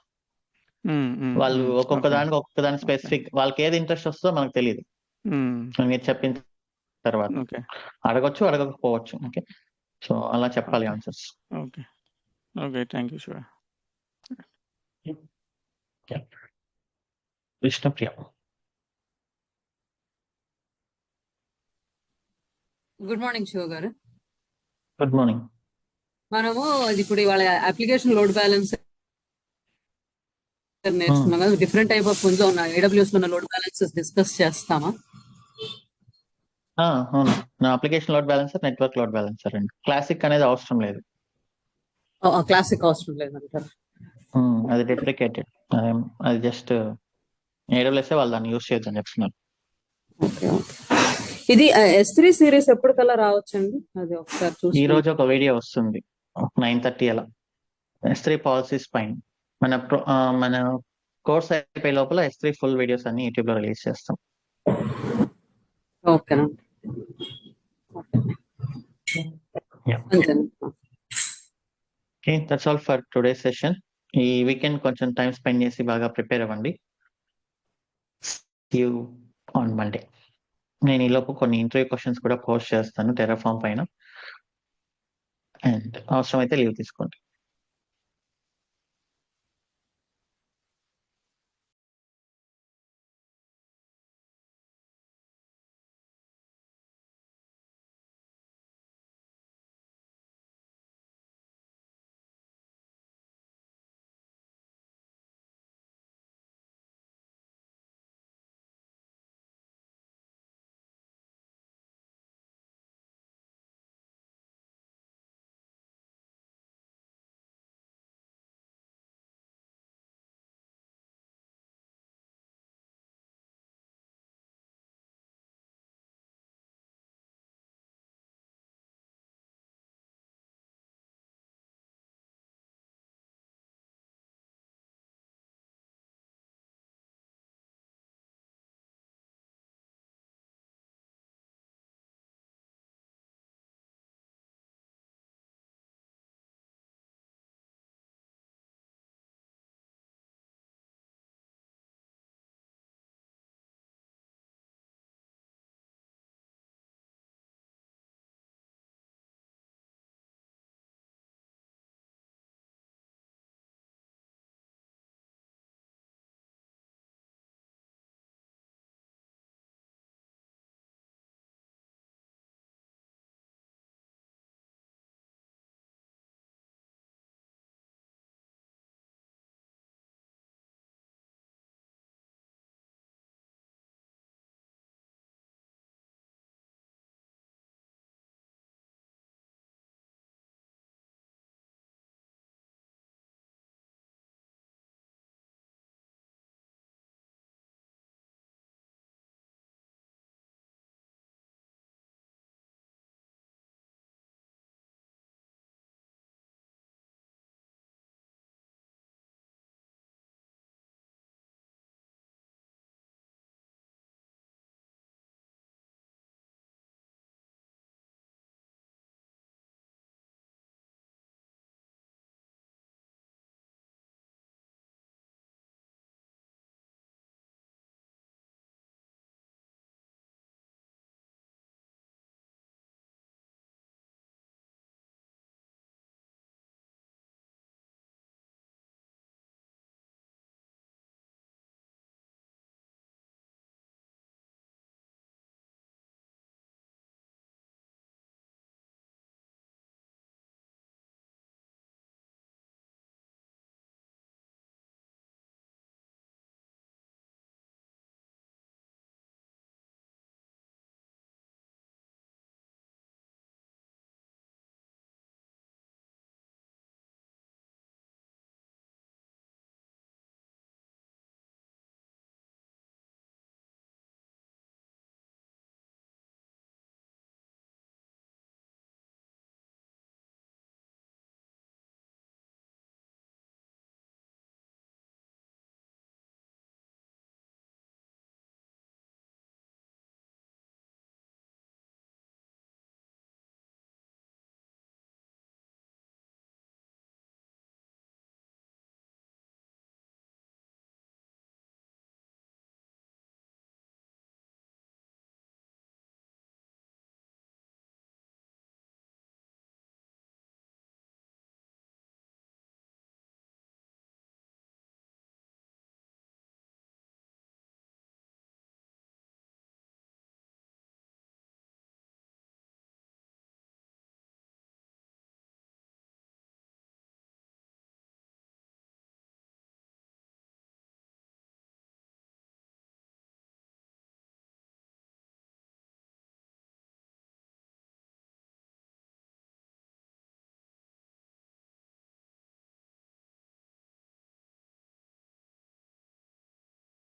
వాళ్ళు ఒక్కొక్క దానికి స్పెసిఫిక్ వాళ్ళకి ఏది ఇంట్రెస్ట్ వస్తుందో మనకు తెలియదు. మీరు చెప్పిన తర్వాత ఓకే అడగొచ్చు, అడగకపోవచ్చు. ఓకే, సో అలా చెప్పాలి answers. Okay okay thank you Shiva. Vishnupriya. Good morning Shiva garu. Good morning. మనము ఇప్పుడు ఇవాళ అప్లికేషన్ లోడ్ బ్యాలెన్స్ నేర్చుకున్నాం కదా, డిఫరెంట్ టైప్ ఆఫ్ లో ఉన్న AWS లో ఉన్న లోడ్ బ్యాలెన్సెస్ డిస్కస్ చేస్తామా? అవును, నా application load balancer, network load balancer అండి. క్లాసిక్ అనేది అవసరం లేదు. క్లాసిక్ అవసరం లేదంటారు. అది డెప్రికేటెడ్. అది జస్ట్ AWS వాళ్ళు దాన్ని యూస్ చేయొద్దని చెప్తున్నారు. ఇది S3 సిరీస్ ఎప్పటికల్లా రావచ్చండి? అది ఒకసారి చూసి. ఈ రోజు ఒక వీడియో వస్తుంది 9:30 అలా. S3 పాలసీస్ పైన మన కోర్స్ అయిపోయే లోపల S3 ఫుల్ వీడియోస్ అన్ని యూట్యూబ్ లో రిలీజ్ చేస్తాం. ఓకేనండి. Okay, that's all for today session. ఈ వీకెండ్ కొంచెం టైం స్పెండ్ చేసి బాగా ప్రిపేర్ అవ్వండి. You on Monday. నేను ఈలోపు కొన్ని ఇంటర్వ్యూ క్వశ్చన్స్ కూడా పోస్ట్ చేస్తాను టెరాఫామ్ పైన, అండ్ అవసరమైతే లీవ్ తీసుకోండి.